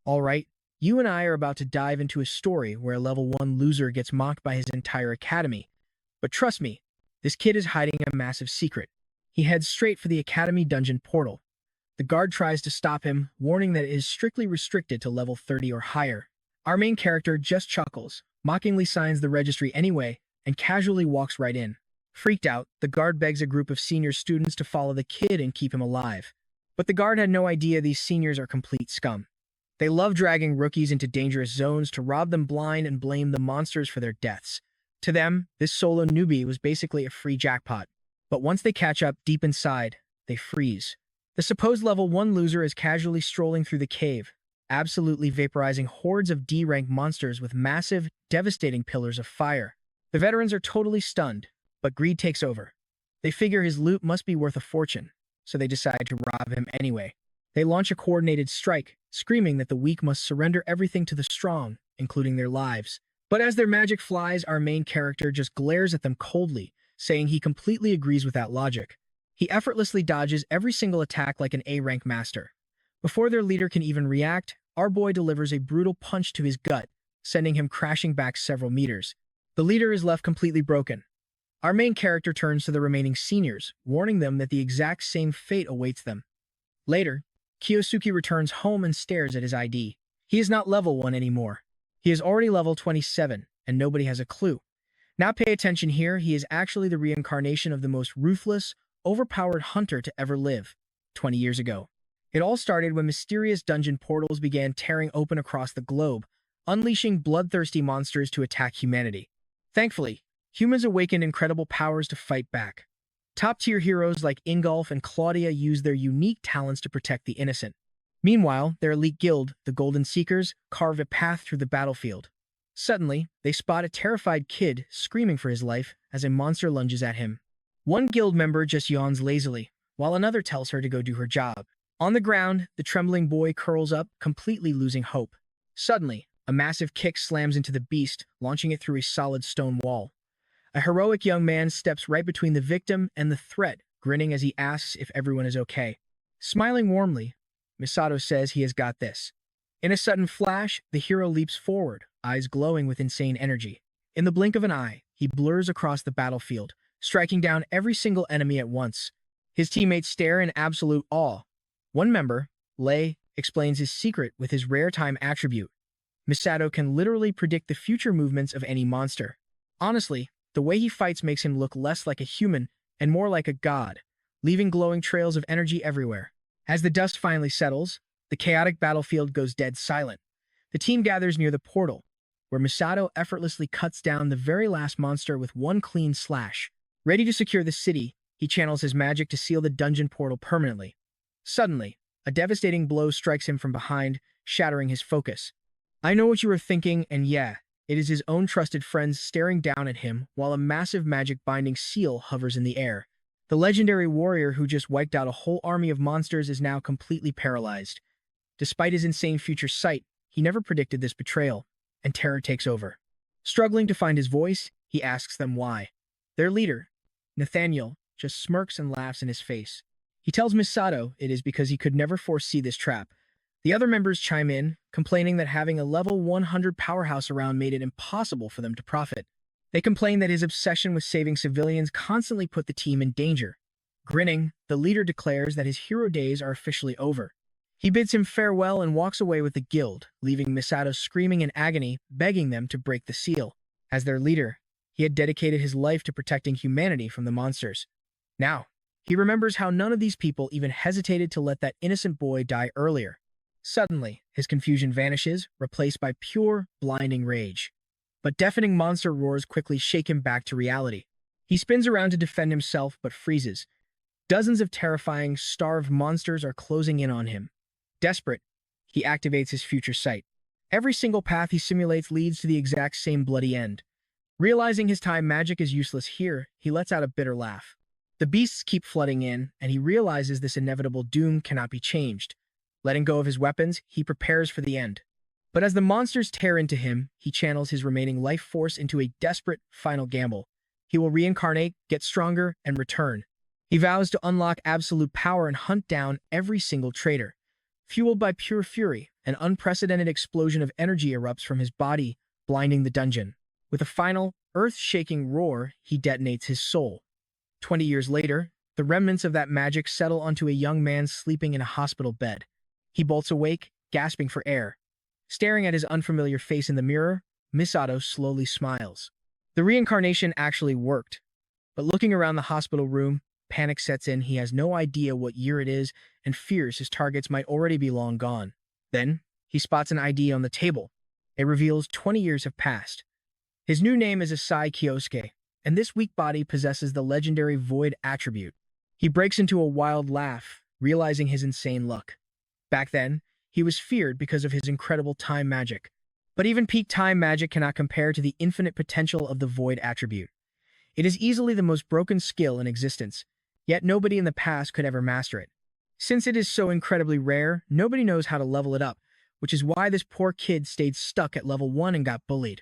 Alright, you and I are about to dive into a story where a level 1 loser gets mocked by his entire academy. But trust me, this kid is hiding a massive secret. He heads straight for the academy dungeon portal. The guard tries to stop him, warning that it is strictly restricted to level 30 or higher. Our main character just chuckles, mockingly signs the registry anyway, and casually walks right in. Freaked out, the guard begs a group of senior students to follow the kid and keep him alive. But the guard had no idea these seniors are complete scum. They love dragging rookies into dangerous zones to rob them blind and blame the monsters for their deaths. To them, this solo newbie was basically a free jackpot. But once they catch up deep inside, they freeze. The supposed level 1 loser is casually strolling through the cave, absolutely vaporizing hordes of D-rank monsters with massive, devastating pillars of fire. The veterans are totally stunned, but greed takes over. They figure his loot must be worth a fortune, so they decide to rob him anyway. They launch a coordinated strike, screaming that the weak must surrender everything to the strong, including their lives. But as their magic flies, our main character just glares at them coldly, saying he completely agrees with that logic. He effortlessly dodges every single attack like an A-rank master. Before their leader can even react, our boy delivers a brutal punch to his gut, sending him crashing back several meters. The leader is left completely broken. Our main character turns to the remaining seniors, warning them that the exact same fate awaits them. Later, Kiyosuke returns home and stares at his ID. He is not level 1 anymore. He is already level 27, and nobody has a clue. Now pay attention here, he is actually the reincarnation of the most ruthless, overpowered hunter to ever live, 20 years ago. It all started when mysterious dungeon portals began tearing open across the globe, unleashing bloodthirsty monsters to attack humanity. Thankfully, humans awakened incredible powers to fight back. Top-tier heroes like Ingolf and Claudia use their unique talents to protect the innocent. Meanwhile, their elite guild, the Golden Seekers, carve a path through the battlefield. Suddenly, they spot a terrified kid screaming for his life as a monster lunges at him. One guild member just yawns lazily, while another tells her to go do her job. On the ground, the trembling boy curls up, completely losing hope. Suddenly, a massive kick slams into the beast, launching it through a solid stone wall. A heroic young man steps right between the victim and the threat, grinning as he asks if everyone is okay. Smiling warmly, Misato says he has got this. In a sudden flash, the hero leaps forward, eyes glowing with insane energy. In the blink of an eye, he blurs across the battlefield, striking down every single enemy at once. His teammates stare in absolute awe. One member, Lei, explains his secret with his rare time attribute. Misato can literally predict the future movements of any monster. Honestly, the way he fights makes him look less like a human and more like a god, leaving glowing trails of energy everywhere. As the dust finally settles, the chaotic battlefield goes dead silent. The team gathers near the portal, where Misato effortlessly cuts down the very last monster with one clean slash. Ready to secure the city, he channels his magic to seal the dungeon portal permanently. Suddenly, a devastating blow strikes him from behind, shattering his focus. I know what you are thinking, and yeah, it is his own trusted friends staring down at him while a massive magic binding seal hovers in the air. The legendary warrior who just wiped out a whole army of monsters is now completely paralyzed. Despite his insane future sight, he never predicted this betrayal, and terror takes over. Struggling to find his voice, he asks them why. Their leader, Nathaniel, just smirks and laughs in his face. He tells Misato it is because he could never foresee this trap. The other members chime in, complaining that having a level 100 powerhouse around made it impossible for them to profit. They complain that his obsession with saving civilians constantly put the team in danger. Grinning, the leader declares that his hero days are officially over. He bids him farewell and walks away with the guild, leaving Misato screaming in agony, begging them to break the seal. As their leader, he had dedicated his life to protecting humanity from the monsters. Now, he remembers how none of these people even hesitated to let that innocent boy die earlier. Suddenly, his confusion vanishes, replaced by pure, blinding rage. But deafening monster roars quickly shake him back to reality. He spins around to defend himself, but freezes. Dozens of terrifying, starved monsters are closing in on him. Desperate, he activates his future sight. Every single path he simulates leads to the exact same bloody end. Realizing his time magic is useless here, he lets out a bitter laugh. The beasts keep flooding in, and he realizes this inevitable doom cannot be changed. Letting go of his weapons, he prepares for the end. But as the monsters tear into him, he channels his remaining life force into a desperate, final gamble. He will reincarnate, get stronger, and return. He vows to unlock absolute power and hunt down every single traitor. Fueled by pure fury, an unprecedented explosion of energy erupts from his body, blinding the dungeon. With a final, earth-shaking roar, he detonates his soul. 20 years later, the remnants of that magic settle onto a young man sleeping in a hospital bed. He bolts awake, gasping for air. Staring at his unfamiliar face in the mirror, Misato slowly smiles. The reincarnation actually worked. But looking around the hospital room, panic sets in. He has no idea what year it is and fears his targets might already be long gone. Then, he spots an ID on the table. It reveals 20 years have passed. His new name is Asai Kyosuke, and this weak body possesses the legendary Void attribute. He breaks into a wild laugh, realizing his insane luck. Back then, he was feared because of his incredible time magic. But even peak time magic cannot compare to the infinite potential of the Void attribute. It is easily the most broken skill in existence, yet nobody in the past could ever master it. Since it is so incredibly rare, nobody knows how to level it up, which is why this poor kid stayed stuck at level 1 and got bullied.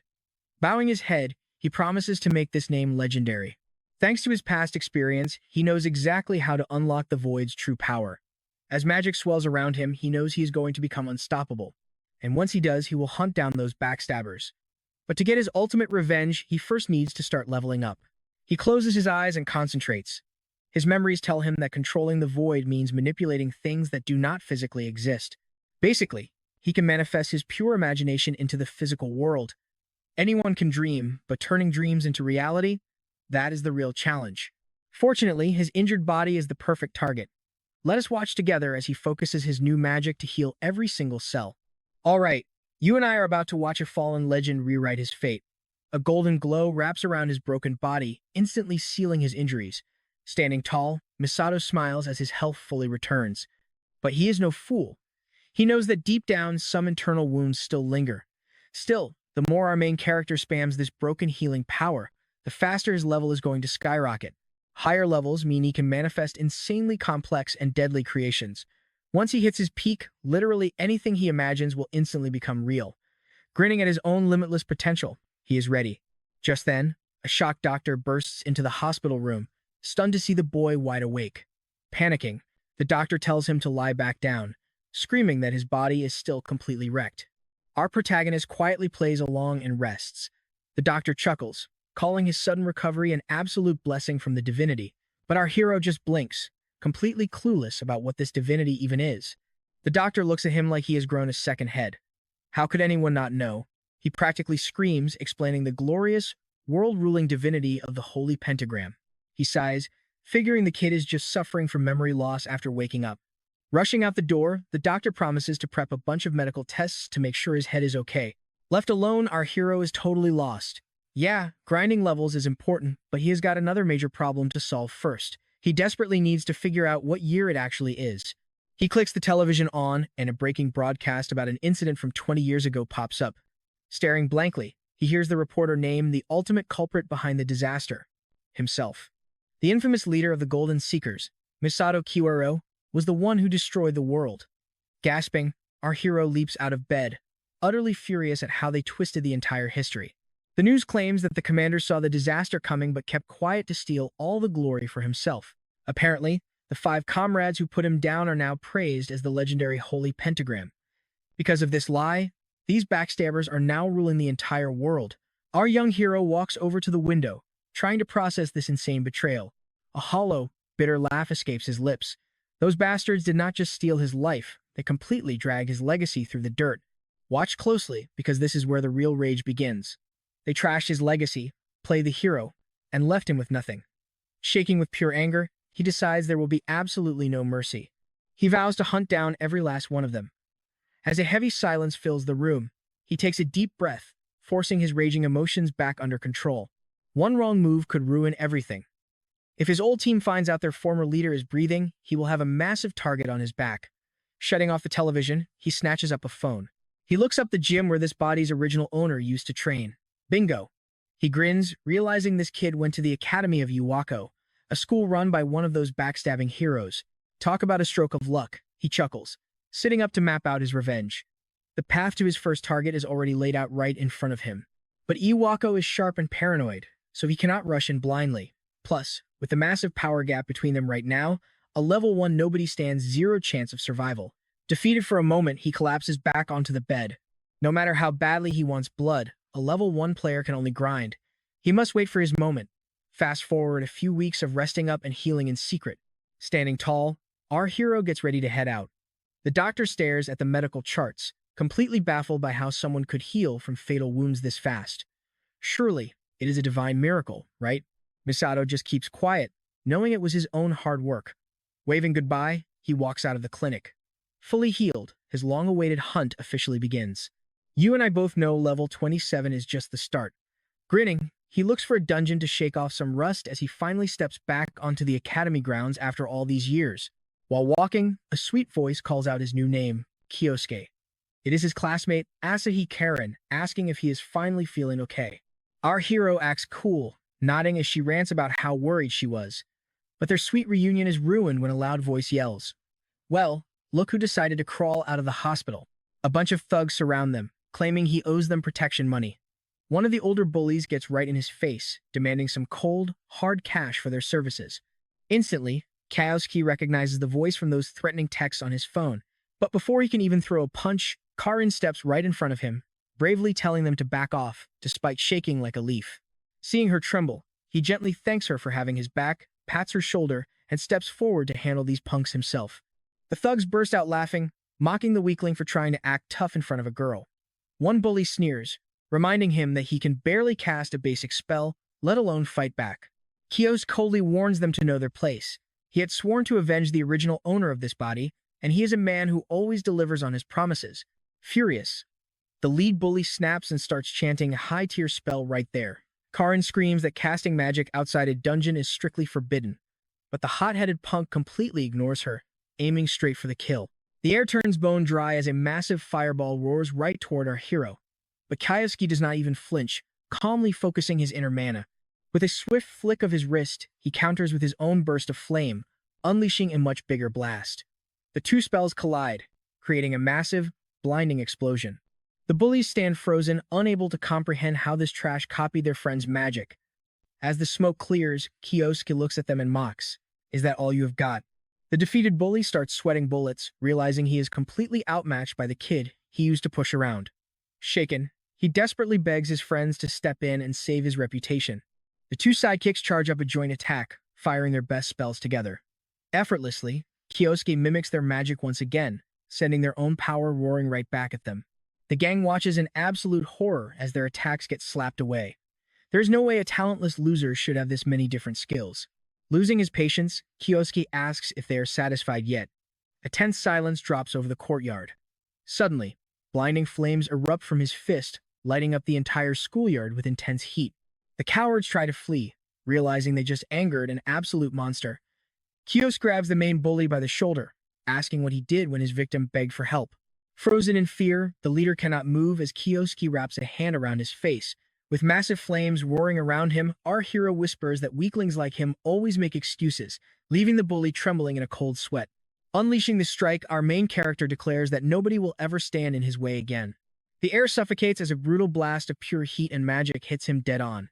Bowing his head, he promises to make this name legendary. Thanks to his past experience, he knows exactly how to unlock the Void's true power. As magic swells around him, he knows he is going to become unstoppable. And once he does, he will hunt down those backstabbers. But to get his ultimate revenge, he first needs to start leveling up. He closes his eyes and concentrates. His memories tell him that controlling the Void means manipulating things that do not physically exist. Basically, he can manifest his pure imagination into the physical world. Anyone can dream, but turning dreams into reality, that is the real challenge. Fortunately, his injured body is the perfect target. Let us watch together as he focuses his new magic to heal every single cell. Alright, you and I are about to watch a fallen legend rewrite his fate. A golden glow wraps around his broken body, instantly sealing his injuries. Standing tall, Misato smiles as his health fully returns. But he is no fool. He knows that deep down, some internal wounds still linger. Still, the more our main character spams this broken healing power, the faster his level is going to skyrocket. Higher levels mean he can manifest insanely complex and deadly creations. Once he hits his peak, literally anything he imagines will instantly become real. Grinning at his own limitless potential, he is ready. Just then, a shocked doctor bursts into the hospital room, stunned to see the boy wide awake. Panicking, the doctor tells him to lie back down, screaming that his body is still completely wrecked. Our protagonist quietly plays along and rests. The doctor chuckles, calling his sudden recovery an absolute blessing from the divinity. But our hero just blinks, completely clueless about what this divinity even is. The doctor looks at him like he has grown a second head. How could anyone not know? He practically screams, explaining the glorious, world-ruling divinity of the Holy Pentagram. He sighs, figuring the kid is just suffering from memory loss after waking up. Rushing out the door, the doctor promises to prep a bunch of medical tests to make sure his head is okay. Left alone, our hero is totally lost. Yeah, grinding levels is important, but he has got another major problem to solve first. He desperately needs to figure out what year it actually is. He clicks the television on, and a breaking broadcast about an incident from 20 years ago pops up. Staring blankly, he hears the reporter name the ultimate culprit behind the disaster: himself. The infamous leader of the Golden Seekers, Misato Kiwaro, was the one who destroyed the world. Gasping, our hero leaps out of bed, utterly furious at how they twisted the entire history. The news claims that the commander saw the disaster coming but kept quiet to steal all the glory for himself. Apparently, the 5 comrades who put him down are now praised as the legendary Holy Pentagram. Because of this lie, these backstabbers are now ruling the entire world. Our young hero walks over to the window, trying to process this insane betrayal. A hollow, bitter laugh escapes his lips. Those bastards did not just steal his life, they completely drag his legacy through the dirt. Watch closely, because this is where the real rage begins. They trashed his legacy, played the hero, and left him with nothing. Shaking with pure anger, he decides there will be absolutely no mercy. He vows to hunt down every last one of them. As a heavy silence fills the room, he takes a deep breath, forcing his raging emotions back under control. One wrong move could ruin everything. If his old team finds out their former leader is breathing, he will have a massive target on his back. Shutting off the television, he snatches up a phone. He looks up the gym where this body's original owner used to train. Bingo! He grins, realizing this kid went to the Academy of Yuwako, a school run by one of those backstabbing heroes. Talk about a stroke of luck, he chuckles, sitting up to map out his revenge. The path to his first target is already laid out right in front of him. But Iwako is sharp and paranoid, so he cannot rush in blindly. Plus, with the massive power gap between them right now, a level 1 nobody stands 0 chance of survival. Defeated for a moment, he collapses back onto the bed. No matter how badly he wants blood, a level 1 player can only grind. He must wait for his moment. Fast forward a few weeks of resting up and healing in secret. Standing tall, our hero gets ready to head out. The doctor stares at the medical charts, completely baffled by how someone could heal from fatal wounds this fast. Surely, it is a divine miracle, right? Misato just keeps quiet, knowing it was his own hard work. Waving goodbye, he walks out of the clinic. Fully healed, his long-awaited hunt officially begins. You and I both know level 27 is just the start. Grinning, he looks for a dungeon to shake off some rust as he finally steps back onto the academy grounds after all these years. While walking, a sweet voice calls out his new name, Kyosuke. It is his classmate, Asahi Karen, asking if he is finally feeling okay. Our hero acts cool, nodding as she rants about how worried she was. But their sweet reunion is ruined when a loud voice yells. Well, look who decided to crawl out of the hospital. A bunch of thugs surround them, claiming he owes them protection money. One of the older bullies gets right in his face, demanding some cold, hard cash for their services. Instantly, Kyosuke recognizes the voice from those threatening texts on his phone. But before he can even throw a punch, Karin steps right in front of him, bravely telling them to back off, despite shaking like a leaf. Seeing her tremble, he gently thanks her for having his back, pats her shoulder, and steps forward to handle these punks himself. The thugs burst out laughing, mocking the weakling for trying to act tough in front of a girl. One bully sneers, reminding him that he can barely cast a basic spell, let alone fight back. Kyosuke coldly warns them to know their place. He had sworn to avenge the original owner of this body, and he is a man who always delivers on his promises. Furious, the lead bully snaps and starts chanting a high-tier spell right there. Karin screams that casting magic outside a dungeon is strictly forbidden, but the hot-headed punk completely ignores her, aiming straight for the kill. The air turns bone dry as a massive fireball roars right toward our hero, but Kyosuke does not even flinch, calmly focusing his inner mana. With a swift flick of his wrist, he counters with his own burst of flame, unleashing a much bigger blast. The two spells collide, creating a massive, blinding explosion. The bullies stand frozen, unable to comprehend how this trash copied their friend's magic. As the smoke clears, Kyosuke looks at them and mocks. Is that all you have got? The defeated bully starts sweating bullets, realizing he is completely outmatched by the kid he used to push around. Shaken, he desperately begs his friends to step in and save his reputation. The two sidekicks charge up a joint attack, firing their best spells together. Effortlessly, Kyosuke mimics their magic once again, sending their own power roaring right back at them. The gang watches in absolute horror as their attacks get slapped away. There is no way a talentless loser should have this many different skills. Losing his patience, Kyosuke asks if they are satisfied yet. A tense silence drops over the courtyard. Suddenly, blinding flames erupt from his fist, lighting up the entire schoolyard with intense heat. The cowards try to flee, realizing they just angered an absolute monster. Kyosuke grabs the main bully by the shoulder, asking what he did when his victim begged for help. Frozen in fear, the leader cannot move as Kyosuke wraps a hand around his face. With massive flames roaring around him, our hero whispers that weaklings like him always make excuses, leaving the bully trembling in a cold sweat. Unleashing the strike, our main character declares that nobody will ever stand in his way again. The air suffocates as a brutal blast of pure heat and magic hits him dead on.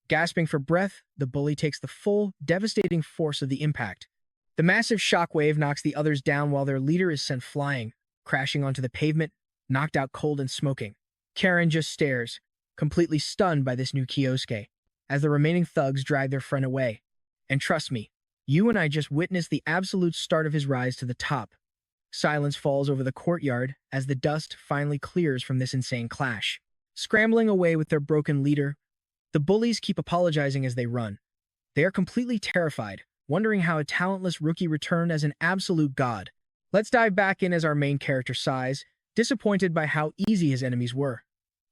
Gasping for breath, the bully takes the full, devastating force of the impact. The massive shockwave knocks the others down while their leader is sent flying, crashing onto the pavement, knocked out cold and smoking. Karen just stares, completely stunned by this new Kyosuke, as the remaining thugs drag their friend away. And trust me, you and I just witnessed the absolute start of his rise to the top. Silence falls over the courtyard as the dust finally clears from this insane clash. Scrambling away with their broken leader, the bullies keep apologizing as they run. They are completely terrified, wondering how a talentless rookie returned as an absolute god. Let's dive back in as our main character sighs, disappointed by how easy his enemies were.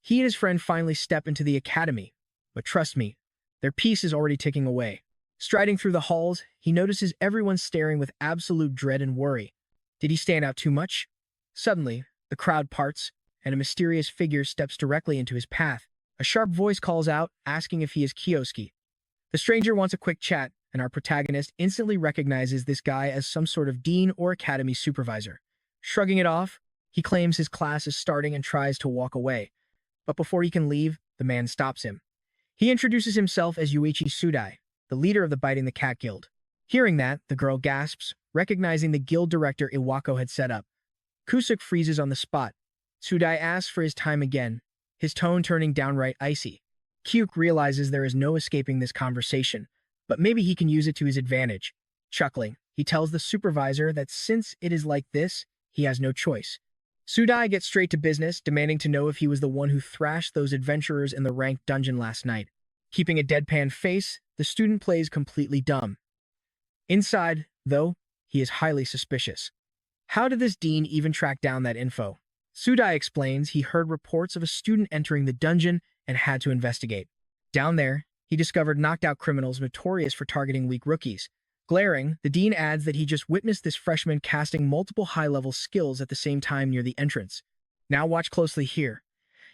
He and his friend finally step into the academy, but trust me, their peace is already ticking away. Striding through the halls, he notices everyone staring with absolute dread and worry. Did he stand out too much? Suddenly, the crowd parts, and a mysterious figure steps directly into his path. A sharp voice calls out, asking if he is Kyosuke. The stranger wants a quick chat, and our protagonist instantly recognizes this guy as some sort of dean or academy supervisor. Shrugging it off, he claims his class is starting and tries to walk away. But before he can leave, the man stops him. He introduces himself as Yuichi Sudai, the leader of the Biting the Cat Guild. Hearing that, the girl gasps, recognizing the guild director Iwako had set up. Kusuk freezes on the spot. Sudai asks for his time again, his tone turning downright icy. Kyuk realizes there is no escaping this conversation, but maybe he can use it to his advantage. Chuckling, he tells the supervisor that since it is like this, he has no choice. Sudai gets straight to business, demanding to know if he was the one who thrashed those adventurers in the ranked dungeon last night. Keeping a deadpan face, the student plays completely dumb. Inside, though, he is highly suspicious. How did this dean even track down that info? Sudai explains he heard reports of a student entering the dungeon and had to investigate. Down there, he discovered knocked-out criminals notorious for targeting weak rookies. Glaring, the dean adds that he just witnessed this freshman casting multiple high-level skills at the same time near the entrance. Now watch closely here.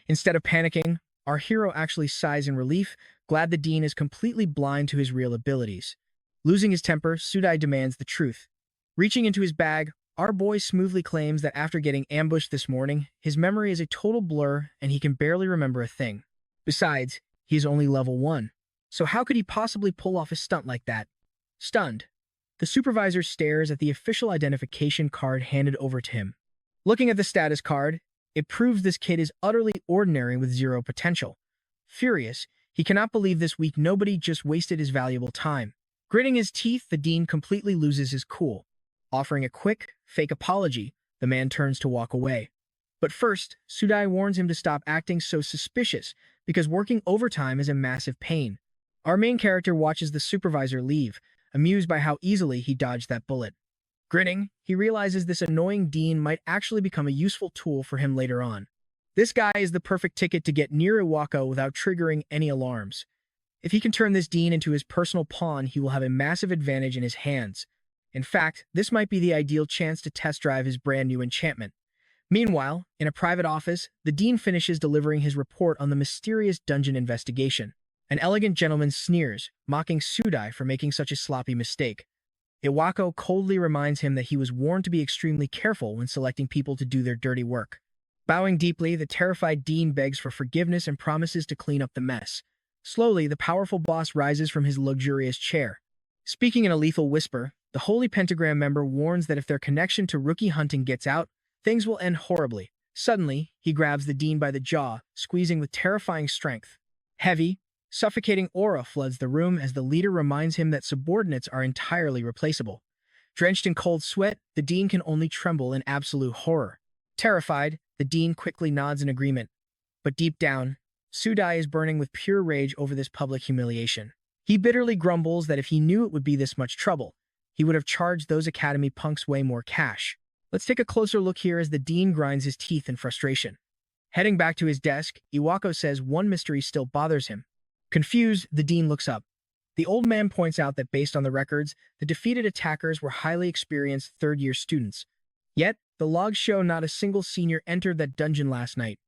Instead of panicking, our hero actually sighs in relief, glad the dean is completely blind to his real abilities. Losing his temper, Sudai demands the truth. Reaching into his bag, our boy smoothly claims that after getting ambushed this morning, his memory is a total blur and he can barely remember a thing. Besides, he is only level 1. So how could he possibly pull off a stunt like that? Stunned, the supervisor stares at the official identification card handed over to him. Looking at the status card, it proves this kid is utterly ordinary with zero potential. Furious, he cannot believe this weak nobody just wasted his valuable time. Gritting his teeth, the dean completely loses his cool. Offering a quick, fake apology, the man turns to walk away. But first, Sudai warns him to stop acting so suspicious because working overtime is a massive pain. Our main character watches the supervisor leave, amused by how easily he dodged that bullet. Grinning, he realizes this annoying dean might actually become a useful tool for him later on. This guy is the perfect ticket to get near Iwako without triggering any alarms. If he can turn this dean into his personal pawn, he will have a massive advantage in his hands. In fact, this might be the ideal chance to test drive his brand new enchantment. Meanwhile, in a private office, the dean finishes delivering his report on the mysterious dungeon investigation. An elegant gentleman sneers, mocking Sudai for making such a sloppy mistake. Iwako coldly reminds him that he was warned to be extremely careful when selecting people to do their dirty work. Bowing deeply, the terrified dean begs for forgiveness and promises to clean up the mess. Slowly, the powerful boss rises from his luxurious chair. Speaking in a lethal whisper, the Holy Pentagram member warns that if their connection to rookie hunting gets out, things will end horribly. Suddenly, he grabs the dean by the jaw, squeezing with terrifying strength. Heavy, suffocating aura floods the room as the leader reminds him that subordinates are entirely replaceable. Drenched in cold sweat, the dean can only tremble in absolute horror. Terrified, the dean quickly nods in agreement. But deep down, Sudai is burning with pure rage over this public humiliation. He bitterly grumbles that if he knew it would be this much trouble, he would have charged those academy punks way more cash. Let's take a closer look here as the dean grinds his teeth in frustration. Heading back to his desk, Iwako says one mystery still bothers him. Confused, the dean looks up. The old man points out that based on the records, the defeated attackers were highly experienced third-year students. Yet, the logs show not a single senior entered that dungeon last night.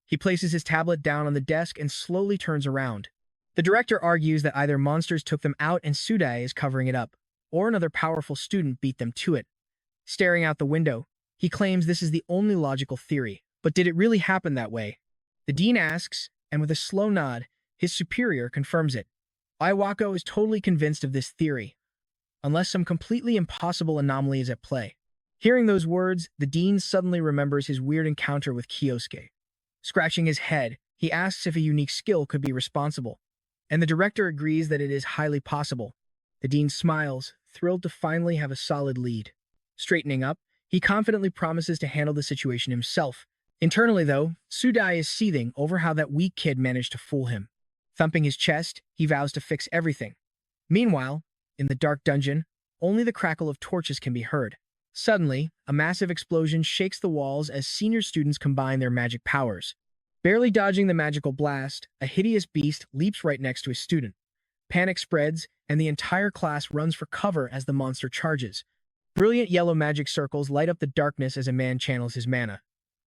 He places his tablet down on the desk and slowly turns around. The director argues that either monsters took them out and Sudai is covering it up, or another powerful student beat them to it. Staring out the window, he claims this is the only logical theory. But did it really happen that way? The dean asks, and with a slow nod, his superior confirms it. Iwako is totally convinced of this theory, unless some completely impossible anomaly is at play. Hearing those words, the dean suddenly remembers his weird encounter with Kyosuke. Scratching his head, he asks if a unique skill could be responsible, and the director agrees that it is highly possible. The dean smiles, thrilled to finally have a solid lead. Straightening up, he confidently promises to handle the situation himself. Internally, though, Sudai is seething over how that weak kid managed to fool him. Thumping his chest, he vows to fix everything. Meanwhile, in the dark dungeon, only the crackle of torches can be heard. Suddenly, a massive explosion shakes the walls as senior students combine their magic powers. Barely dodging the magical blast, a hideous beast leaps right next to a student. Panic spreads, and the entire class runs for cover as the monster charges. Brilliant yellow magic circles light up the darkness as a man channels his mana.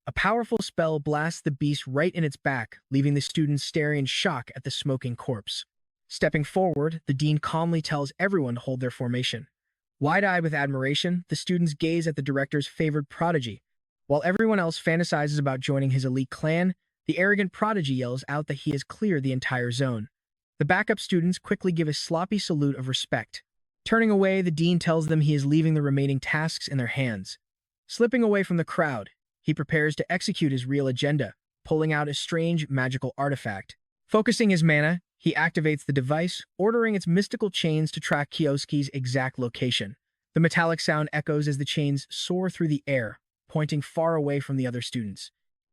A powerful spell blasts the beast right in its back, leaving the students staring in shock at the smoking corpse. Stepping forward, the dean calmly tells everyone to hold their formation. Wide-eyed with admiration, the students gaze at the director's favored prodigy. While everyone else fantasizes about joining his elite clan, the arrogant prodigy yells out that he has cleared the entire zone. The backup students quickly give a sloppy salute of respect. Turning away, the dean tells them he is leaving the remaining tasks in their hands. Slipping away from the crowd, he prepares to execute his real agenda, pulling out a strange magical artifact. Focusing his mana, he activates the device, ordering its mystical chains to track Kyosuke's exact location. The metallic sound echoes as the chains soar through the air, pointing far away from the other students.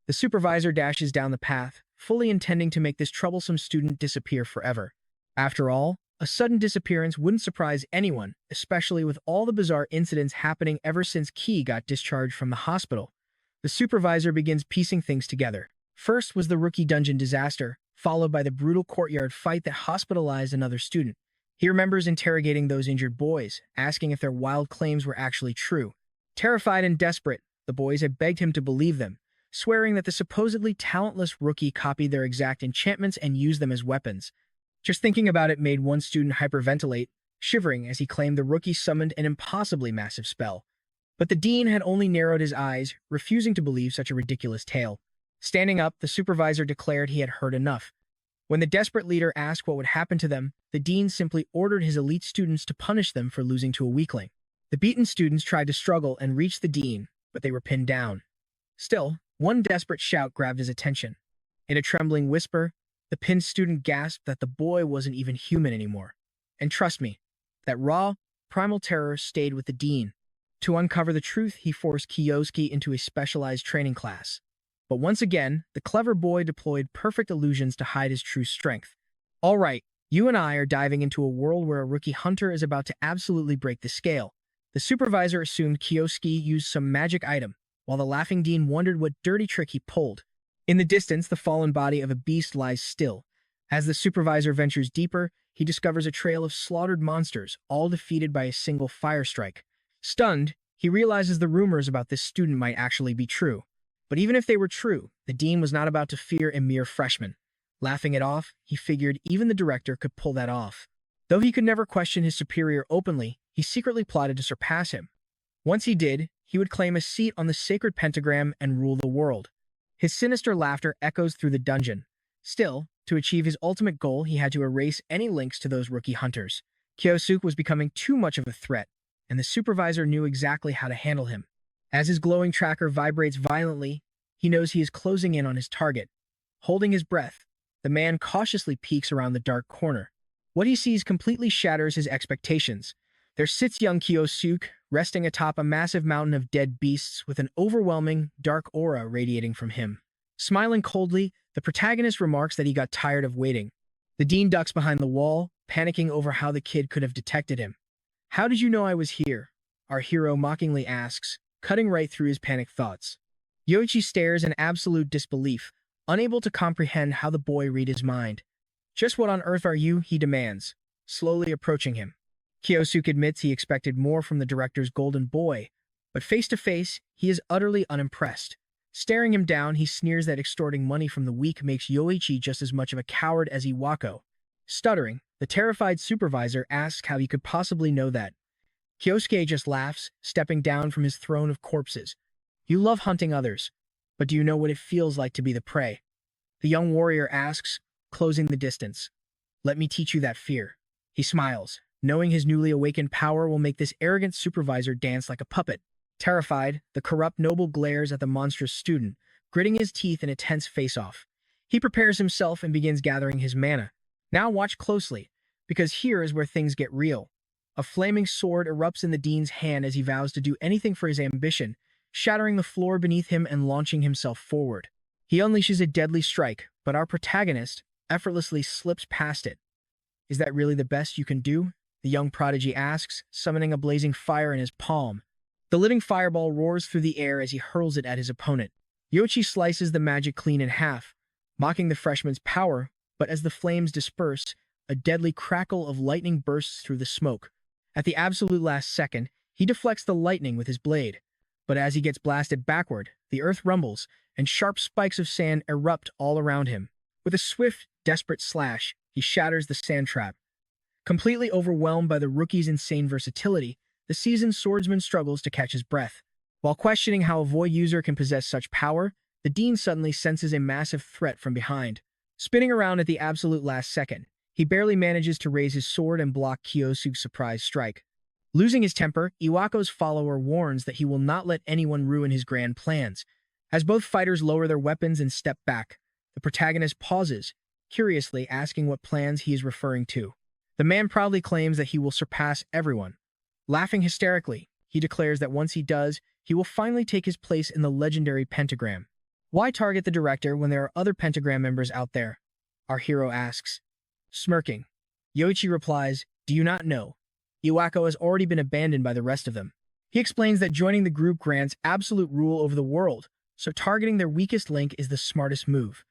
The supervisor dashes down the path, fully intending to make this troublesome student disappear forever. After all, a sudden disappearance wouldn't surprise anyone, especially with all the bizarre incidents happening ever since Ki got discharged from the hospital. The supervisor begins piecing things together. First was the rookie dungeon disaster, followed by the brutal courtyard fight that hospitalized another student. He remembers interrogating those injured boys, asking if their wild claims were actually true. Terrified and desperate, the boys had begged him to believe them, swearing that the supposedly talentless rookie copied their exact enchantments and used them as weapons. Just thinking about it made one student hyperventilate, shivering as he claimed the rookie summoned an impossibly massive spell. But the dean had only narrowed his eyes, refusing to believe such a ridiculous tale. Standing up, the supervisor declared he had heard enough. When the desperate leader asked what would happen to them, the dean simply ordered his elite students to punish them for losing to a weakling. The beaten students tried to struggle and reach the dean, but they were pinned down. Still, one desperate shout grabbed his attention. In a trembling whisper, the pinned student gasped that the boy wasn't even human anymore. And trust me, that raw, primal terror stayed with the dean. To uncover the truth, he forced Kyosuke into a specialized training class. But once again, the clever boy deployed perfect illusions to hide his true strength. All right, you and I are diving into a world where a rookie hunter is about to absolutely break the scale. The supervisor assumed Kyosuke used some magic item, while the laughing dean wondered what dirty trick he pulled. In the distance, the fallen body of a beast lies still. As the supervisor ventures deeper, he discovers a trail of slaughtered monsters, all defeated by a single fire strike. Stunned, he realizes the rumors about this student might actually be true. But even if they were true, the dean was not about to fear a mere freshman. Laughing it off, he figured even the director could pull that off. Though he could never question his superior openly, he secretly plotted to surpass him. Once he did, he would claim a seat on the sacred pentagram and rule the world. His sinister laughter echoes through the dungeon. Still, to achieve his ultimate goal, he had to erase any links to those rookie hunters. Kyosuke was becoming too much of a threat, and the supervisor knew exactly how to handle him. As his glowing tracker vibrates violently, he knows he is closing in on his target. Holding his breath, the man cautiously peeks around the dark corner. What he sees completely shatters his expectations. There sits young Kyosuke, resting atop a massive mountain of dead beasts with an overwhelming, dark aura radiating from him. Smiling coldly, the protagonist remarks that he got tired of waiting. The dean ducks behind the wall, panicking over how the kid could have detected him. "How did you know I was here?" our hero mockingly asks, cutting right through his panicked thoughts. Yoichi stares in absolute disbelief, unable to comprehend how the boy read his mind. "Just what on earth are you?" he demands, slowly approaching him. Kyosuke admits he expected more from the director's golden boy, but face to face, he is utterly unimpressed. Staring him down, he sneers that extorting money from the weak makes Yoichi just as much of a coward as Iwako. Stuttering, the terrified supervisor asks how he could possibly know that. Kyosuke just laughs, stepping down from his throne of corpses. "You love hunting others, but do you know what it feels like to be the prey?" The young warrior asks, closing the distance. "Let me teach you that fear." He smiles, knowing his newly awakened power will make this arrogant supervisor dance like a puppet. Terrified, the corrupt noble glares at the monstrous student, gritting his teeth in a tense face-off. He prepares himself and begins gathering his mana. Now watch closely, because here is where things get real. A flaming sword erupts in the dean's hand as he vows to do anything for his ambition, shattering the floor beneath him and launching himself forward. He unleashes a deadly strike, but our protagonist effortlessly slips past it. "Is that really the best you can do?" the young prodigy asks, summoning a blazing fire in his palm. The living fireball roars through the air as he hurls it at his opponent. Yoichi slices the magic clean in half, mocking the freshman's power, but as the flames disperse, a deadly crackle of lightning bursts through the smoke. At the absolute last second, he deflects the lightning with his blade. But as he gets blasted backward, the earth rumbles, and sharp spikes of sand erupt all around him. With a swift, desperate slash, he shatters the sand trap. Completely overwhelmed by the rookie's insane versatility, the seasoned swordsman struggles to catch his breath. While questioning how a void user can possess such power, the dean suddenly senses a massive threat from behind. Spinning around at the absolute last second, he barely manages to raise his sword and block Kyosuke's surprise strike. Losing his temper, Iwako's follower warns that he will not let anyone ruin his grand plans. As both fighters lower their weapons and step back, the protagonist pauses, curiously asking what plans he is referring to. The man proudly claims that he will surpass everyone. Laughing hysterically, he declares that once he does, he will finally take his place in the legendary pentagram. Why target the director when there are other pentagram members out there? Our hero asks. Smirking, Yoichi replies, "Do you not know? Iwako has already been abandoned by the rest of them." He explains that joining the group grants absolute rule over the world, so targeting their weakest link is the smartest move.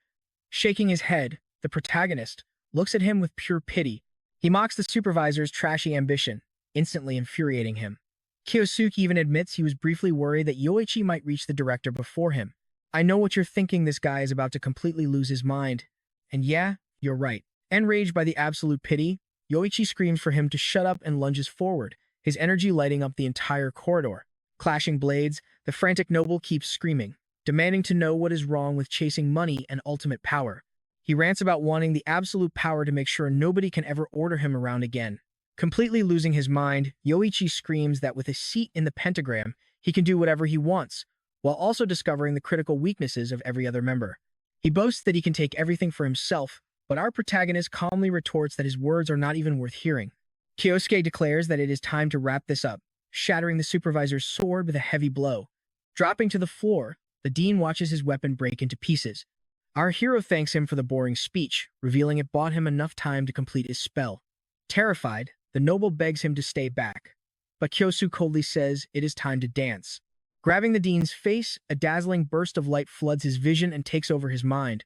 Shaking his head, the protagonist looks at him with pure pity. He mocks the supervisor's trashy ambition, instantly infuriating him. Kiyosuke even admits he was briefly worried that Yoichi might reach the director before him. "I know what you're thinking, this guy is about to completely lose his mind." And yeah, you're right. Enraged by the absolute pity, Yoichi screams for him to shut up and lunges forward, his energy lighting up the entire corridor. Clashing blades, the frantic noble keeps screaming, demanding to know what is wrong with chasing money and ultimate power. He rants about wanting the absolute power to make sure nobody can ever order him around again. Completely losing his mind, Yoichi screams that with a seat in the pentagram, he can do whatever he wants, while also discovering the critical weaknesses of every other member. He boasts that he can take everything for himself, but our protagonist calmly retorts that his words are not even worth hearing. Kyosuke declares that it is time to wrap this up, shattering the supervisor's sword with a heavy blow. Dropping to the floor, the dean watches his weapon break into pieces. Our hero thanks him for the boring speech, revealing it bought him enough time to complete his spell. Terrified, the noble begs him to stay back, but Kyosu coldly says it is time to dance. Grabbing the dean's face, a dazzling burst of light floods his vision and takes over his mind.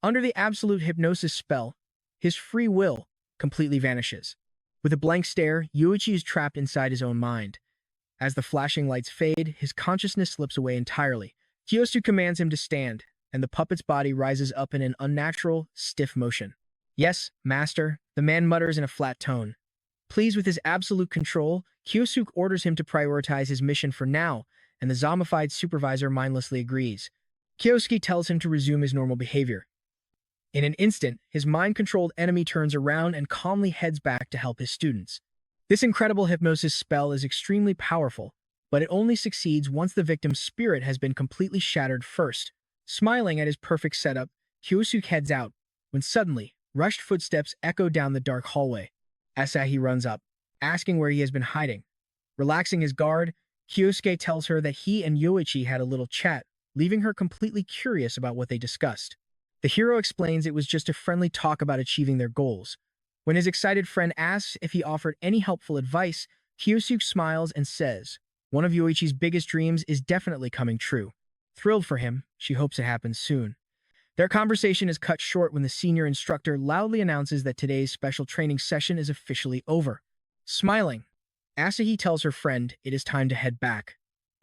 Under the absolute hypnosis spell, his free will completely vanishes. With a blank stare, Yoichi is trapped inside his own mind. As the flashing lights fade, his consciousness slips away entirely. Kyosu commands him to stand, and the puppet's body rises up in an unnatural, stiff motion. "Yes, master," the man mutters in a flat tone. Pleased with his absolute control, Kyosuke orders him to prioritize his mission for now, and the zombified supervisor mindlessly agrees. Kyosuke tells him to resume his normal behavior. In an instant, his mind-controlled enemy turns around and calmly heads back to help his students. This incredible hypnosis spell is extremely powerful, but it only succeeds once the victim's spirit has been completely shattered first. Smiling at his perfect setup, Kyosuke heads out, when suddenly, rushed footsteps echo down the dark hallway. Asahi runs up, asking where he has been hiding. Relaxing his guard, Kyosuke tells her that he and Yoichi had a little chat, leaving her completely curious about what they discussed. The hero explains it was just a friendly talk about achieving their goals. When his excited friend asks if he offered any helpful advice, Kyosuke smiles and says, one of Yoichi's biggest dreams is definitely coming true. Thrilled for him, she hopes it happens soon. Their conversation is cut short when the senior instructor loudly announces that today's special training session is officially over. Smiling, Asahi tells her friend it is time to head back.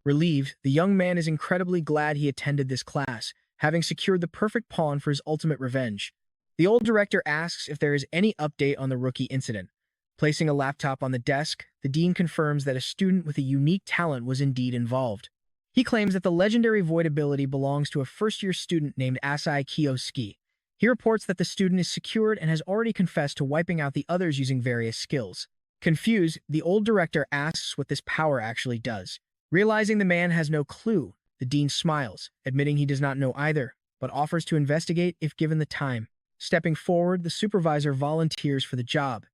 Relieved, the young man is incredibly glad he attended this class, having secured the perfect pawn for his ultimate revenge. The old director asks if there is any update on the rookie incident. Placing a laptop on the desk, the dean confirms that a student with a unique talent was indeed involved. He claims that the legendary void ability belongs to a first-year student named Asai Kyosuke. He reports that the student is secured and has already confessed to wiping out the others using various skills. Confused, the old director asks what this power actually does. Realizing the man has no clue, the dean smiles, admitting he does not know either, but offers to investigate if given the time. Stepping forward, the supervisor volunteers for the job.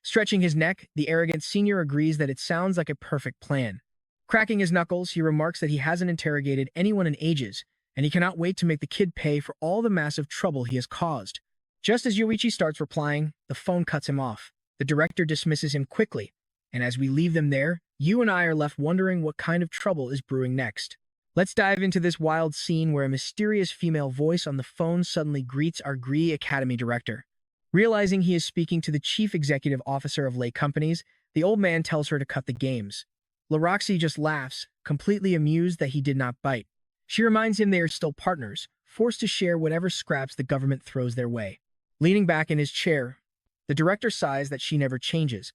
Stretching his neck, the arrogant senior agrees that it sounds like a perfect plan. Cracking his knuckles, he remarks that he hasn't interrogated anyone in ages, and he cannot wait to make the kid pay for all the massive trouble he has caused. Just as Yoichi starts replying, the phone cuts him off. The director dismisses him quickly, and as we leave them there, you and I are left wondering what kind of trouble is brewing next. Let's dive into this wild scene where a mysterious female voice on the phone suddenly greets our greedy academy director. Realizing he is speaking to the chief executive officer of Lay Companies, the old man tells her to cut the games. Laroxy just laughs, completely amused that he did not bite. She reminds him they are still partners, forced to share whatever scraps the government throws their way. Leaning back in his chair, the director sighs that she never changes,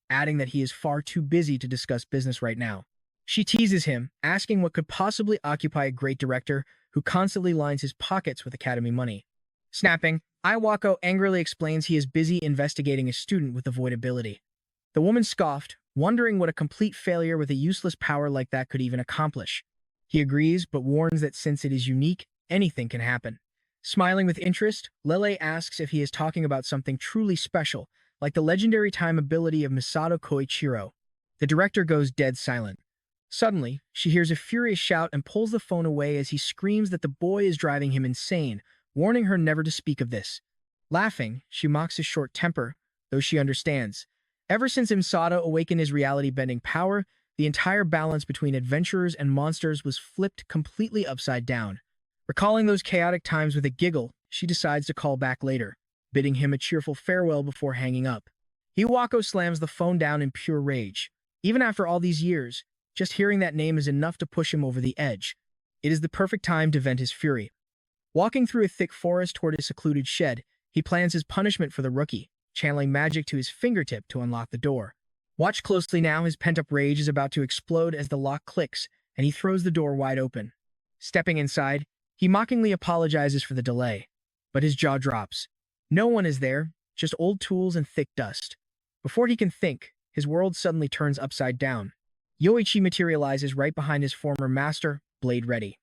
adding that he is far too busy to discuss business right now. She teases him, asking what could possibly occupy a great director who constantly lines his pockets with academy money. Snapping, Iwako angrily explains he is busy investigating a student with the void ability. The woman scoffed, wondering what a complete failure with a useless power like that could even accomplish. He agrees, but warns that since it is unique, anything can happen. Smiling with interest, Lele asks if he is talking about something truly special, like the legendary time ability of Misato Koichiro. The director goes dead silent. Suddenly, she hears a furious shout and pulls the phone away as he screams that the boy is driving him insane, warning her never to speak of this. Laughing, she mocks his short temper, though she understands. Ever since Misato awakened his reality-bending power, the entire balance between adventurers and monsters was flipped completely upside down. Recalling those chaotic times with a giggle, she decides to call back later, bidding him a cheerful farewell before hanging up. Iwako slams the phone down in pure rage. Even after all these years, just hearing that name is enough to push him over the edge. It is the perfect time to vent his fury. Walking through a thick forest toward his secluded shed, he plans his punishment for the rookie, channeling magic to his fingertip to unlock the door. Watch closely now, his pent-up rage is about to explode as the lock clicks, and he throws the door wide open. Stepping inside, he mockingly apologizes for the delay, but his jaw drops. No one is there, just old tools and thick dust. Before he can think, his world suddenly turns upside down. Yoichi materializes right behind his former master, blade ready.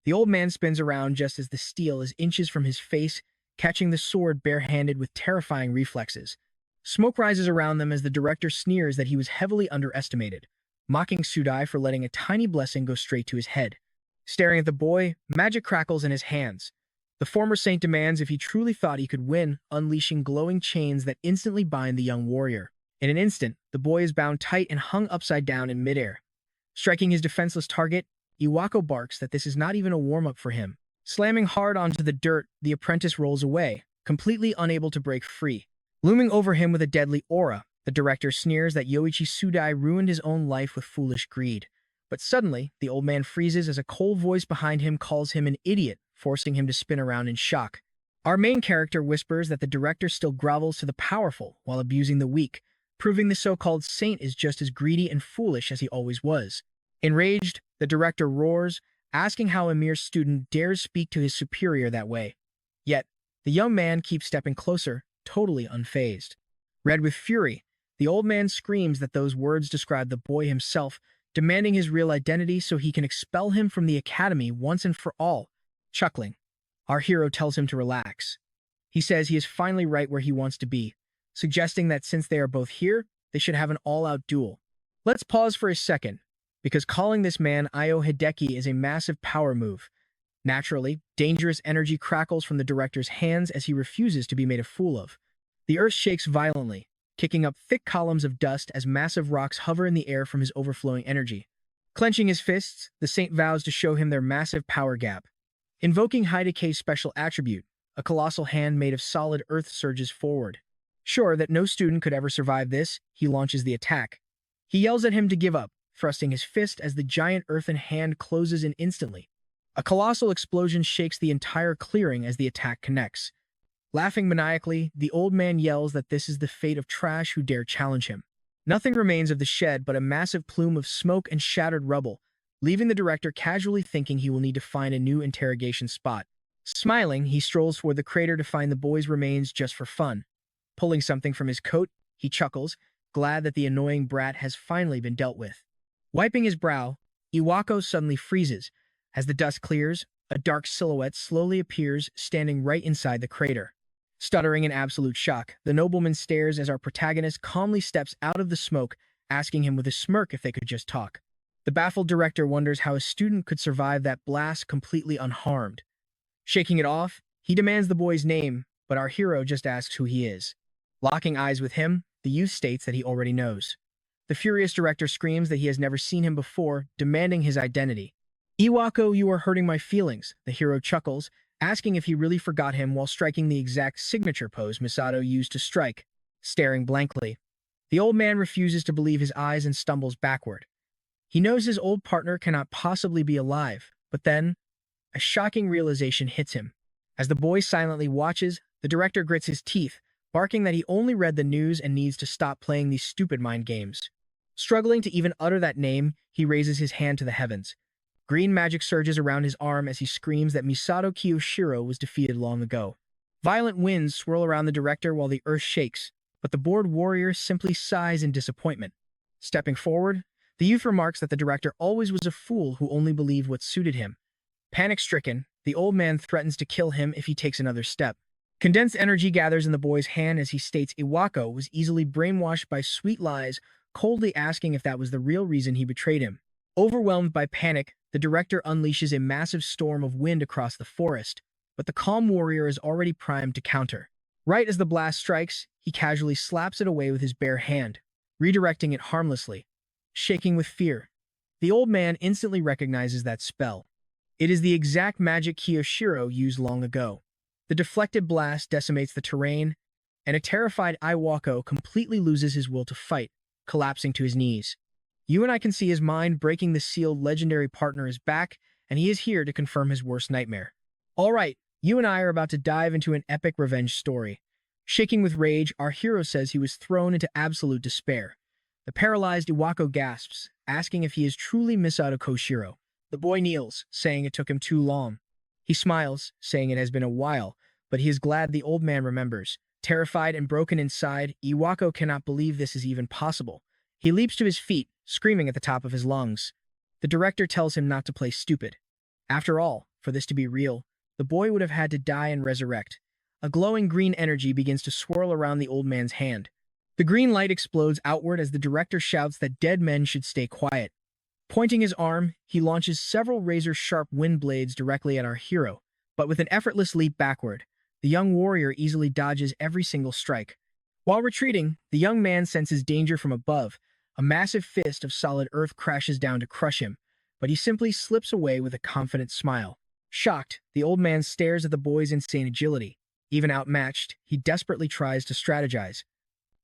The old man spins around just as the steel is inches from his face, catching the sword barehanded with terrifying reflexes. Smoke rises around them as the director sneers that he was heavily underestimated, mocking Sudai for letting a tiny blessing go straight to his head. Staring at the boy, magic crackles in his hands. The former saint demands if he truly thought he could win, unleashing glowing chains that instantly bind the young warrior. In an instant, the boy is bound tight and hung upside down in midair. Striking his defenseless target, Iwako barks that this is not even a warm-up for him. Slamming hard onto the dirt, the apprentice rolls away, completely unable to break free. Looming over him with a deadly aura, the director sneers that Yoichi Sudai ruined his own life with foolish greed. But suddenly, the old man freezes as a cold voice behind him calls him an idiot, forcing him to spin around in shock. Our main character whispers that the director still grovels to the powerful while abusing the weak, proving the so-called saint is just as greedy and foolish as he always was. Enraged, the director roars, asking how a mere student dares speak to his superior that way. Yet, the young man keeps stepping closer, totally unfazed. Red with fury, the old man screams that those words describe the boy himself, demanding his real identity so he can expel him from the academy once and for all. Chuckling, our hero tells him to relax. He says he is finally right where he wants to be, suggesting that since they are both here, they should have an all-out duel. Let's pause for a second, because calling this man Io Hideki is a massive power move. Naturally, dangerous energy crackles from the director's hands as he refuses to be made a fool of. The earth shakes violently, kicking up thick columns of dust as massive rocks hover in the air from his overflowing energy. Clenching his fists, the saint vows to show him their massive power gap. Invoking Hideki's special attribute, a colossal hand made of solid earth surges forward. Sure that no student could ever survive this, he launches the attack. He yells at him to give up, thrusting his fist as the giant earthen hand closes in instantly. A colossal explosion shakes the entire clearing as the attack connects. Laughing maniacally, the old man yells that this is the fate of trash who dare challenge him. Nothing remains of the shed but a massive plume of smoke and shattered rubble, leaving the director casually thinking he will need to find a new interrogation spot. Smiling, he strolls toward the crater to find the boy's remains just for fun. Pulling something from his coat, he chuckles, glad that the annoying brat has finally been dealt with. Wiping his brow, Iwako suddenly freezes. As the dust clears, a dark silhouette slowly appears, standing right inside the crater. Stuttering in absolute shock, the nobleman stares as our protagonist calmly steps out of the smoke, asking him with a smirk if they could just talk. The baffled director wonders how a student could survive that blast completely unharmed. Shaking it off, he demands the boy's name, but our hero just asks who he is. Locking eyes with him, the youth states that he already knows. The furious director screams that he has never seen him before, demanding his identity. Iwako, you are hurting my feelings, the hero chuckles, asking if he really forgot him while striking the exact signature pose Misato used to strike. Staring blankly, the old man refuses to believe his eyes and stumbles backward. He knows his old partner cannot possibly be alive, but then, a shocking realization hits him. As the boy silently watches, the director grits his teeth, barking that he only read the news and needs to stop playing these stupid mind games. Struggling to even utter that name, he raises his hand to the heavens. Green magic surges around his arm as he screams that Misato Kiyoshiro was defeated long ago. Violent winds swirl around the director while the earth shakes, but the bored warrior simply sighs in disappointment. Stepping forward, the youth remarks that the director always was a fool who only believed what suited him. Panic-stricken, the old man threatens to kill him if he takes another step. Condensed energy gathers in the boy's hand as he states Iwako was easily brainwashed by sweet lies, coldly asking if that was the real reason he betrayed him. Overwhelmed by panic, the director unleashes a massive storm of wind across the forest, but the calm warrior is already primed to counter. Right as the blast strikes, he casually slaps it away with his bare hand, redirecting it harmlessly. Shaking with fear, the old man instantly recognizes that spell. It is the exact magic Kiyoshiro used long ago. The deflected blast decimates the terrain, and a terrified Iwako completely loses his will to fight, collapsing to his knees. You and I can see his mind breaking. The sealed legendary partner is back, and he is here to confirm his worst nightmare. All right, you and I are about to dive into an epic revenge story. Shaking with rage, our hero says he was thrown into absolute despair. The paralyzed Iwako gasps, asking if he is truly Misato Koshiro. The boy kneels, saying it took him too long. He smiles, saying it has been a while, but he is glad the old man remembers. Terrified and broken inside, Iwako cannot believe this is even possible. He leaps to his feet, screaming at the top of his lungs. The director tells him not to play stupid. After all, for this to be real, the boy would have had to die and resurrect. A glowing green energy begins to swirl around the old man's hand. The green light explodes outward as the director shouts that dead men should stay quiet. Pointing his arm, he launches several razor-sharp wind blades directly at our hero, but with an effortless leap backward, the young warrior easily dodges every single strike. While retreating, the young man senses danger from above. A massive fist of solid earth crashes down to crush him, but he simply slips away with a confident smile. Shocked, the old man stares at the boy's insane agility. Even outmatched, he desperately tries to strategize.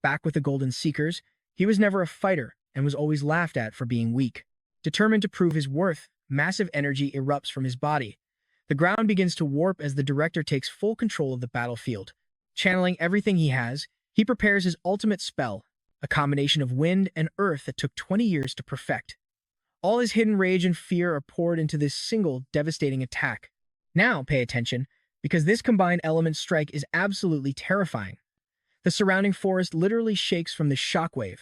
Back with the Golden Seekers, he was never a fighter and was always laughed at for being weak. Determined to prove his worth, massive energy erupts from his body. The ground begins to warp as the director takes full control of the battlefield. Channeling everything he has, he prepares his ultimate spell, a combination of wind and earth that took 20 years to perfect. All his hidden rage and fear are poured into this single, devastating attack. Now, pay attention, because this combined element strike is absolutely terrifying. The surrounding forest literally shakes from this shockwave,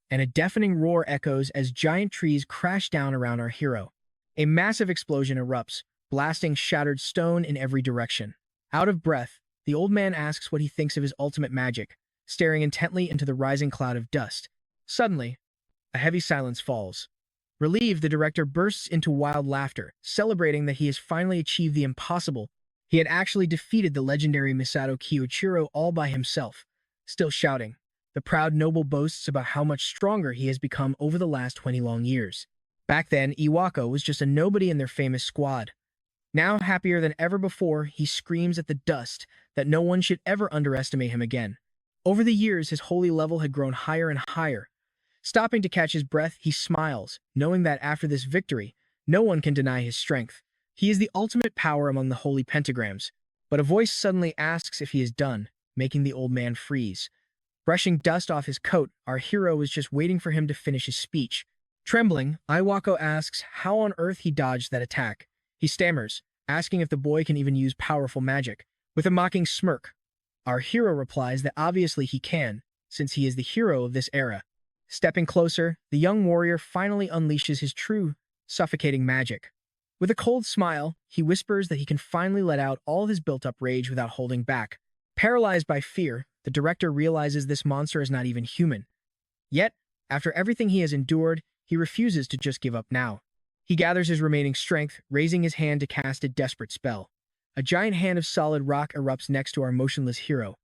and a deafening roar echoes as giant trees crash down around our hero. A massive explosion erupts, blasting shattered stone in every direction. Out of breath, the old man asks what he thinks of his ultimate magic, staring intently into the rising cloud of dust. Suddenly, a heavy silence falls. Relieved, the director bursts into wild laughter, celebrating that he has finally achieved the impossible. He had actually defeated the legendary Misato Kiyoshiro all by himself. Still shouting, the proud noble boasts about how much stronger he has become over the last 20 long years. Back then, Iwako was just a nobody in their famous squad. Now, happier than ever before, he screams at the dust that no one should ever underestimate him again. Over the years, his holy level had grown higher and higher. Stopping to catch his breath, he smiles, knowing that after this victory, no one can deny his strength. He is the ultimate power among the holy pentagrams. But a voice suddenly asks if he is done, making the old man freeze. Brushing dust off his coat, our hero is just waiting for him to finish his speech. Trembling, Iwako asks how on earth he dodged that attack. He stammers, asking if the boy can even use powerful magic. With a mocking smirk, our hero replies that obviously he can, since he is the hero of this era. Stepping closer, the young warrior finally unleashes his true, suffocating magic. With a cold smile, he whispers that he can finally let out all his built-up rage without holding back. Paralyzed by fear, the director realizes this monster is not even human. Yet, after everything he has endured, he refuses to just give up now. He gathers his remaining strength, raising his hand to cast a desperate spell. A giant hand of solid rock erupts next to our motionless hero.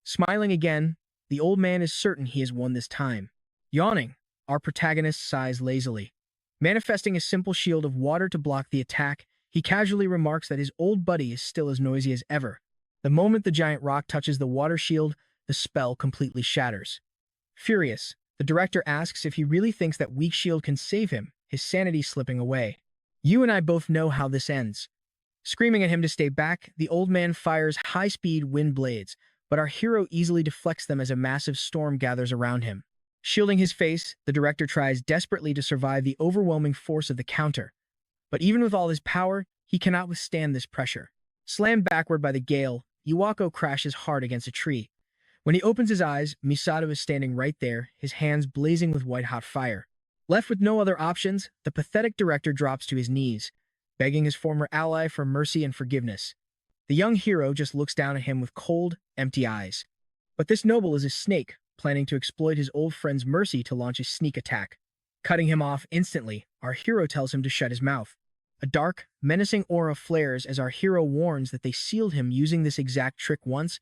Smiling again, the old man is certain he has won this time. Yawning, our protagonist sighs lazily. Manifesting a simple shield of water to block the attack, he casually remarks that his old buddy is still as noisy as ever. The moment the giant rock touches the water shield, the spell completely shatters. Furious, the director asks if he really thinks that weak shield can save him, his sanity slipping away. You and I both know how this ends. Screaming at him to stay back, the old man fires high-speed wind blades, but our hero easily deflects them as a massive storm gathers around him. Shielding his face, the director tries desperately to survive the overwhelming force of the counter. But even with all his power, he cannot withstand this pressure. Slammed backward by the gale, Iwako crashes hard against a tree. When he opens his eyes, Misato is standing right there, his hands blazing with white-hot fire. Left with no other options, the pathetic director drops to his knees, begging his former ally for mercy and forgiveness. The young hero just looks down at him with cold, empty eyes. But this noble is a snake, planning to exploit his old friend's mercy to launch a sneak attack. Cutting him off instantly, our hero tells him to shut his mouth. A dark, menacing aura flares as our hero warns that they sealed him using this exact trick once,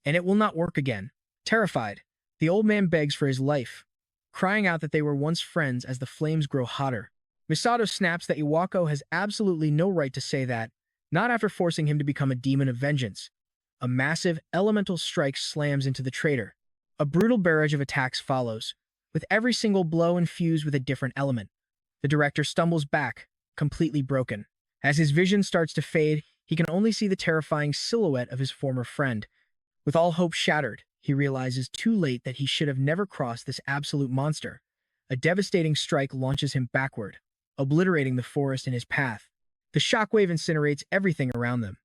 and it will not work again. Terrified, the old man begs for his life, crying out that they were once friends as the flames grow hotter. Misato snaps that Iwako has absolutely no right to say that, not after forcing him to become a demon of vengeance. A massive, elemental strike slams into the traitor. A brutal barrage of attacks follows, with every single blow infused with a different element. The director stumbles back, completely broken. As his vision starts to fade, he can only see the terrifying silhouette of his former friend. With all hope shattered, he realizes too late that he should have never crossed this absolute monster. A devastating strike launches him backward, obliterating the forest in his path. The shockwave incinerates everything around them.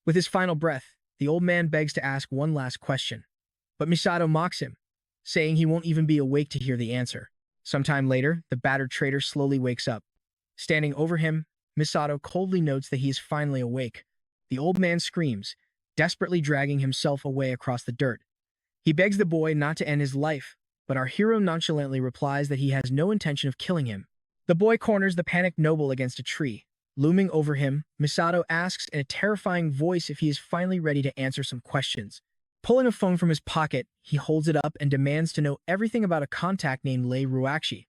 With his final breath, the old man begs to ask one last question. But Misato mocks him, saying he won't even be awake to hear the answer. Sometime later, the battered traitor slowly wakes up. Standing over him, Misato coldly notes that he is finally awake. The old man screams, desperately dragging himself away across the dirt. He begs the boy not to end his life, but our hero nonchalantly replies that he has no intention of killing him. The boy corners the panicked noble against a tree. Looming over him, Misato asks in a terrifying voice if he is finally ready to answer some questions. Pulling a phone from his pocket, he holds it up and demands to know everything about a contact named Lei Ruakshi.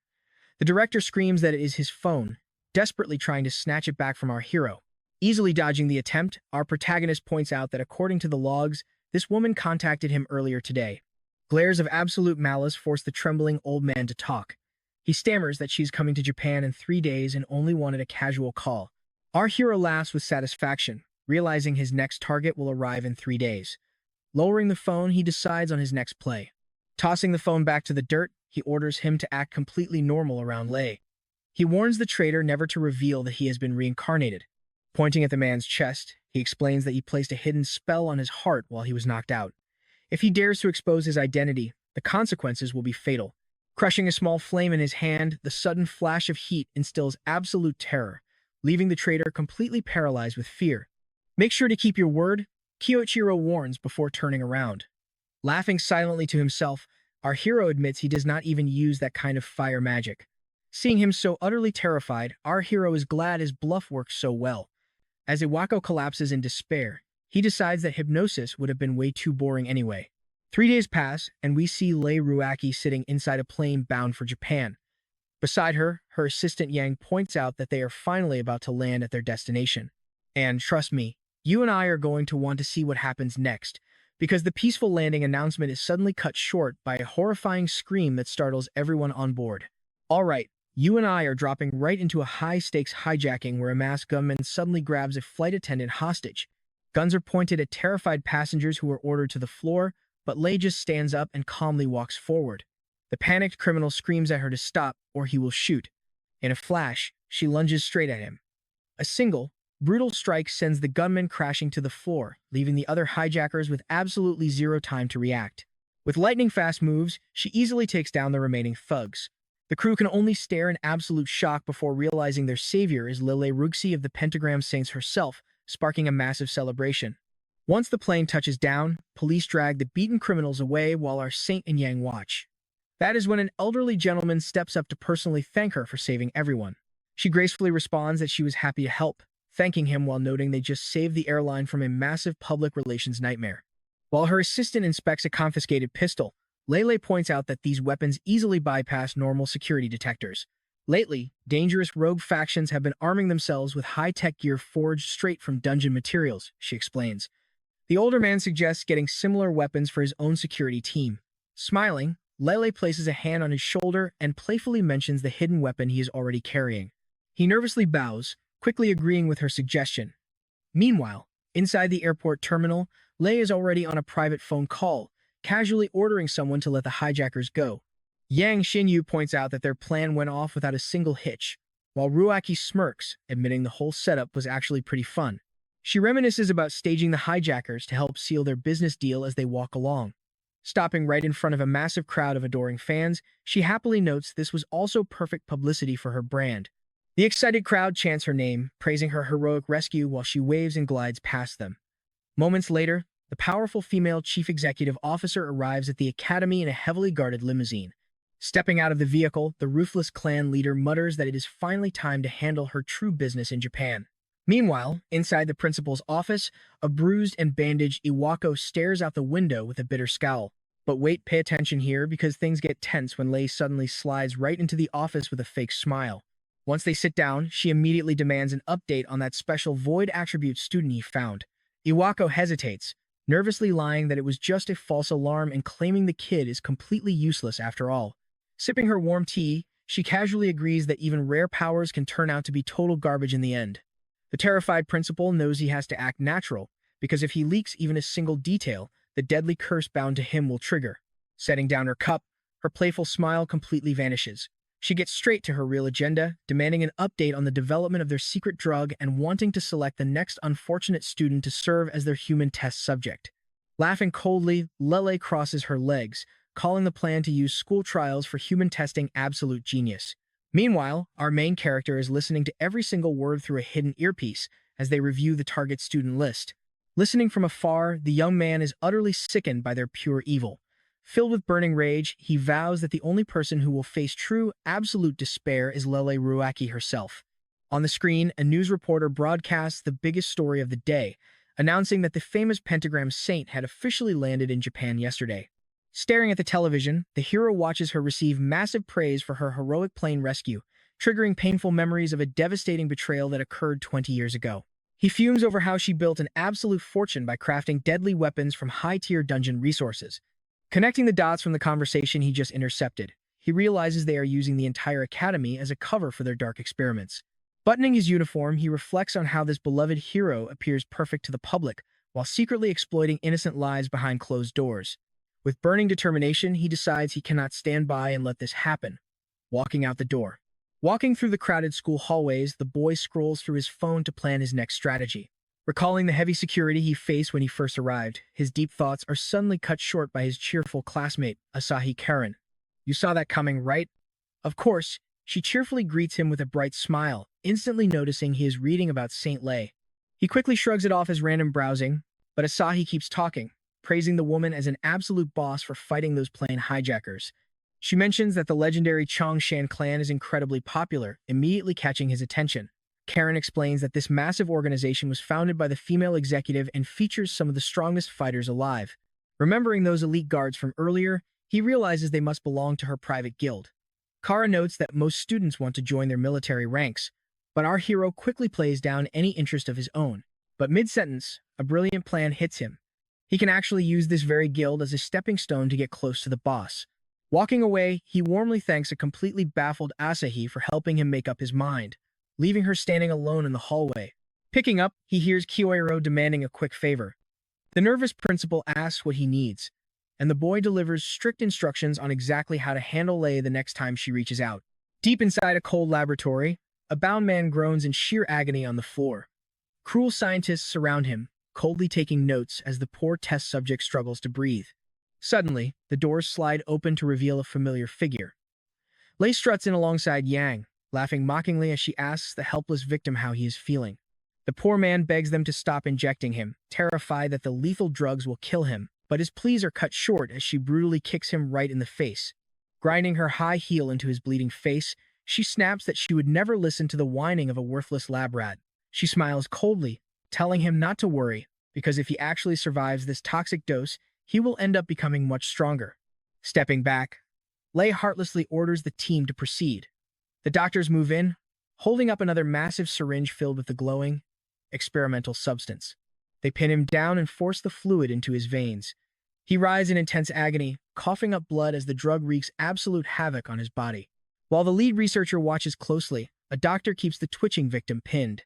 The director screams that it is his phone, desperately trying to snatch it back from our hero. Easily dodging the attempt, our protagonist points out that according to the logs, this woman contacted him earlier today. Glares of absolute malice force the trembling old man to talk. He stammers that she's coming to Japan in 3 days and only wanted a casual call. Our hero laughs with satisfaction, realizing his next target will arrive in 3 days. Lowering the phone, he decides on his next play. Tossing the phone back to the dirt, he orders him to act completely normal around Lei. He warns the traitor never to reveal that he has been reincarnated. Pointing at the man's chest, he explains that he placed a hidden spell on his heart while he was knocked out. If he dares to expose his identity, the consequences will be fatal. Crushing a small flame in his hand, the sudden flash of heat instills absolute terror, leaving the traitor completely paralyzed with fear. Make sure to keep your word, Kyoichiro warns before turning around. Laughing silently to himself, our hero admits he does not even use that kind of fire magic. Seeing him so utterly terrified, our hero is glad his bluff works so well. As Iwako collapses in despair, he decides that hypnosis would have been way too boring anyway. 3 days pass, and we see Lei Ruaki sitting inside a plane bound for Japan. Beside her, her assistant Yang points out that they are finally about to land at their destination. And trust me, you and I are going to want to see what happens next, because the peaceful landing announcement is suddenly cut short by a horrifying scream that startles everyone on board. Alright, you and I are dropping right into a high-stakes hijacking where a masked gunman suddenly grabs a flight attendant hostage. Guns are pointed at terrified passengers who are ordered to the floor, but Lei just stands up and calmly walks forward. The panicked criminal screams at her to stop, or he will shoot. In a flash, she lunges straight at him. A single, brutal strike sends the gunman crashing to the floor, leaving the other hijackers with absolutely zero time to react. With lightning-fast moves, she easily takes down the remaining thugs. The crew can only stare in absolute shock before realizing their savior is Lei Ruakshi of the Pentagram Saints herself, sparking a massive celebration. Once the plane touches down, police drag the beaten criminals away while our Saint and Yang watch. That is when an elderly gentleman steps up to personally thank her for saving everyone. She gracefully responds that she was happy to help, thanking him while noting they just saved the airline from a massive public relations nightmare. While her assistant inspects a confiscated pistol, Lei points out that these weapons easily bypass normal security detectors. Lately, dangerous rogue factions have been arming themselves with high-tech gear forged straight from dungeon materials, she explains. The older man suggests getting similar weapons for his own security team. Smiling, Lei places a hand on his shoulder and playfully mentions the hidden weapon he is already carrying. He nervously bows, quickly agreeing with her suggestion. Meanwhile, inside the airport terminal, Lei is already on a private phone call, casually ordering someone to let the hijackers go. Yang Xinyu points out that their plan went off without a single hitch, while Ruaki smirks, admitting the whole setup was actually pretty fun. She reminisces about staging the hijackers to help seal their business deal as they walk along. Stopping right in front of a massive crowd of adoring fans, she happily notes this was also perfect publicity for her brand. The excited crowd chants her name, praising her heroic rescue while she waves and glides past them. Moments later, the powerful female chief executive officer arrives at the academy in a heavily guarded limousine. Stepping out of the vehicle, the ruthless clan leader mutters that it is finally time to handle her true business in Japan. Meanwhile, inside the principal's office, a bruised and bandaged Iwako stares out the window with a bitter scowl. But wait, pay attention here because things get tense when Lei suddenly slides right into the office with a fake smile. Once they sit down, she immediately demands an update on that special void attribute student he found. Iwako hesitates, nervously lying that it was just a false alarm and claiming the kid is completely useless after all. Sipping her warm tea, she casually agrees that even rare powers can turn out to be total garbage in the end. The terrified principal knows he has to act natural, because if he leaks even a single detail, the deadly curse bound to him will trigger. Setting down her cup, her playful smile completely vanishes. She gets straight to her real agenda, demanding an update on the development of their secret drug and wanting to select the next unfortunate student to serve as their human test subject. Laughing coldly, Lele crosses her legs, calling the plan to use school trials for human testing absolute genius. Meanwhile, our main character is listening to every single word through a hidden earpiece as they review the target student list. Listening from afar, the young man is utterly sickened by their pure evil. Filled with burning rage, he vows that the only person who will face true, absolute despair is Lele Ruaki herself. On the screen, a news reporter broadcasts the biggest story of the day, announcing that the famous pentagram saint had officially landed in Japan yesterday. Staring at the television, the hero watches her receive massive praise for her heroic plane rescue, triggering painful memories of a devastating betrayal that occurred 20 years ago. He fumes over how she built an absolute fortune by crafting deadly weapons from high-tier dungeon resources. Connecting the dots from the conversation he just intercepted, he realizes they are using the entire academy as a cover for their dark experiments. Buttoning his uniform, he reflects on how this beloved hero appears perfect to the public, while secretly exploiting innocent lives behind closed doors. With burning determination, he decides he cannot stand by and let this happen, walking out the door. Walking through the crowded school hallways, the boy scrolls through his phone to plan his next strategy. Recalling the heavy security he faced when he first arrived, his deep thoughts are suddenly cut short by his cheerful classmate, Asahi Karen. "You saw that coming, right?" Of course, she cheerfully greets him with a bright smile, instantly noticing he is reading about Saint Lei. He quickly shrugs it off as random browsing, but Asahi keeps talking, praising the woman as an absolute boss for fighting those plane hijackers. She mentions that the legendary Chongshan clan is incredibly popular, immediately catching his attention. Karen explains that this massive organization was founded by the female executive and features some of the strongest fighters alive. Remembering those elite guards from earlier, he realizes they must belong to her private guild. Kara notes that most students want to join their military ranks, but our hero quickly plays down any interest of his own. But mid-sentence, a brilliant plan hits him. He can actually use this very guild as a stepping stone to get close to the boss. Walking away, he warmly thanks a completely baffled Asahi for helping him make up his mind, leaving her standing alone in the hallway. Picking up, he hears Kyoero demanding a quick favor. The nervous principal asks what he needs, and the boy delivers strict instructions on exactly how to handle Lei the next time she reaches out. Deep inside a cold laboratory, a bound man groans in sheer agony on the floor. Cruel scientists surround him, coldly taking notes as the poor test subject struggles to breathe. Suddenly, the doors slide open to reveal a familiar figure. Lei struts in alongside Yang, laughing mockingly as she asks the helpless victim how he is feeling. The poor man begs them to stop injecting him, terrified that the lethal drugs will kill him, but his pleas are cut short as she brutally kicks him right in the face. Grinding her high heel into his bleeding face, she snaps that she would never listen to the whining of a worthless lab rat. She smiles coldly, telling him not to worry, because if he actually survives this toxic dose, he will end up becoming much stronger. Stepping back, Lei heartlessly orders the team to proceed. The doctors move in, holding up another massive syringe filled with the glowing, experimental substance. They pin him down and force the fluid into his veins. He writhes in intense agony, coughing up blood as the drug wreaks absolute havoc on his body. While the lead researcher watches closely, a doctor keeps the twitching victim pinned.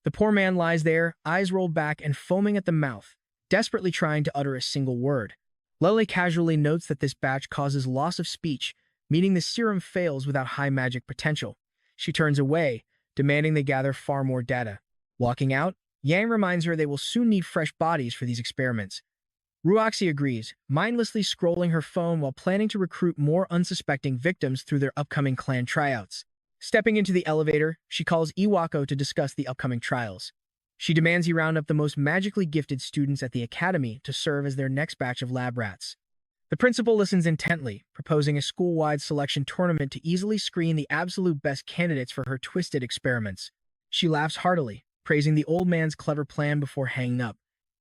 The poor man lies there, eyes rolled back and foaming at the mouth, desperately trying to utter a single word. Lele casually notes that this batch causes loss of speech, meaning the serum fails without high magic potential. She turns away, demanding they gather far more data. Walking out, Yang reminds her they will soon need fresh bodies for these experiments. Ruoxi agrees, mindlessly scrolling her phone while planning to recruit more unsuspecting victims through their upcoming clan tryouts. Stepping into the elevator, she calls Iwako to discuss the upcoming trials. She demands he round up the most magically gifted students at the academy to serve as their next batch of lab rats. The principal listens intently, proposing a school-wide selection tournament to easily screen the absolute best candidates for her twisted experiments. She laughs heartily, praising the old man's clever plan before hanging up.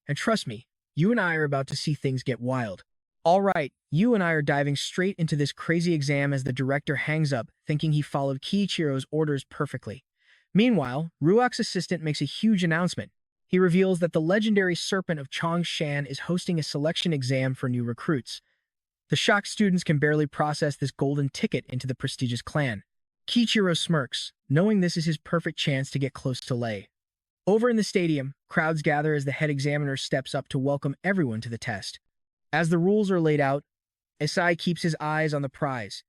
And trust me, you and I are about to see things get wild. All right, you and I are diving straight into this crazy exam as the director hangs up, thinking he followed Kiichiro's orders perfectly. Meanwhile, Ruok's assistant makes a huge announcement. He reveals that the legendary Serpent of Chongshan is hosting a selection exam for new recruits. The shocked students can barely process this golden ticket into the prestigious clan. Kiichiro smirks, knowing this is his perfect chance to get close to Lei. Over in the stadium, crowds gather as the head examiner steps up to welcome everyone to the test. As the rules are laid out, Isai keeps his eyes on the prize.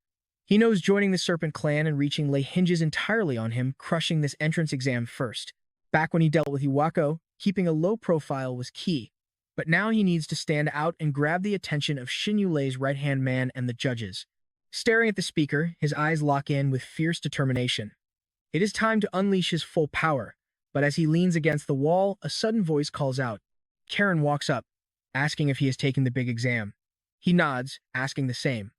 He knows joining the Serpent clan and reaching Lei hinges entirely on him crushing this entrance exam first. Back when he dealt with Iwako, keeping a low profile was key. But now he needs to stand out and grab the attention of Shinyu Lei's right-hand man and the judges. Staring at the speaker, his eyes lock in with fierce determination. It is time to unleash his full power, but as he leans against the wall, a sudden voice calls out. Karen walks up, asking if he has taken the big exam. He nods, asking the same,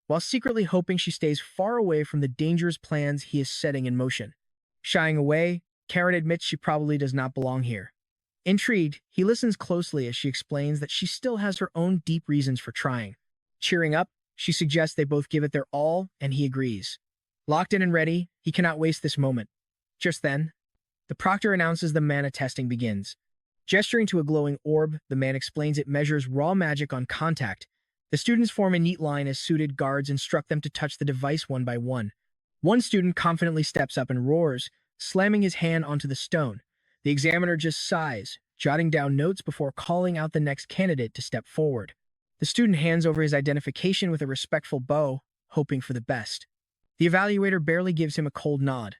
while secretly hoping she stays far away from the dangerous plans he is setting in motion. Shying away, Karen admits she probably does not belong here. Intrigued, he listens closely as she explains that she still has her own deep reasons for trying. Cheering up, she suggests they both give it their all, and he agrees. Locked in and ready, he cannot waste this moment. Just then, the proctor announces the mana testing begins. Gesturing to a glowing orb, the man explains it measures raw magic on contact. The students form a neat line as suited guards instruct them to touch the device one by one. One student confidently steps up and roars, slamming his hand onto the stone. The examiner just sighs, jotting down notes before calling out the next candidate to step forward. The student hands over his identification with a respectful bow, hoping for the best. The evaluator barely gives him a cold nod.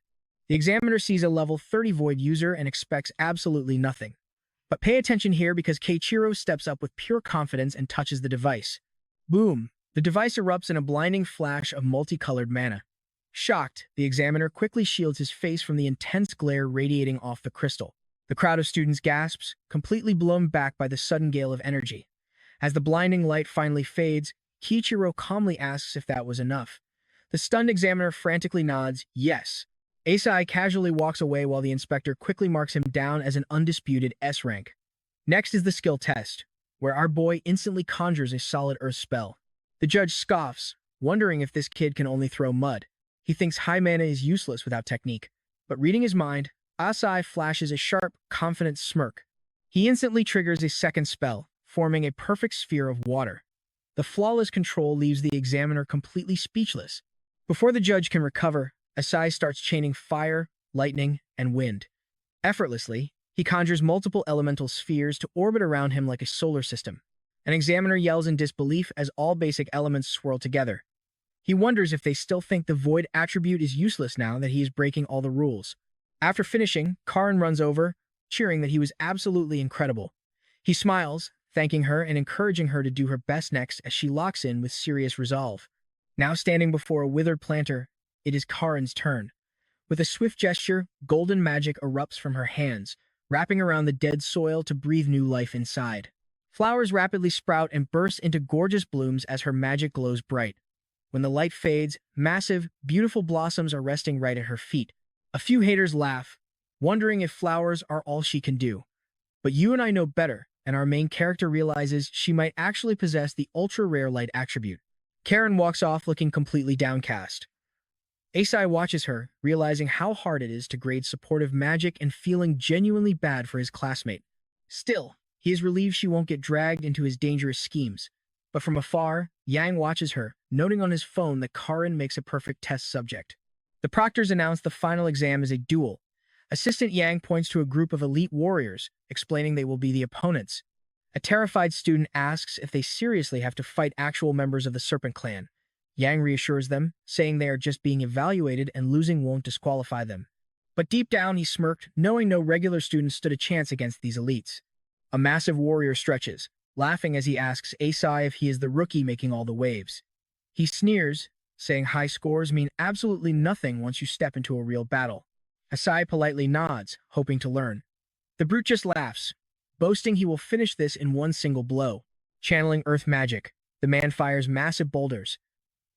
The examiner sees a level 30 void user and expects absolutely nothing. But pay attention here because Keiichiro steps up with pure confidence and touches the device. Boom! The device erupts in a blinding flash of multicolored mana. Shocked, the examiner quickly shields his face from the intense glare radiating off the crystal. The crowd of students gasps, completely blown back by the sudden gale of energy. As the blinding light finally fades, Kiichiro calmly asks if that was enough. The stunned examiner frantically nods, yes. Asai casually walks away while the inspector quickly marks him down as an undisputed S rank. Next is the skill test, where our boy instantly conjures a solid earth spell. The judge scoffs, wondering if this kid can only throw mud. He thinks high mana is useless without technique. But reading his mind, Asai flashes a sharp, confident smirk. He instantly triggers a second spell, forming a perfect sphere of water. The flawless control leaves the examiner completely speechless. Before the judge can recover, Asai starts chaining fire, lightning, and wind. Effortlessly, he conjures multiple elemental spheres to orbit around him like a solar system. An examiner yells in disbelief as all basic elements swirl together. He wonders if they still think the void attribute is useless now that he is breaking all the rules. After finishing, Karin runs over, cheering that he was absolutely incredible. He smiles, thanking her and encouraging her to do her best next as she locks in with serious resolve. Now standing before a withered planter, it is Karin's turn. With a swift gesture, golden magic erupts from her hands, wrapping around the dead soil to breathe new life inside. Flowers rapidly sprout and burst into gorgeous blooms as her magic glows bright. When the light fades, massive, beautiful blossoms are resting right at her feet. A few haters laugh, wondering if flowers are all she can do. But you and I know better, and our main character realizes she might actually possess the ultra-rare light attribute. Karen walks off looking completely downcast. Asai watches her, realizing how hard it is to grade supportive magic and feeling genuinely bad for his classmate. Still, he is relieved she won't get dragged into his dangerous schemes. But from afar, Yang watches her, noting on his phone that Karin makes a perfect test subject. The proctors announce the final exam is a duel. Assistant Yang points to a group of elite warriors, explaining they will be the opponents. A terrified student asks if they seriously have to fight actual members of the Serpent clan. Yang reassures them, saying they are just being evaluated and losing won't disqualify them. But deep down he smirked, knowing no regular students stood a chance against these elites. A massive warrior stretches, laughing as he asks Asai if he is the rookie making all the waves. He sneers, saying high scores mean absolutely nothing once you step into a real battle. Asai politely nods, hoping to learn. The brute just laughs, boasting he will finish this in one single blow. Channeling earth magic, the man fires massive boulders.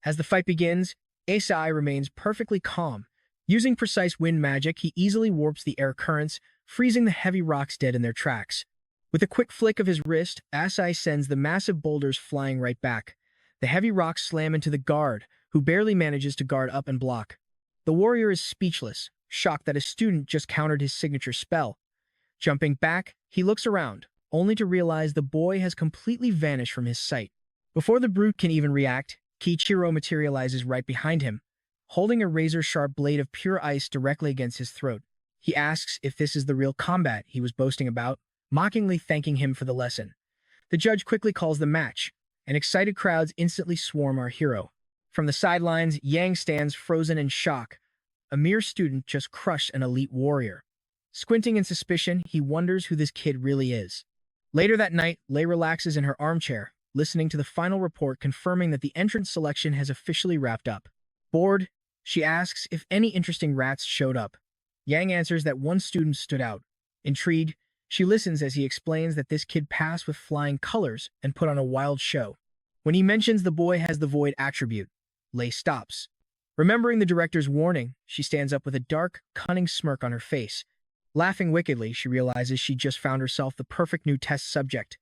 As the fight begins, Asai remains perfectly calm. Using precise wind magic, he easily warps the air currents, freezing the heavy rocks dead in their tracks. With a quick flick of his wrist, Asai sends the massive boulders flying right back. The heavy rocks slam into the guard, who barely manages to guard up and block. The warrior is speechless, shocked that his student just countered his signature spell. Jumping back, he looks around, only to realize the boy has completely vanished from his sight. Before the brute can even react, Kiichiro materializes right behind him, holding a razor-sharp blade of pure ice directly against his throat. He asks if this is the real combat he was boasting about, mockingly thanking him for the lesson. The judge quickly calls the match, and excited crowds instantly swarm our hero. From the sidelines, Yang stands frozen in shock. A mere student just crushed an elite warrior. Squinting in suspicion, he wonders who this kid really is. Later that night, Lei relaxes in her armchair, listening to the final report confirming that the entrance selection has officially wrapped up. Bored, she asks if any interesting rats showed up. Yang answers that one student stood out. Intrigued, she listens as he explains that this kid passed with flying colors and put on a wild show. When he mentions the boy has the void attribute, Lei stops. Remembering the director's warning, she stands up with a dark, cunning smirk on her face. Laughing wickedly, she realizes she just found herself the perfect new test subject.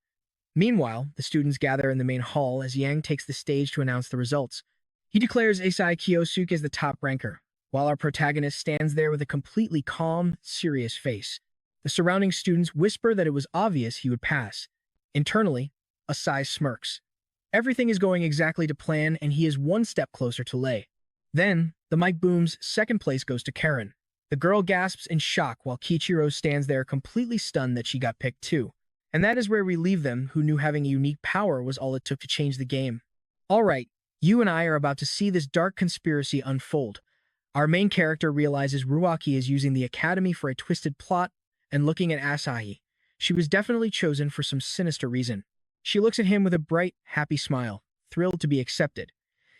Meanwhile, the students gather in the main hall as Yang takes the stage to announce the results. He declares Asai Kyosuke as the top ranker, while our protagonist stands there with a completely calm, serious face. The surrounding students whisper that it was obvious he would pass. Internally, Asai smirks. Everything is going exactly to plan, and he is one step closer to Lei. Then, the mic booms, second place goes to Karen. The girl gasps in shock while Kiichiro stands there completely stunned that she got picked too. And that is where we leave them, who knew having a unique power was all it took to change the game. Alright, you and I are about to see this dark conspiracy unfold. Our main character realizes Ruaki is using the academy for a twisted plot, and looking at Asahi, she was definitely chosen for some sinister reason. She looks at him with a bright, happy smile, thrilled to be accepted.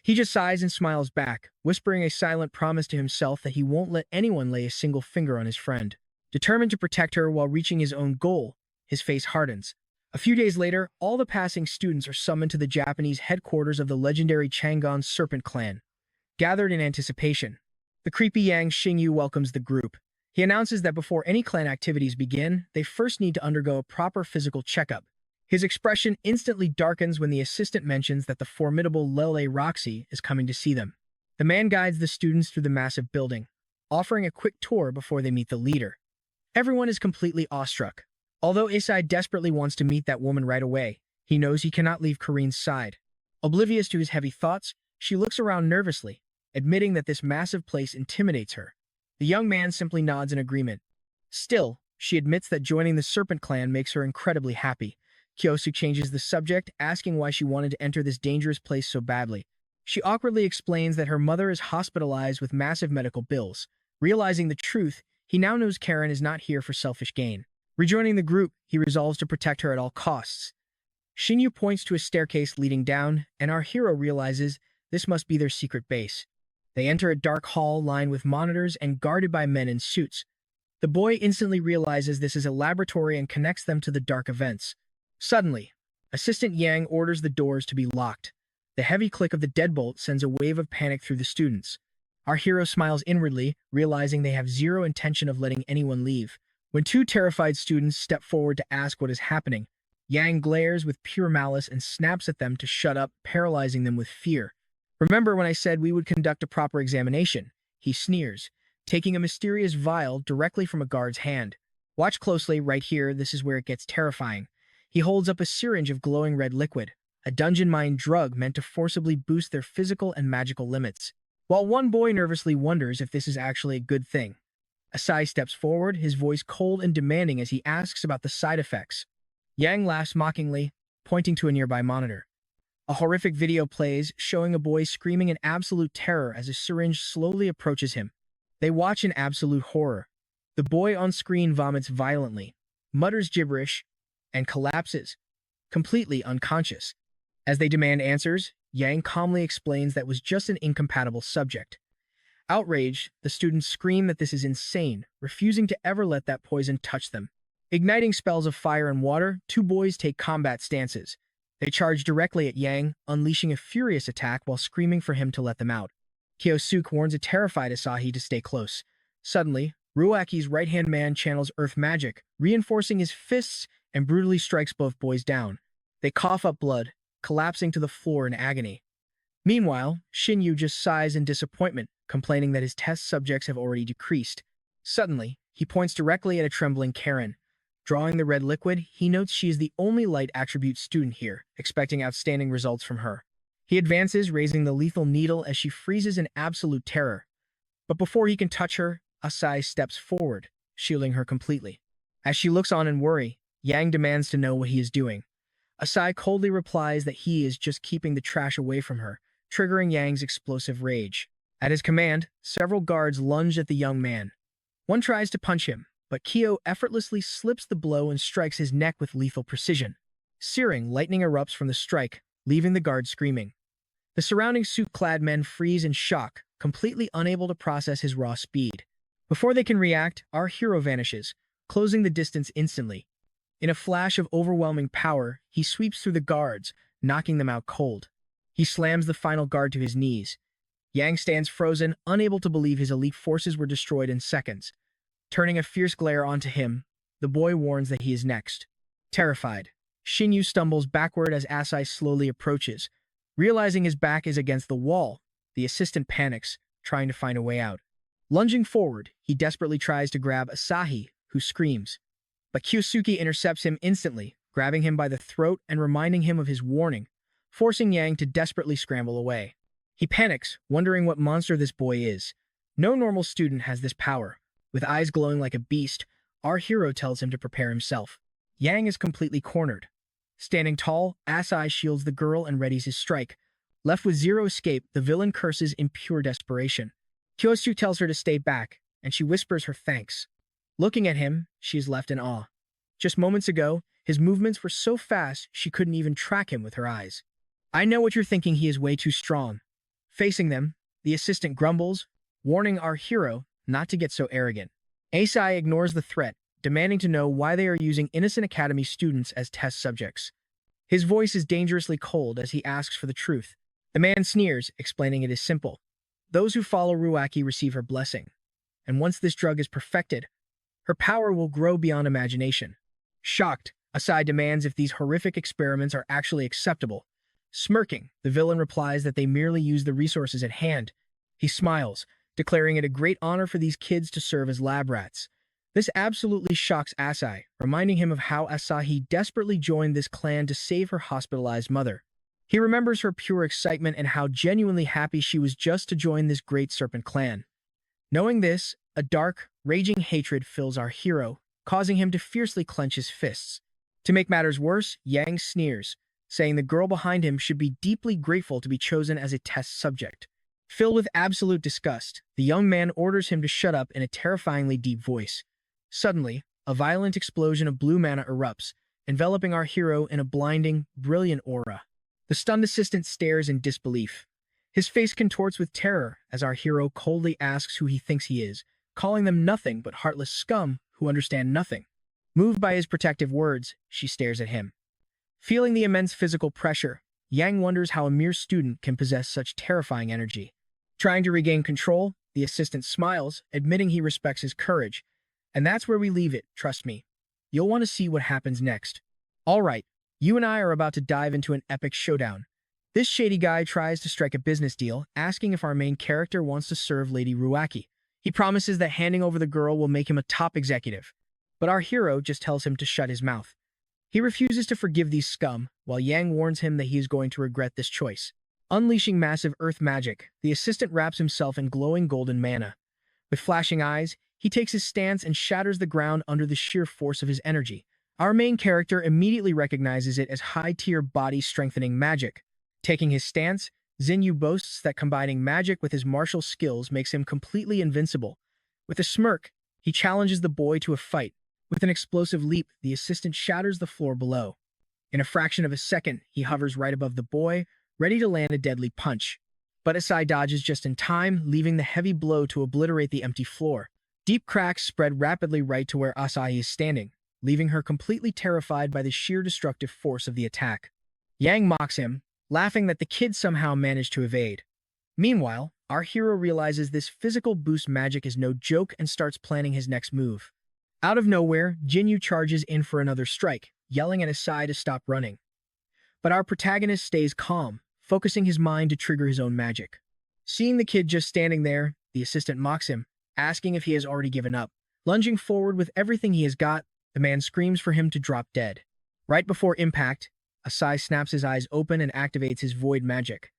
He just sighs and smiles back, whispering a silent promise to himself that he won't let anyone lay a single finger on his friend. Determined to protect her while reaching his own goal, his face hardens. A few days later, all the passing students are summoned to the Japanese headquarters of the legendary Changon Serpent Clan. Gathered in anticipation, the creepy Yang Xingyu welcomes the group. He announces that before any clan activities begin, they first need to undergo a proper physical checkup. His expression instantly darkens when the assistant mentions that the formidable Lele Roxy is coming to see them. The man guides the students through the massive building, offering a quick tour before they meet the leader. Everyone is completely awestruck. Although Asai desperately wants to meet that woman right away, he knows he cannot leave Karin's side. Oblivious to his heavy thoughts, she looks around nervously, admitting that this massive place intimidates her. The young man simply nods in agreement. Still, she admits that joining the Serpent Clan makes her incredibly happy. Kyosu changes the subject, asking why she wanted to enter this dangerous place so badly. She awkwardly explains that her mother is hospitalized with massive medical bills. Realizing the truth, he now knows Karen is not here for selfish gain. Rejoining the group, he resolves to protect her at all costs. Xingyu points to a staircase leading down, and our hero realizes this must be their secret base. They enter a dark hall lined with monitors and guarded by men in suits. The boy instantly realizes this is a laboratory and connects them to the dark events. Suddenly, Assistant Yang orders the doors to be locked. The heavy click of the deadbolt sends a wave of panic through the students. Our hero smiles inwardly, realizing they have zero intention of letting anyone leave. When two terrified students step forward to ask what is happening, Yang glares with pure malice and snaps at them to shut up, paralyzing them with fear. Remember when I said we would conduct a proper examination? He sneers, taking a mysterious vial directly from a guard's hand. Watch closely, right here, this is where it gets terrifying. He holds up a syringe of glowing red liquid, a dungeon-mind drug meant to forcibly boost their physical and magical limits. While one boy nervously wonders if this is actually a good thing, Asai steps forward, his voice cold and demanding as he asks about the side effects. Yang laughs mockingly, pointing to a nearby monitor. A horrific video plays, showing a boy screaming in absolute terror as a syringe slowly approaches him. They watch in absolute horror. The boy on screen vomits violently, mutters gibberish, and collapses. completely unconscious. As they demand answers, Yang calmly explains that was just an incompatible subject. Outraged, the students scream that this is insane, refusing to ever let that poison touch them. Igniting spells of fire and water, two boys take combat stances. They charge directly at Yang, unleashing a furious attack while screaming for him to let them out. Kyosuke warns a terrified Asahi to stay close. Suddenly, Ruaki's right-hand man channels earth magic, reinforcing his fists and brutally strikes both boys down. They cough up blood, collapsing to the floor in agony. Meanwhile, Shinyu just sighs in disappointment, complaining that his test subjects have already decreased. Suddenly, he points directly at a trembling Karen. Drawing the red liquid, he notes she is the only light attribute student here, expecting outstanding results from her. He advances, raising the lethal needle as she freezes in absolute terror. But before he can touch her, Asai steps forward, shielding her completely. As she looks on in worry, Yang demands to know what he is doing. Asai coldly replies that he is just keeping the trash away from her, triggering Yang's explosive rage. At his command, several guards lunge at the young man. One tries to punch him, but Kyo effortlessly slips the blow and strikes his neck with lethal precision. Searing lightning erupts from the strike, leaving the guard screaming. The surrounding suit-clad men freeze in shock, completely unable to process his raw speed. Before they can react, our hero vanishes, closing the distance instantly. In a flash of overwhelming power, he sweeps through the guards, knocking them out cold. He slams the final guard to his knees. Yang stands frozen, unable to believe his elite forces were destroyed in seconds. Turning a fierce glare onto him, the boy warns that he is next. Terrified, Shinyu stumbles backward as Asai slowly approaches. Realizing his back is against the wall, the assistant panics, trying to find a way out. Lunging forward, he desperately tries to grab Asahi, who screams. But Kyosuke intercepts him instantly, grabbing him by the throat and reminding him of his warning, forcing Yang to desperately scramble away. He panics, wondering what monster this boy is. No normal student has this power. With eyes glowing like a beast, our hero tells him to prepare himself. Yang is completely cornered. Standing tall, Asai shields the girl and readies his strike. Left with zero escape, the villain curses in pure desperation. Kyosu tells her to stay back, and she whispers her thanks. Looking at him, she is left in awe. Just moments ago, his movements were so fast she couldn't even track him with her eyes. I know what you're thinking, he is way too strong. Facing them, the assistant grumbles, warning our hero not to get so arrogant. Asai ignores the threat, demanding to know why they are using innocent academy students as test subjects. His voice is dangerously cold as he asks for the truth. The man sneers, explaining it is simple. Those who follow Ruaki receive her blessing, and once this drug is perfected, her power will grow beyond imagination. Shocked, Asai demands if these horrific experiments are actually acceptable. Smirking, the villain replies that they merely use the resources at hand. He smiles, declaring it a great honor for these kids to serve as lab rats. This absolutely shocks Asai, reminding him of how Asahi desperately joined this clan to save her hospitalized mother. He remembers her pure excitement and how genuinely happy she was just to join this great serpent clan. Knowing this, a dark, raging hatred fills our hero, causing him to fiercely clench his fists. To make matters worse, Yang sneers, saying the girl behind him should be deeply grateful to be chosen as a test subject. Filled with absolute disgust, the young man orders him to shut up in a terrifyingly deep voice. Suddenly, a violent explosion of blue mana erupts, enveloping our hero in a blinding, brilliant aura. The stunned assistant stares in disbelief. His face contorts with terror as our hero coldly asks who he thinks he is, calling them nothing but heartless scum who understand nothing. Moved by his protective words, she stares at him. Feeling the immense physical pressure, Yang wonders how a mere student can possess such terrifying energy. Trying to regain control, the assistant smiles, admitting he respects his courage. And that's where we leave it, trust me. You'll want to see what happens next. All right, you and I are about to dive into an epic showdown. This shady guy tries to strike a business deal, asking if our main character wants to serve Lady Ruaki. He promises that handing over the girl will make him a top executive. But our hero just tells him to shut his mouth. He refuses to forgive these scum, while Yang warns him that he is going to regret this choice. Unleashing massive earth magic, the assistant wraps himself in glowing golden mana. With flashing eyes, he takes his stance and shatters the ground under the sheer force of his energy. Our main character immediately recognizes it as high-tier body-strengthening magic. Taking his stance, Xinyu boasts that combining magic with his martial skills makes him completely invincible. With a smirk, he challenges the boy to a fight. With an explosive leap, the assistant shatters the floor below. In a fraction of a second, he hovers right above the boy, ready to land a deadly punch. But Asai dodges just in time, leaving the heavy blow to obliterate the empty floor. Deep cracks spread rapidly right to where Asai is standing, leaving her completely terrified by the sheer destructive force of the attack. Yang mocks him, laughing that the kid somehow managed to evade. Meanwhile, our hero realizes this physical boost magic is no joke and starts planning his next move. Out of nowhere, Jinyu charges in for another strike, yelling at Asai to stop running. But our protagonist stays calm, focusing his mind to trigger his own magic. Seeing the kid just standing there, the assistant mocks him, asking if he has already given up. Lunging forward with everything he has got, the man screams for him to drop dead. Right before impact, Asai snaps his eyes open and activates his void magic.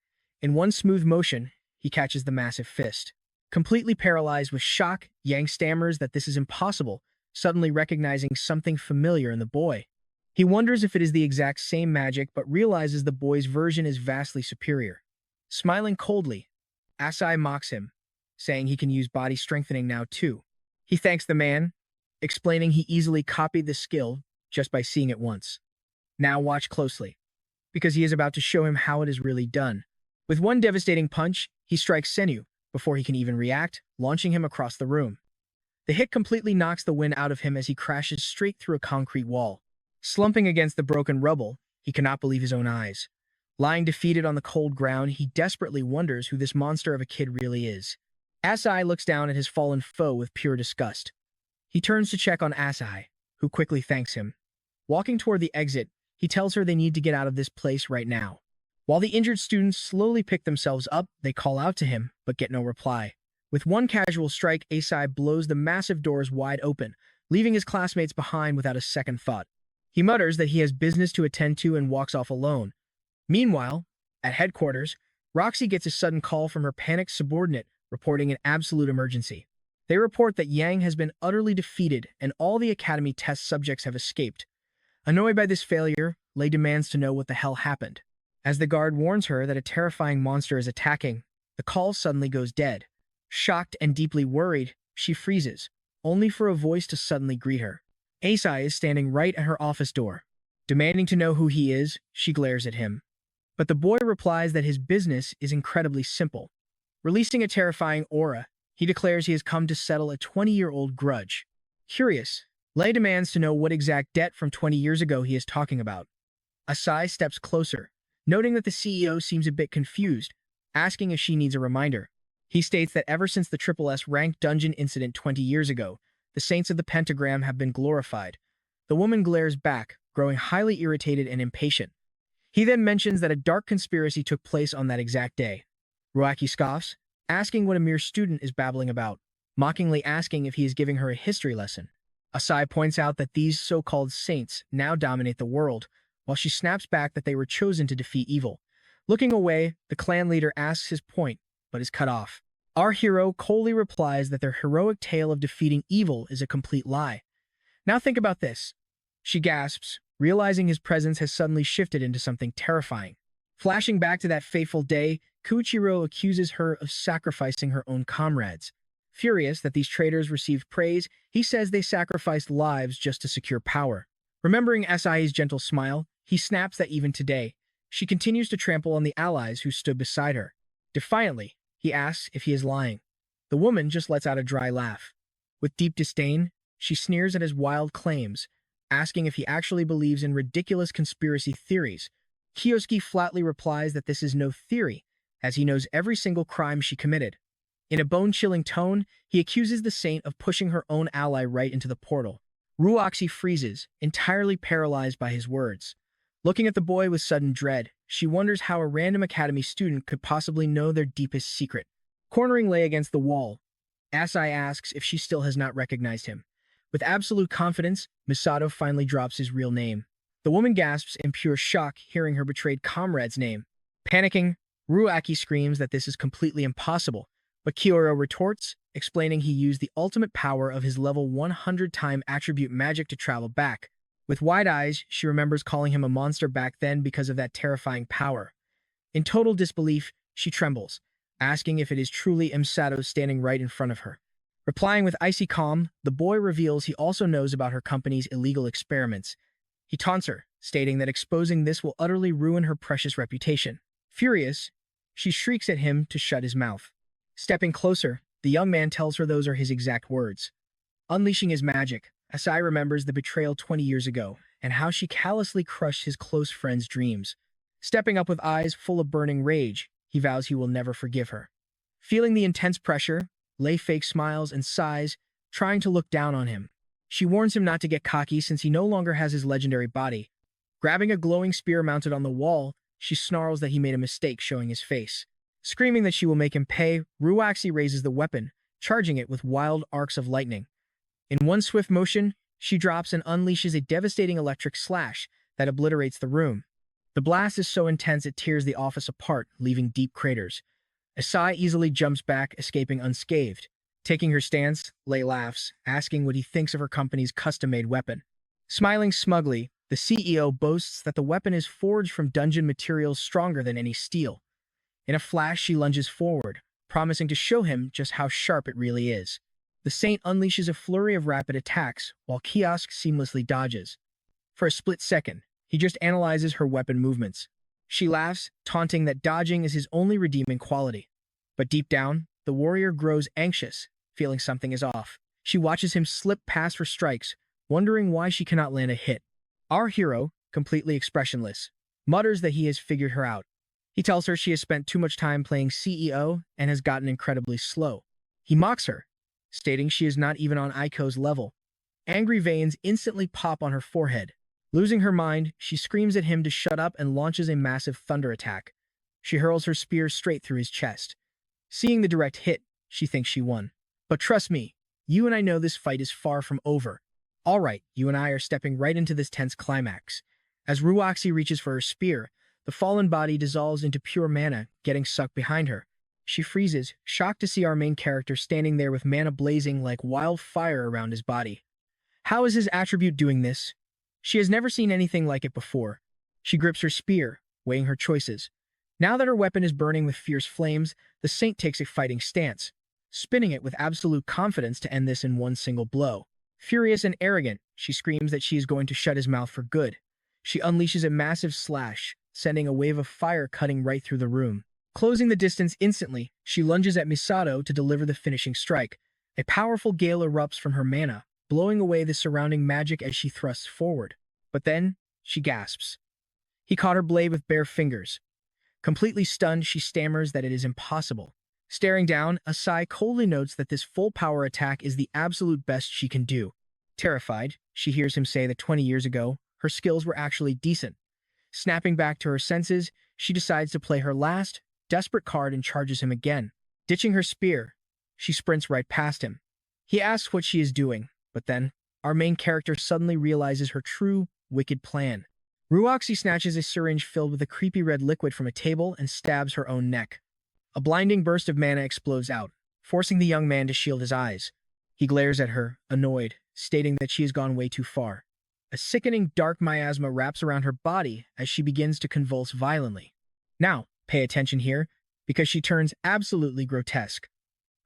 In one smooth motion, he catches the massive fist. Completely paralyzed with shock, Yang stammers that this is impossible, suddenly recognizing something familiar in the boy. He wonders if it is the exact same magic, but realizes the boy's version is vastly superior. Smiling coldly, Asai mocks him, saying he can use body strengthening now too. He thanks the man, explaining he easily copied the skill just by seeing it once. Now watch closely, because he is about to show him how it is really done. With one devastating punch, he strikes Senyu, before he can even react, launching him across the room. The hit completely knocks the wind out of him as he crashes straight through a concrete wall. Slumping against the broken rubble, he cannot believe his own eyes. Lying defeated on the cold ground, he desperately wonders who this monster of a kid really is. Asai looks down at his fallen foe with pure disgust. He turns to check on Asai, who quickly thanks him. Walking toward the exit, he tells her they need to get out of this place right now. While the injured students slowly pick themselves up, they call out to him, but get no reply. With one casual strike, Asai blows the massive doors wide open, leaving his classmates behind without a second thought. He mutters that he has business to attend to and walks off alone. Meanwhile, at headquarters, Roxy gets a sudden call from her panicked subordinate, reporting an absolute emergency. They report that Yang has been utterly defeated and all the academy test subjects have escaped. Annoyed by this failure, Lei demands to know what the hell happened. As the guard warns her that a terrifying monster is attacking, the call suddenly goes dead. Shocked and deeply worried, she freezes, only for a voice to suddenly greet her. Asai is standing right at her office door. Demanding to know who he is, she glares at him. But the boy replies that his business is incredibly simple. Releasing a terrifying aura, he declares he has come to settle a 20-year-old grudge. Curious, Lei demands to know what exact debt from 20 years ago he is talking about. Asai steps closer, noting that the CEO seems a bit confused, asking if she needs a reminder. He states that ever since the SSS ranked dungeon incident 20 years ago, the Saints of the Pentagram have been glorified. The woman glares back, growing highly irritated and impatient. He then mentions that a dark conspiracy took place on that exact day. Ruaki scoffs, asking what a mere student is babbling about, mockingly asking if he is giving her a history lesson. Asai points out that these so-called saints now dominate the world, while she snaps back that they were chosen to defeat evil. Looking away, the clan leader asks his point, but is cut off. Our hero coldly replies that their heroic tale of defeating evil is a complete lie. Now think about this. She gasps, realizing his presence has suddenly shifted into something terrifying. Flashing back to that fateful day, Kuichiro accuses her of sacrificing her own comrades. Furious that these traitors received praise, he says they sacrificed lives just to secure power. Remembering Asai's gentle smile, he snaps that even today, she continues to trample on the allies who stood beside her. Defiantly, he asks if he is lying. The woman just lets out a dry laugh. With deep disdain, she sneers at his wild claims, asking if he actually believes in ridiculous conspiracy theories. Kiyosuke flatly replies that this is no theory, as he knows every single crime she committed. In a bone-chilling tone, he accuses the saint of pushing her own ally right into the portal. Ruoxi freezes, entirely paralyzed by his words. Looking at the boy with sudden dread, she wonders how a random academy student could possibly know their deepest secret. Cornering Lei against the wall, Asai asks if she still has not recognized him. With absolute confidence, Misato finally drops his real name. The woman gasps in pure shock hearing her betrayed comrade's name. Panicking, Ruaki screams that this is completely impossible, but Kyoto retorts, explaining he used the ultimate power of his level 100-time attribute magic to travel back. With wide eyes, she remembers calling him a monster back then because of that terrifying power. In total disbelief, she trembles, asking if it is truly Misato standing right in front of her. Replying with icy calm, the boy reveals he also knows about her company's illegal experiments. He taunts her, stating that exposing this will utterly ruin her precious reputation. Furious, she shrieks at him to shut his mouth. Stepping closer, the young man tells her those are his exact words. Unleashing his magic, Asai remembers the betrayal 20 years ago and how she callously crushed his close friend's dreams. Stepping up with eyes full of burning rage, he vows he will never forgive her. Feeling the intense pressure, Lei fake smiles and sighs, trying to look down on him. She warns him not to get cocky since he no longer has his legendary body. Grabbing a glowing spear mounted on the wall, she snarls that he made a mistake, showing his face. Screaming that she will make him pay, Ruaxi raises the weapon, charging it with wild arcs of lightning. In one swift motion, she drops and unleashes a devastating electric slash that obliterates the room. The blast is so intense it tears the office apart, leaving deep craters. Asai easily jumps back, escaping unscathed. Taking her stance, Lei laughs, asking what he thinks of her company's custom-made weapon. Smiling smugly, the CEO boasts that the weapon is forged from dungeon materials stronger than any steel. In a flash, she lunges forward, promising to show him just how sharp it really is. The Saint unleashes a flurry of rapid attacks, while Kiosk seamlessly dodges. For a split second, he just analyzes her weapon movements. She laughs, taunting that dodging is his only redeeming quality. But deep down, the warrior grows anxious, feeling something is off. She watches him slip past her strikes, wondering why she cannot land a hit. Our hero, completely expressionless, mutters that he has figured her out. He tells her she has spent too much time playing CEO and has gotten incredibly slow. He mocks her, stating she is not even on Aiko's level. Angry veins instantly pop on her forehead. Losing her mind, she screams at him to shut up and launches a massive thunder attack. She hurls her spear straight through his chest. Seeing the direct hit, she thinks she won. But trust me, you and I know this fight is far from over. All right, you and I are stepping right into this tense climax. As Ruaxi reaches for her spear, the fallen body dissolves into pure mana, getting sucked behind her. She freezes, shocked to see our main character standing there with mana blazing like wildfire around his body. How is his attribute doing this? She has never seen anything like it before. She grips her spear, weighing her choices. Now that her weapon is burning with fierce flames, the Saint takes a fighting stance, spinning it with absolute confidence to end this in one single blow. Furious and arrogant, she screams that she is going to shut his mouth for good. She unleashes a massive slash, sending a wave of fire cutting right through the room. Closing the distance instantly, she lunges at Misato to deliver the finishing strike. A powerful gale erupts from her mana, blowing away the surrounding magic as she thrusts forward. But then, she gasps. He caught her blade with bare fingers. Completely stunned, she stammers that it is impossible. Staring down, Asai coldly notes that this full-power attack is the absolute best she can do. Terrified, she hears him say that 20 years ago, her skills were actually decent. Snapping back to her senses, she decides to play her last, desperate card and charges him again. Ditching her spear, she sprints right past him. He asks what she is doing, but then, our main character suddenly realizes her true, wicked plan. Ruaxi snatches a syringe filled with a creepy red liquid from a table and stabs her own neck. A blinding burst of mana explodes out, forcing the young man to shield his eyes. He glares at her, annoyed, stating that she has gone way too far. A sickening dark miasma wraps around her body as she begins to convulse violently. Now, pay attention here, because she turns absolutely grotesque.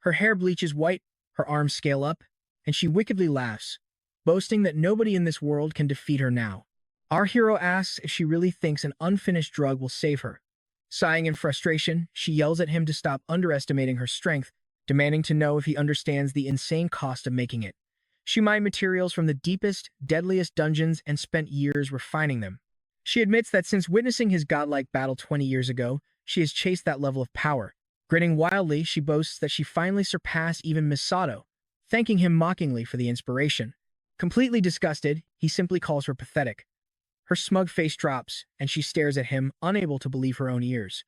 Her hair bleaches white, her arms scale up, and she wickedly laughs, boasting that nobody in this world can defeat her now. Our hero asks if she really thinks an unfinished drug will save her. Sighing in frustration, she yells at him to stop underestimating her strength, demanding to know if he understands the insane cost of making it. She mined materials from the deepest, deadliest dungeons and spent years refining them. She admits that since witnessing his godlike battle 20 years ago, she has chased that level of power. Grinning wildly, she boasts that she finally surpassed even Misato, thanking him mockingly for the inspiration. Completely disgusted, he simply calls her pathetic. Her smug face drops, and she stares at him, unable to believe her own ears.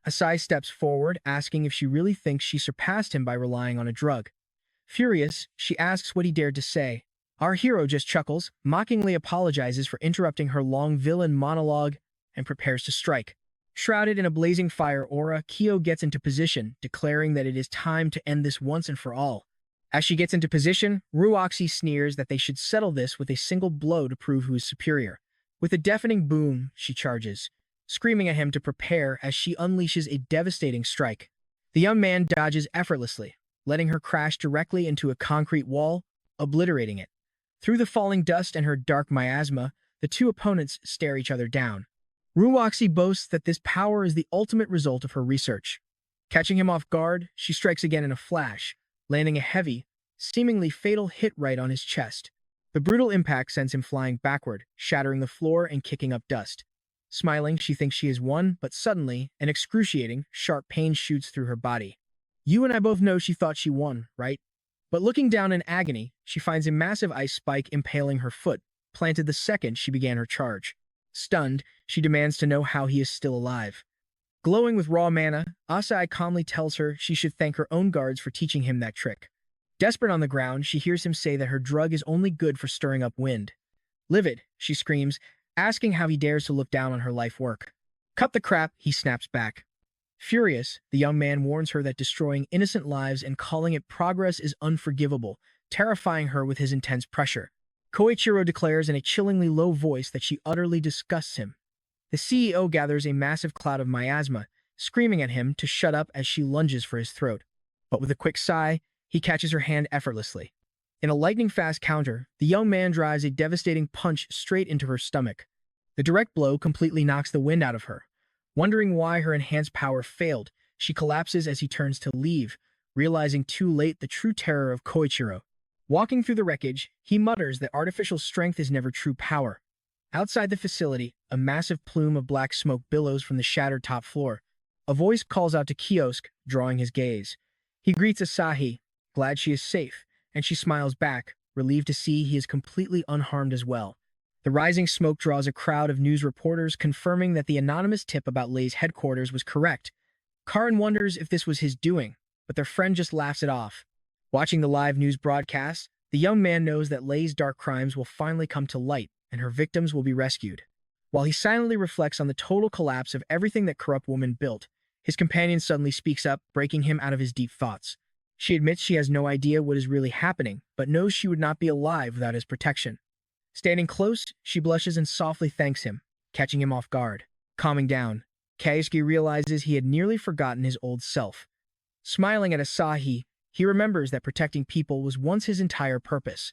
Asai steps forward, asking if she really thinks she surpassed him by relying on a drug. Furious, she asks what he dared to say. Our hero just chuckles, mockingly apologizes for interrupting her long villain monologue, and prepares to strike. Shrouded in a blazing fire aura, Kyo gets into position, declaring that it is time to end this once and for all. As she gets into position, Ruaxi sneers that they should settle this with a single blow to prove who is superior. With a deafening boom, she charges, screaming at him to prepare as she unleashes a devastating strike. The young man dodges effortlessly, letting her crash directly into a concrete wall, obliterating it. Through the falling dust and her dark miasma, The two opponents stare each other down. Ruwaxi boasts that this power is the ultimate result of her research. Catching him off guard, she strikes again in a flash, landing a heavy, seemingly fatal hit right on his chest. The brutal impact sends him flying backward, shattering the floor and kicking up dust. Smiling, she thinks she has won, but suddenly, an excruciating, sharp pain shoots through her body. You and I both know she thought she won, right? But looking down in agony, she finds a massive ice spike impaling her foot, planted the second she began her charge. Stunned, she demands to know how he is still alive. Glowing with raw mana, Asai calmly tells her she should thank her own guards for teaching him that trick. Desperate on the ground, she hears him say that her drug is only good for stirring up wind. Livid, she screams, asking how he dares to look down on her life work. Cut the crap, he snaps back. Furious, the young man warns her that destroying innocent lives and calling it progress is unforgivable, terrifying her with his intense pressure. Koichiro declares in a chillingly low voice that she utterly disgusts him. The CEO gathers a massive cloud of miasma, screaming at him to shut up as she lunges for his throat. But with a quick sigh, he catches her hand effortlessly. In a lightning-fast counter, the young man drives a devastating punch straight into her stomach. The direct blow completely knocks the wind out of her. Wondering why her enhanced power failed, she collapses as he turns to leave, realizing too late the true terror of Koichiro. Walking through the wreckage, he mutters that artificial strength is never true power. Outside the facility, a massive plume of black smoke billows from the shattered top floor. A voice calls out to Kiosk, drawing his gaze. He greets Asahi, glad she is safe, and she smiles back, relieved to see he is completely unharmed as well. The rising smoke draws a crowd of news reporters confirming that the anonymous tip about Lei's headquarters was correct. Karin wonders if this was his doing, but their friend just laughs it off. Watching the live news broadcast, the young man knows that Lei's dark crimes will finally come to light and her victims will be rescued. While he silently reflects on the total collapse of everything that corrupt woman built, his companion suddenly speaks up, breaking him out of his deep thoughts. She admits she has no idea what is really happening, but knows she would not be alive without his protection. Standing close, she blushes and softly thanks him, catching him off guard. Calming down, Kaisuke realizes he had nearly forgotten his old self. Smiling at Asahi, he remembers that protecting people was once his entire purpose.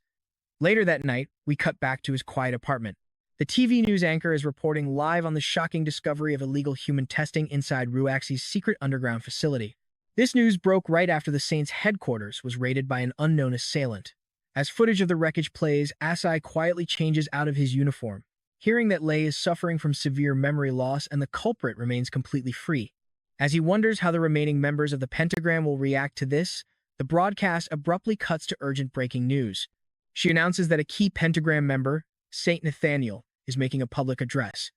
Later that night, we cut back to his quiet apartment. The TV news anchor is reporting live on the shocking discovery of illegal human testing inside Ruaxi's secret underground facility. This news broke right after the Saints' headquarters was raided by an unknown assailant. As footage of the wreckage plays, Asai quietly changes out of his uniform, hearing that Lei is suffering from severe memory loss and the culprit remains completely free. As he wonders how the remaining members of the Pentagram will react to this, the broadcast abruptly cuts to urgent breaking news. She announces that a key Pentagram member, Saint Nathaniel, is making a public address.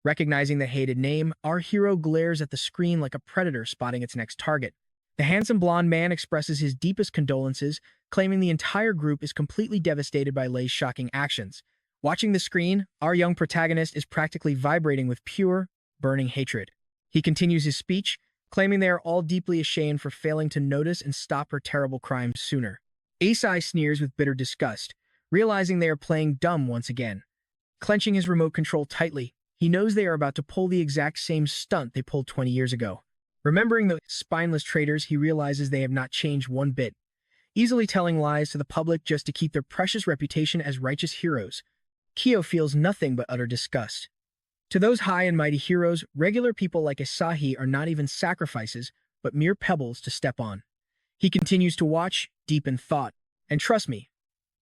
Recognizing the hated name, our hero glares at the screen like a predator spotting its next target. The handsome blonde man expresses his deepest condolences, claiming the entire group is completely devastated by Lei's shocking actions. Watching the screen, our young protagonist is practically vibrating with pure, burning hatred. He continues his speech, claiming they are all deeply ashamed for failing to notice and stop her terrible crimes sooner. Asai sneers with bitter disgust, realizing they are playing dumb once again. Clenching his remote control tightly, he knows they are about to pull the exact same stunt they pulled 20 years ago. Remembering the spineless traitors, he realizes they have not changed one bit, easily telling lies to the public just to keep their precious reputation as righteous heroes. Kyo feels nothing but utter disgust. To those high and mighty heroes, regular people like Asahi are not even sacrifices, but mere pebbles to step on. He continues to watch, deep in thought, and trust me,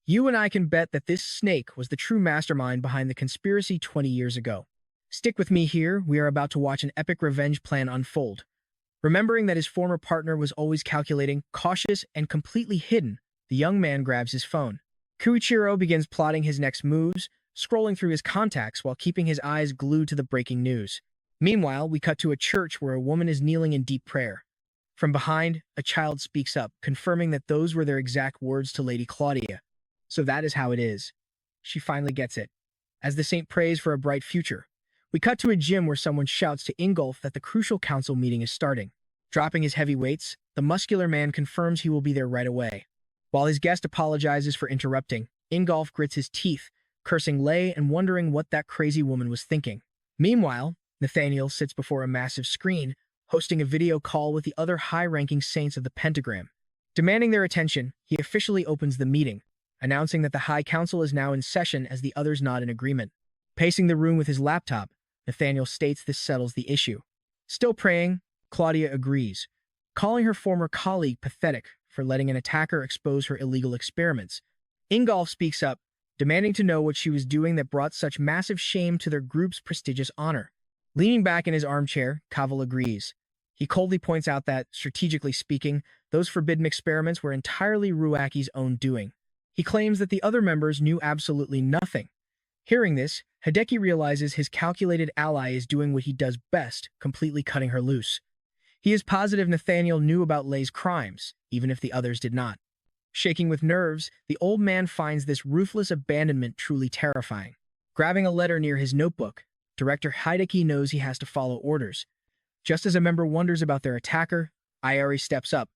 you and I can bet that this snake was the true mastermind behind the conspiracy 20 years ago. Stick with me here, we are about to watch an epic revenge plan unfold. Remembering that his former partner was always calculating, cautious, and completely hidden, the young man grabs his phone. Koichiro begins plotting his next moves, scrolling through his contacts while keeping his eyes glued to the breaking news. Meanwhile, we cut to a church where a woman is kneeling in deep prayer. From behind, a child speaks up, confirming that those were their exact words to Lady Claudia. So that is how it is. She finally gets it. As the saint prays for a bright future, we cut to a gym where someone shouts to Ingolf that the crucial council meeting is starting. Dropping his heavy weights, the muscular man confirms he will be there right away. While his guest apologizes for interrupting, Ingolf grits his teeth, cursing Lei and wondering what that crazy woman was thinking. Meanwhile, Nathaniel sits before a massive screen, hosting a video call with the other high-ranking saints of the Pentagram. Demanding their attention, he officially opens the meeting, announcing that the High Council is now in session as the others nod in agreement. Pacing the room with his laptop, Nathaniel states this settles the issue. Still praying, Claudia agrees, calling her former colleague pathetic for letting an attacker expose her illegal experiments. Ingolf speaks up, demanding to know what she was doing that brought such massive shame to their group's prestigious honor. Leaning back in his armchair, Kaval agrees. He coldly points out that, strategically speaking, those forbidden experiments were entirely Ruaki's own doing. He claims that the other members knew absolutely nothing. Hearing this, Hideki realizes his calculated ally is doing what he does best, completely cutting her loose. He is positive Nathaniel knew about Lei's crimes, even if the others did not. Shaking with nerves, the old man finds this ruthless abandonment truly terrifying. Grabbing a letter near his notebook, Director Hideki knows he has to follow orders. Just as a member wonders about their attacker, Iari steps up,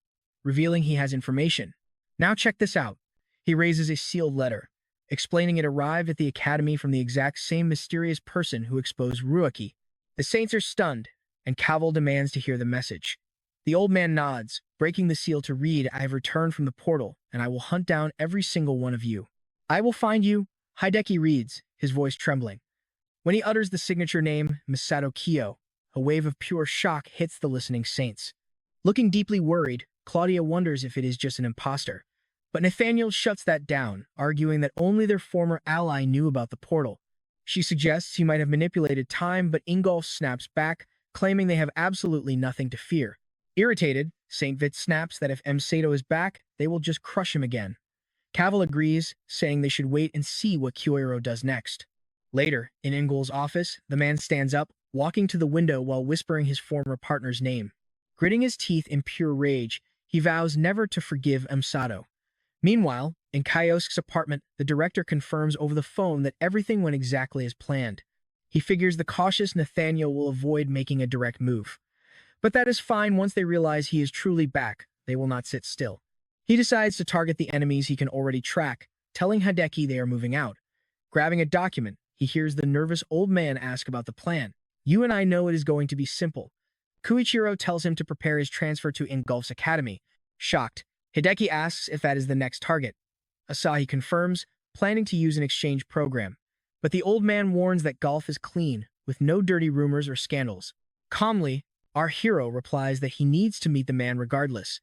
revealing he has information. Now check this out. He raises a sealed letter, explaining it arrived at the Academy from the exact same mysterious person who exposed Ruaki. The Saints are stunned, and Kaval demands to hear the message. The old man nods, breaking the seal to read, "I have returned from the portal, and I will hunt down every single one of you. I will find you," Hideki reads, his voice trembling. When he utters the signature name, Misato Kyo, a wave of pure shock hits the listening Saints. Looking deeply worried, Claudia wonders if it is just an imposter. But Nathaniel shuts that down, arguing that only their former ally knew about the portal. She suggests he might have manipulated time, but Ingolf snaps back, claiming they have absolutely nothing to fear. Irritated, Saint Vit snaps that if M. Sato is back, they will just crush him again. Kaval agrees, saying they should wait and see what Kyoiro does next. Later, in Ingol's office, the man stands up, walking to the window while whispering his former partner's name. Gritting his teeth in pure rage, he vows never to forgive M. Sato. Meanwhile, in Kyosuke's apartment, the director confirms over the phone that everything went exactly as planned. He figures the cautious Nathaniel will avoid making a direct move. But that is fine once they realize he is truly back. They will not sit still. He decides to target the enemies he can already track, telling Hideki they are moving out. Grabbing a document, he hears the nervous old man ask about the plan. "You and I know it is going to be simple." Kuichiro tells him to prepare his transfer to Ingolf's academy. Shocked, Hideki asks if that is the next target. Asahi confirms, planning to use an exchange program. But the old man warns that golf is clean, with no dirty rumors or scandals. Calmly, our hero replies that he needs to meet the man regardless.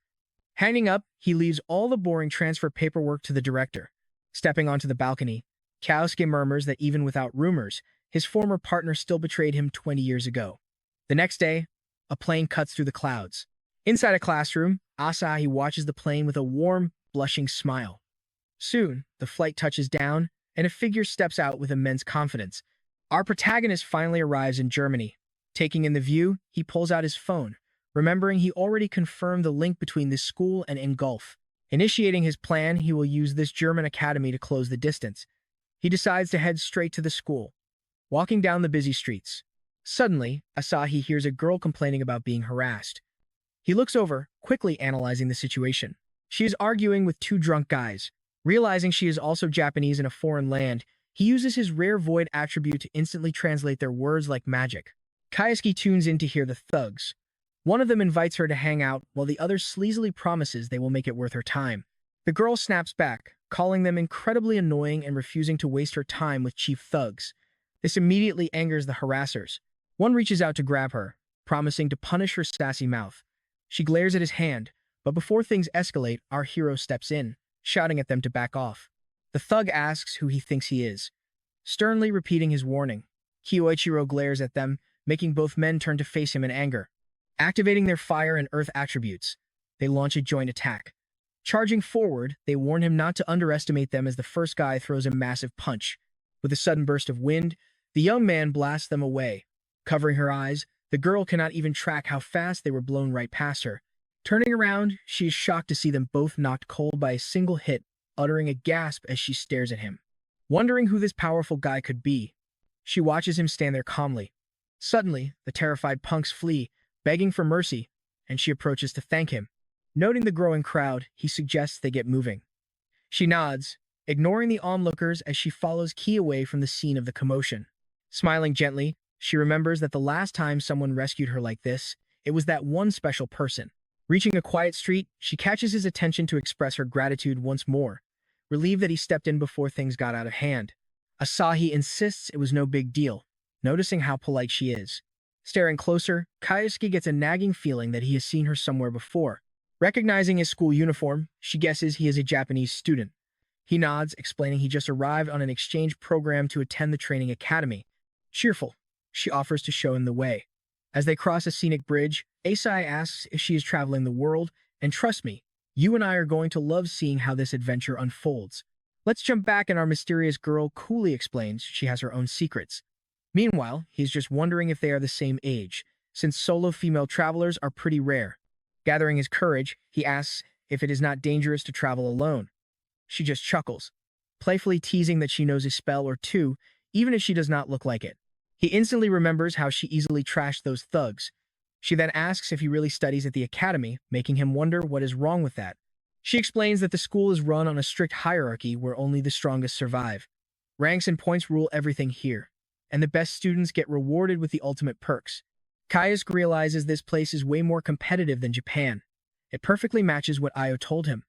Hanging up, he leaves all the boring transfer paperwork to the director. Stepping onto the balcony, Kyosuke murmurs that even without rumors, his former partner still betrayed him 20 years ago. The next day, a plane cuts through the clouds. Inside a classroom, Asahi watches the plane with a warm, blushing smile. Soon, the flight touches down, and a figure steps out with immense confidence. Our protagonist finally arrives in Germany. Taking in the view, he pulls out his phone, remembering he already confirmed the link between this school and Ingolf. Initiating his plan, he will use this German academy to close the distance. He decides to head straight to the school. Walking down the busy streets. Suddenly, Asahi hears a girl complaining about being harassed. He looks over, quickly analyzing the situation. She is arguing with two drunk guys. Realizing she is also Japanese in a foreign land, he uses his rare void attribute to instantly translate their words like magic. Kyosuke tunes in to hear the thugs. One of them invites her to hang out, while the other sleazily promises they will make it worth her time. The girl snaps back, calling them incredibly annoying and refusing to waste her time with chief thugs. This immediately angers the harassers. One reaches out to grab her, promising to punish her sassy mouth. She glares at his hand, but before things escalate, our hero steps in, shouting at them to back off. The thug asks who he thinks he is, sternly repeating his warning. Kyoichiro glares at them, making both men turn to face him in anger. Activating their fire and earth attributes, they launch a joint attack. Charging forward, they warn him not to underestimate them as the first guy throws a massive punch. With a sudden burst of wind, the young man blasts them away. Covering her eyes, the girl cannot even track how fast they were blown right past her. Turning around, she is shocked to see them both knocked cold by a single hit, uttering a gasp as she stares at him. Wondering who this powerful guy could be, she watches him stand there calmly. Suddenly, the terrified punks flee, begging for mercy, and she approaches to thank him. Noting the growing crowd, he suggests they get moving. She nods, ignoring the onlookers as she follows Ki away from the scene of the commotion. Smiling gently, she remembers that the last time someone rescued her like this, it was that one special person. Reaching a quiet street, she catches his attention to express her gratitude once more, relieved that he stepped in before things got out of hand. Asahi insists it was no big deal, noticing how polite she is. Staring closer, Kyosuke gets a nagging feeling that he has seen her somewhere before. Recognizing his school uniform, she guesses he is a Japanese student. He nods, explaining he just arrived on an exchange program to attend the training academy. Cheerful, she offers to show him the way. As they cross a scenic bridge, Asai asks if she is traveling the world, and trust me, you and I are going to love seeing how this adventure unfolds. Let's jump back and our mysterious girl coolly explains she has her own secrets. Meanwhile, he's just wondering if they are the same age, since solo female travelers are pretty rare. Gathering his courage, he asks if it is not dangerous to travel alone. She just chuckles, playfully teasing that she knows a spell or two, even if she does not look like it. He instantly remembers how she easily trashed those thugs. She then asks if he really studies at the academy, making him wonder what is wrong with that. She explains that the school is run on a strict hierarchy where only the strongest survive. Ranks and points rule everything here, and the best students get rewarded with the ultimate perks. Kyosuke realizes this place is way more competitive than Japan. It perfectly matches what Io told him.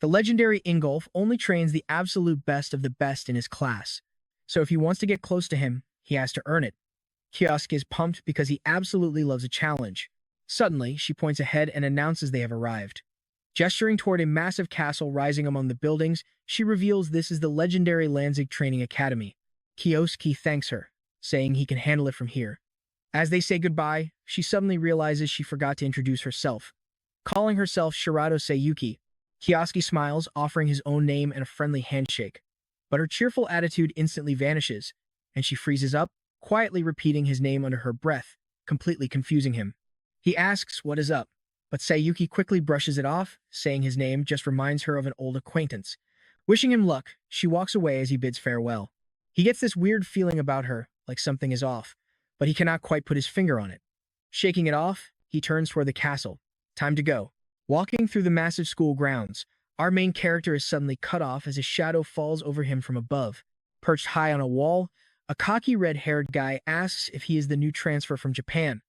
The legendary Ingolf only trains the absolute best of the best in his class, so if he wants to get close to him, he has to earn it. Kyosuke is pumped because he absolutely loves a challenge. Suddenly, she points ahead and announces they have arrived. Gesturing toward a massive castle rising among the buildings, she reveals this is the legendary Lanzig Training Academy. Kyosuke thanks her, saying he can handle it from here. As they say goodbye, she suddenly realizes she forgot to introduce herself. Calling herself Shirato Seiyuki, Kyosuke smiles, offering his own name and a friendly handshake. But her cheerful attitude instantly vanishes, and she freezes up, quietly repeating his name under her breath, completely confusing him. He asks what is up, but Seiyuki quickly brushes it off, saying his name just reminds her of an old acquaintance. Wishing him luck, she walks away as he bids farewell. He gets this weird feeling about her, like something is off, but he cannot quite put his finger on it. Shaking it off, he turns toward the castle. Time to go. Walking through the massive school grounds, our main character is suddenly cut off as a shadow falls over him from above. Perched high on a wall, a cocky red-haired guy asks if he is the new transfer from Japan.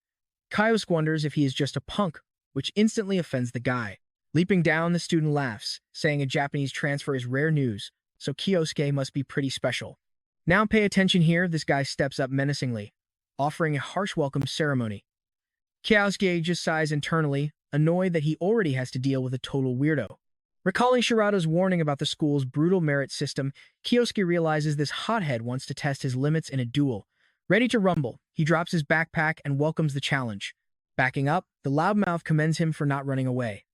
Kyosuke wonders if he is just a punk, which instantly offends the guy. Leaping down, the student laughs, saying a Japanese transfer is rare news, so Kyosuke must be pretty special. Now pay attention here, this guy steps up menacingly, offering a harsh welcome ceremony. Kyosuke just sighs internally, annoyed that he already has to deal with a total weirdo. Recalling Shirato's warning about the school's brutal merit system, Kyosuke realizes this hothead wants to test his limits in a duel. Ready to rumble, he drops his backpack and welcomes the challenge. Backing up, the loudmouth commends him for not running away.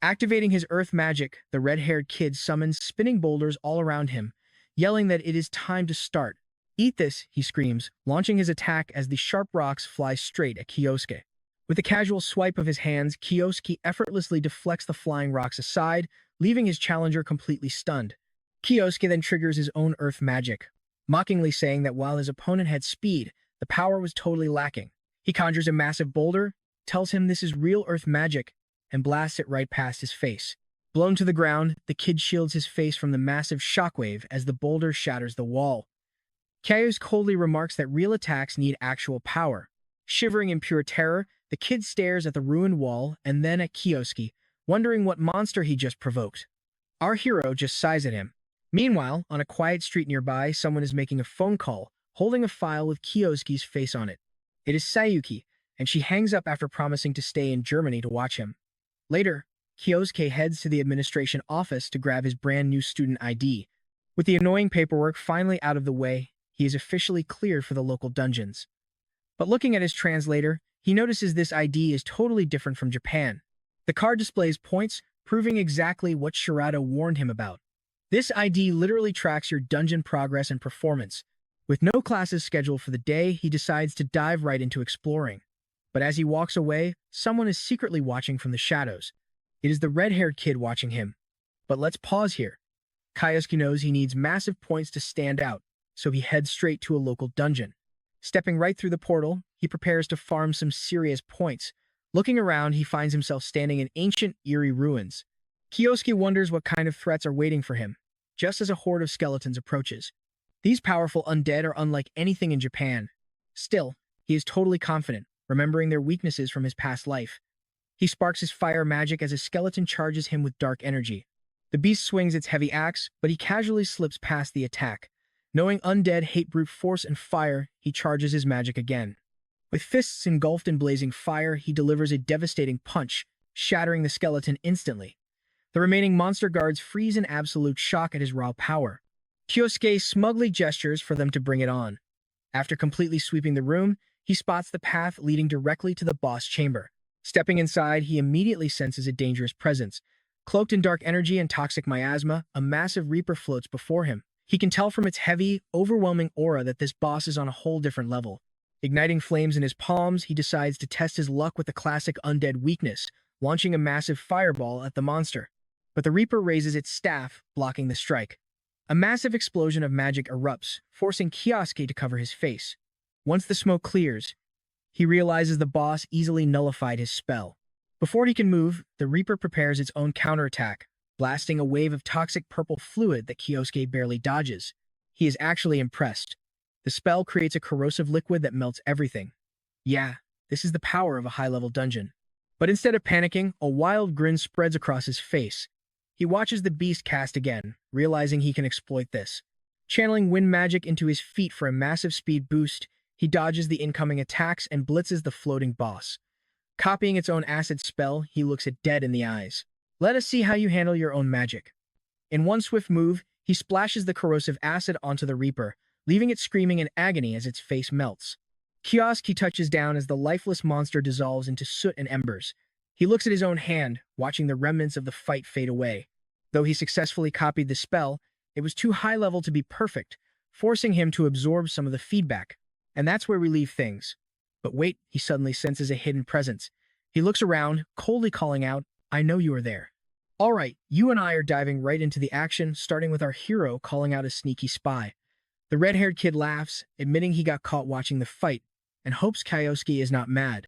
Activating his earth magic, the red-haired kid summons spinning boulders all around him, yelling that it is time to start. Eat this, he screams, launching his attack as the sharp rocks fly straight at Kyosuke. With a casual swipe of his hands, Kyosuke effortlessly deflects the flying rocks aside, leaving his challenger completely stunned. Kyosuke then triggers his own earth magic, mockingly saying that while his opponent had speed, the power was totally lacking. He conjures a massive boulder, tells him this is real earth magic, and blasts it right past his face. Blown to the ground, the kid shields his face from the massive shockwave as the boulder shatters the wall. Kyosuke coldly remarks that real attacks need actual power. Shivering in pure terror, the kid stares at the ruined wall and then at Kyosuke, wondering what monster he just provoked. Our hero just sighs at him. Meanwhile, on a quiet street nearby, someone is making a phone call, holding a file with Kyosuke's face on it. It is Sayuki, and she hangs up after promising to stay in Germany to watch him. Later, Kyosuke heads to the administration office to grab his brand new student ID. With the annoying paperwork finally out of the way, he is officially cleared for the local dungeons. But looking at his translator, he notices this ID is totally different from Japan. The card displays points, proving exactly what Shirato warned him about. This ID literally tracks your dungeon progress and performance. With no classes scheduled for the day, he decides to dive right into exploring. But as he walks away, someone is secretly watching from the shadows. It is the red-haired kid watching him. But let's pause here. Kyosuke knows he needs massive points to stand out, so he heads straight to a local dungeon. Stepping right through the portal, he prepares to farm some serious points. Looking around, he finds himself standing in ancient, eerie ruins. Kyosuke wonders what kind of threats are waiting for him, just as a horde of skeletons approaches. These powerful undead are unlike anything in Japan. Still, he is totally confident, remembering their weaknesses from his past life. He sparks his fire magic as a skeleton charges him with dark energy. The beast swings its heavy axe, but he casually slips past the attack. Knowing undead hate brute force and fire, he charges his magic again. With fists engulfed in blazing fire, he delivers a devastating punch, shattering the skeleton instantly. The remaining monster guards freeze in absolute shock at his raw power. Kyosuke smugly gestures for them to bring it on. After completely sweeping the room, he spots the path leading directly to the boss chamber. Stepping inside, he immediately senses a dangerous presence. Cloaked in dark energy and toxic miasma, a massive reaper floats before him. He can tell from its heavy, overwhelming aura that this boss is on a whole different level. Igniting flames in his palms, he decides to test his luck with the classic undead weakness, launching a massive fireball at the monster. But the reaper raises its staff, blocking the strike. A massive explosion of magic erupts, forcing Kyosuke to cover his face. Once the smoke clears, he realizes the boss easily nullified his spell. Before he can move, the reaper prepares its own counterattack, blasting a wave of toxic purple fluid that Kyosuke barely dodges. He is actually impressed. The spell creates a corrosive liquid that melts everything. Yeah, this is the power of a high-level dungeon. But instead of panicking, a wild grin spreads across his face. He watches the beast cast again, realizing he can exploit this. Channeling wind magic into his feet for a massive speed boost, he dodges the incoming attacks and blitzes the floating boss. Copying its own acid spell, he looks it dead in the eyes. Let us see how you handle your own magic. In one swift move, he splashes the corrosive acid onto the reaper, leaving it screaming in agony as its face melts. Kyosuke touches down as the lifeless monster dissolves into soot and embers. He looks at his own hand, watching the remnants of the fight fade away. Though he successfully copied the spell, it was too high level to be perfect, forcing him to absorb some of the feedback. And that's where we leave things. But wait, he suddenly senses a hidden presence. He looks around, coldly calling out, "I know you are there." All right, you and I are diving right into the action, starting with our hero calling out a sneaky spy. The red-haired kid laughs, admitting he got caught watching the fight, and hopes Kyosuke is not mad.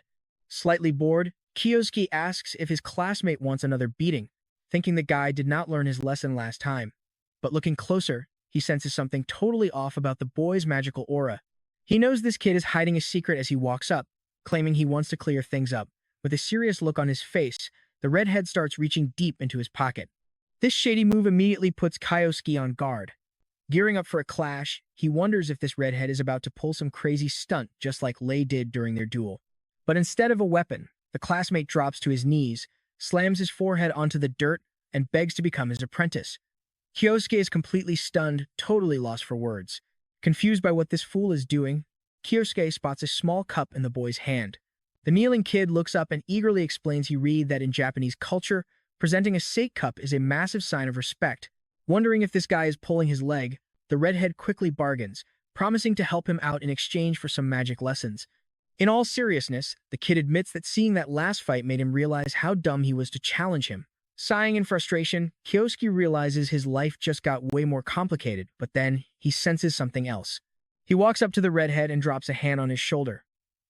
Slightly bored, Kyosuke asks if his classmate wants another beating, thinking the guy did not learn his lesson last time. But looking closer, he senses something totally off about the boy's magical aura. He knows this kid is hiding a secret as he walks up, claiming he wants to clear things up. With a serious look on his face, the redhead starts reaching deep into his pocket. This shady move immediately puts Kyosuke on guard. Gearing up for a clash, he wonders if this redhead is about to pull some crazy stunt just like Lei did during their duel. But instead of a weapon, the classmate drops to his knees, slams his forehead onto the dirt, and begs to become his apprentice. Kyosuke is completely stunned, totally lost for words. Confused by what this fool is doing, Kyosuke spots a small cup in the boy's hand. The kneeling kid looks up and eagerly explains he read that in Japanese culture, presenting a sake cup is a massive sign of respect. Wondering if this guy is pulling his leg, the redhead quickly bargains, promising to help him out in exchange for some magic lessons. In all seriousness, the kid admits that seeing that last fight made him realize how dumb he was to challenge him. Sighing in frustration, Kyosuke realizes his life just got way more complicated, but then he senses something else. He walks up to the redhead and drops a hand on his shoulder.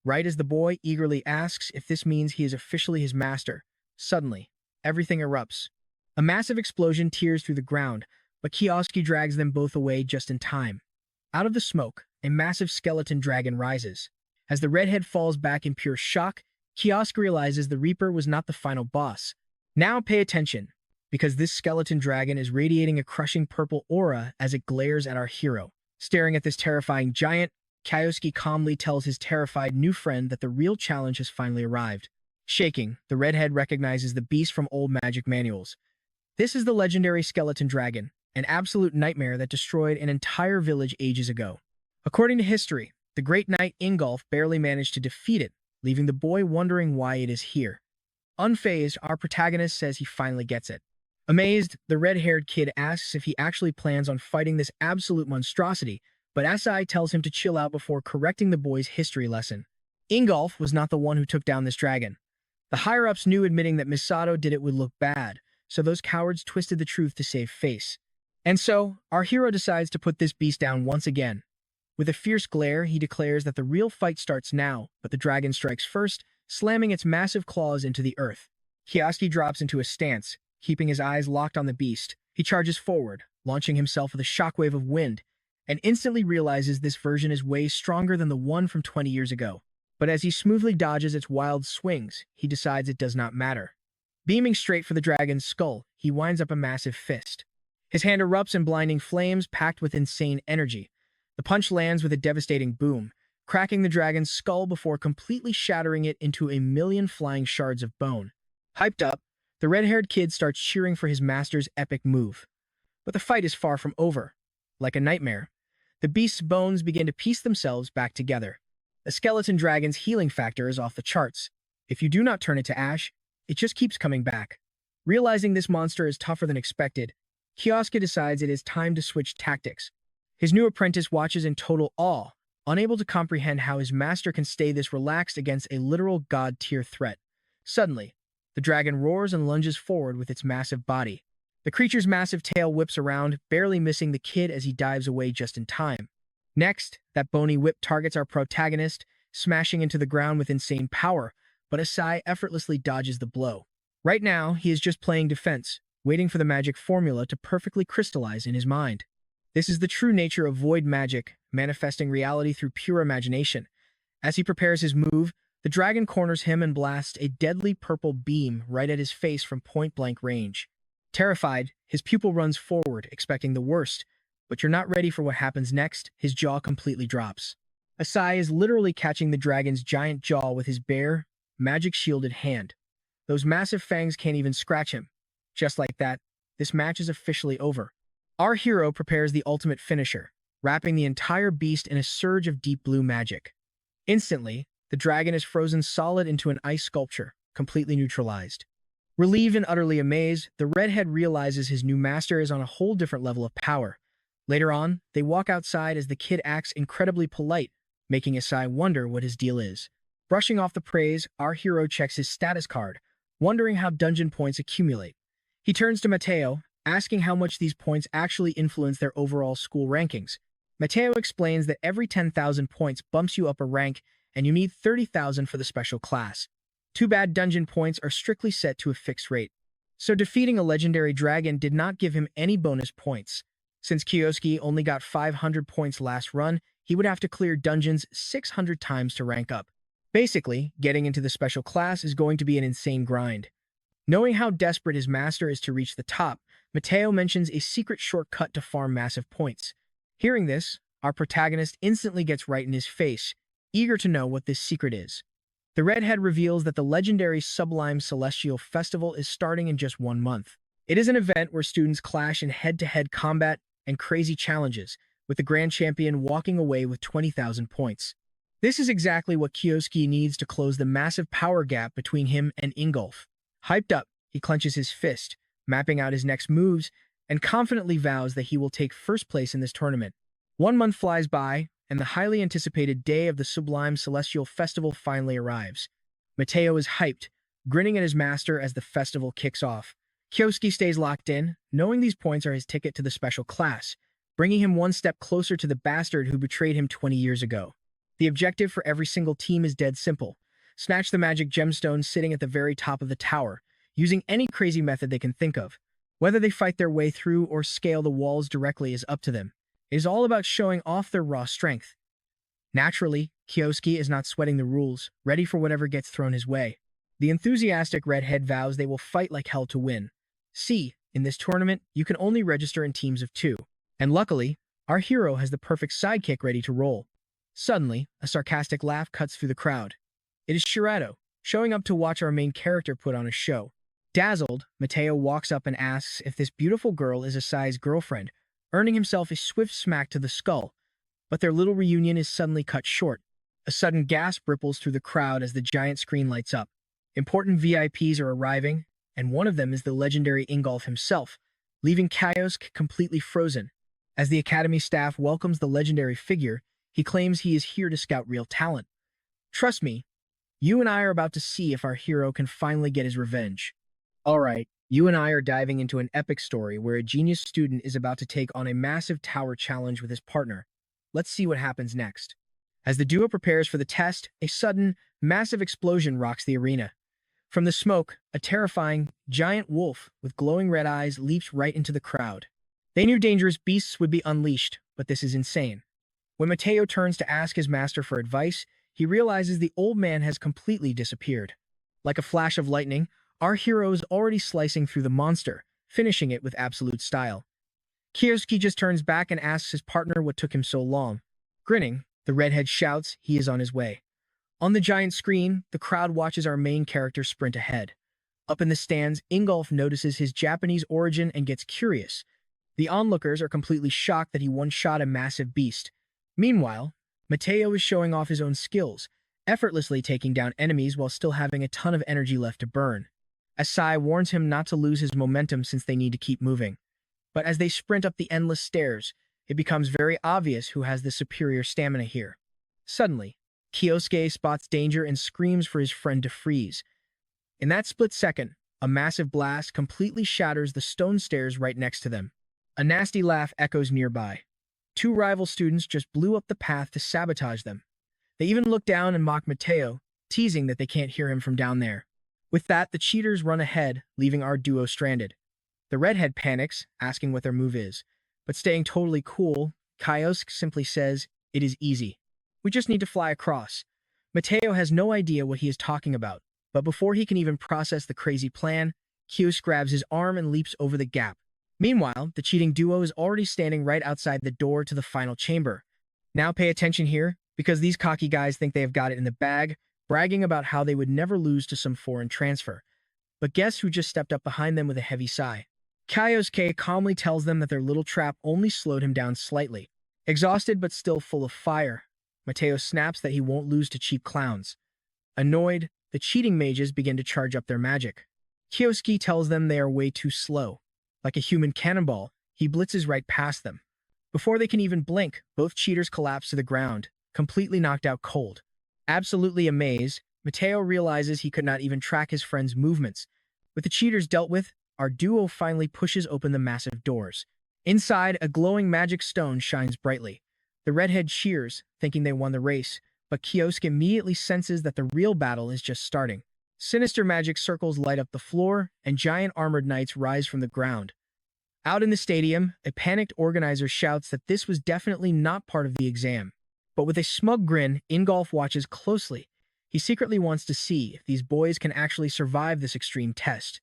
Right as the boy eagerly asks if this means he is officially his master, suddenly, everything erupts. A massive explosion tears through the ground, but Kyosuke drags them both away just in time. Out of the smoke, a massive skeleton dragon rises. As the redhead falls back in pure shock, Kyosuke realizes the Reaper was not the final boss. Now pay attention, because this skeleton dragon is radiating a crushing purple aura as it glares at our hero. Staring at this terrifying giant, Kyosuke calmly tells his terrified new friend that the real challenge has finally arrived. Shaking, the redhead recognizes the beast from old magic manuals. This is the legendary skeleton dragon, an absolute nightmare that destroyed an entire village ages ago. According to history, the great knight Ingolf barely managed to defeat it, leaving the boy wondering why it is here. Unfazed, our protagonist says he finally gets it. Amazed, the red-haired kid asks if he actually plans on fighting this absolute monstrosity, but Asai tells him to chill out before correcting the boy's history lesson. Ingolf was not the one who took down this dragon. The higher-ups knew admitting that Misato did it would look bad, so those cowards twisted the truth to save face. And so, our hero decides to put this beast down once again. With a fierce glare, he declares that the real fight starts now, but the dragon strikes first, slamming its massive claws into the earth. Kyosuke drops into a stance, keeping his eyes locked on the beast. He charges forward, launching himself with a shockwave of wind, and instantly realizes this version is way stronger than the one from 20 years ago. But as he smoothly dodges its wild swings, he decides it does not matter. Beaming straight for the dragon's skull, he winds up a massive fist. His hand erupts in blinding flames packed with insane energy. The punch lands with a devastating boom, cracking the dragon's skull before completely shattering it into a million flying shards of bone. Hyped up, the red-haired kid starts cheering for his master's epic move. But the fight is far from over. Like a nightmare, the beast's bones begin to piece themselves back together. The skeleton dragon's healing factor is off the charts. If you do not turn it to ash, it just keeps coming back. Realizing this monster is tougher than expected, Kyosuke decides it is time to switch tactics. His new apprentice watches in total awe, unable to comprehend how his master can stay this relaxed against a literal god-tier threat. Suddenly, the dragon roars and lunges forward with its massive body. The creature's massive tail whips around, barely missing the kid as he dives away just in time. Next, that bony whip targets our protagonist, smashing into the ground with insane power, but Asai effortlessly dodges the blow. Right now, he is just playing defense, waiting for the magic formula to perfectly crystallize in his mind. This is the true nature of void magic, manifesting reality through pure imagination. As he prepares his move, the dragon corners him and blasts a deadly purple beam right at his face from point-blank range. Terrified, his pupil runs forward, expecting the worst, but you're not ready for what happens next. His jaw completely drops. Asai is literally catching the dragon's giant jaw with his bare, magic-shielded hand. Those massive fangs can't even scratch him. Just like that, this match is officially over. Our hero prepares the ultimate finisher, wrapping the entire beast in a surge of deep blue magic. Instantly, the dragon is frozen solid into an ice sculpture, completely neutralized. Relieved and utterly amazed, the redhead realizes his new master is on a whole different level of power. Later on, they walk outside as the kid acts incredibly polite, making Asai wonder what his deal is. Brushing off the praise, our hero checks his status card, wondering how dungeon points accumulate. He turns to Mateo, asking how much these points actually influence their overall school rankings. Mateo explains that every 10,000 points bumps you up a rank, and you need 30,000 for the special class. Too bad dungeon points are strictly set to a fixed rate. So defeating a legendary dragon did not give him any bonus points. Since Kyosuke only got 500 points last run, he would have to clear dungeons 600 times to rank up. Basically, getting into the special class is going to be an insane grind. Knowing how desperate his master is to reach the top, Mateo mentions a secret shortcut to farm massive points. Hearing this, our protagonist instantly gets right in his face, eager to know what this secret is. The redhead reveals that the legendary Sublime Celestial Festival is starting in just 1 month. It is an event where students clash in head-to-head combat and crazy challenges, with the grand champion walking away with 20,000 points. This is exactly what Kyosuke needs to close the massive power gap between him and Ingolf. Hyped up, he clenches his fist, mapping out his next moves, and confidently vows that he will take first place in this tournament. 1 month flies by, and the highly anticipated day of the Sublime Celestial Festival finally arrives. Mateo is hyped, grinning at his master as the festival kicks off. Kyosuke stays locked in, knowing these points are his ticket to the special class, bringing him one step closer to the bastard who betrayed him 20 years ago. The objective for every single team is dead simple. Snatch the magic gemstone sitting at the very top of the tower, using any crazy method they can think of. Whether they fight their way through or scale the walls directly is up to them. It is all about showing off their raw strength. Naturally, Kyosuke is not sweating the rules, ready for whatever gets thrown his way. The enthusiastic redhead vows they will fight like hell to win. See, in this tournament, you can only register in teams of 2. And luckily, our hero has the perfect sidekick ready to roll. Suddenly, a sarcastic laugh cuts through the crowd. It is Shirato, showing up to watch our main character put on a show. Dazzled, Mateo walks up and asks if this beautiful girl is Asai's girlfriend, earning himself a swift smack to the skull. But their little reunion is suddenly cut short. A sudden gasp ripples through the crowd as the giant screen lights up. Important VIPs are arriving, and one of them is the legendary Ingolf himself, leaving Kyosuke completely frozen. As the academy staff welcomes the legendary figure, he claims he is here to scout real talent. Trust me, you and I are about to see if our hero can finally get his revenge. Alright, you and I are diving into an epic story where a genius student is about to take on a massive tower challenge with his partner. Let's see what happens next. As the duo prepares for the test, a sudden, massive explosion rocks the arena. From the smoke, a terrifying, giant wolf with glowing red eyes leaps right into the crowd. They knew dangerous beasts would be unleashed, but this is insane. When Mateo turns to ask his master for advice, he realizes the old man has completely disappeared. Like a flash of lightning, our hero is already slicing through the monster, finishing it with absolute style. Kyosuke just turns back and asks his partner what took him so long. Grinning, the redhead shouts he is on his way. On the giant screen, the crowd watches our main character sprint ahead. Up in the stands, Ingolf notices his Japanese origin and gets curious. The onlookers are completely shocked that he one-shot a massive beast. Meanwhile, Mateo is showing off his own skills, effortlessly taking down enemies while still having a ton of energy left to burn. Asai warns him not to lose his momentum since they need to keep moving. But as they sprint up the endless stairs, it becomes very obvious who has the superior stamina here. Suddenly, Kyosuke spots danger and screams for his friend to freeze. In that split second, a massive blast completely shatters the stone stairs right next to them. A nasty laugh echoes nearby. Two rival students just blew up the path to sabotage them. They even look down and mock Mateo, teasing that they can't hear him from down there. With that, the cheaters run ahead, leaving our duo stranded. The redhead panics, asking what their move is. But staying totally cool, Kyosuke simply says, "It is easy. We just need to fly across." Mateo has no idea what he is talking about, but before he can even process the crazy plan, Kyosuke grabs his arm and leaps over the gap. Meanwhile, the cheating duo is already standing right outside the door to the final chamber. Now pay attention here, because these cocky guys think they have got it in the bag, bragging about how they would never lose to some foreign transfer. But guess who just stepped up behind them with a heavy sigh? Kyosuke calmly tells them that their little trap only slowed him down slightly. Exhausted but still full of fire, Mateo snaps that he won't lose to cheap clowns. Annoyed, the cheating mages begin to charge up their magic. Kyosuke tells them they are way too slow. Like a human cannonball, he blitzes right past them. Before they can even blink, both cheaters collapse to the ground, completely knocked out cold. Absolutely amazed, Mateo realizes he could not even track his friend's movements. With the cheaters dealt with, our duo finally pushes open the massive doors. Inside, a glowing magic stone shines brightly. The redhead cheers, thinking they won the race, but Kyosuke immediately senses that the real battle is just starting. Sinister magic circles light up the floor, and giant armored knights rise from the ground. Out in the stadium, a panicked organizer shouts that this was definitely not part of the exam. But with a smug grin, Ingolf watches closely. He secretly wants to see if these boys can actually survive this extreme test.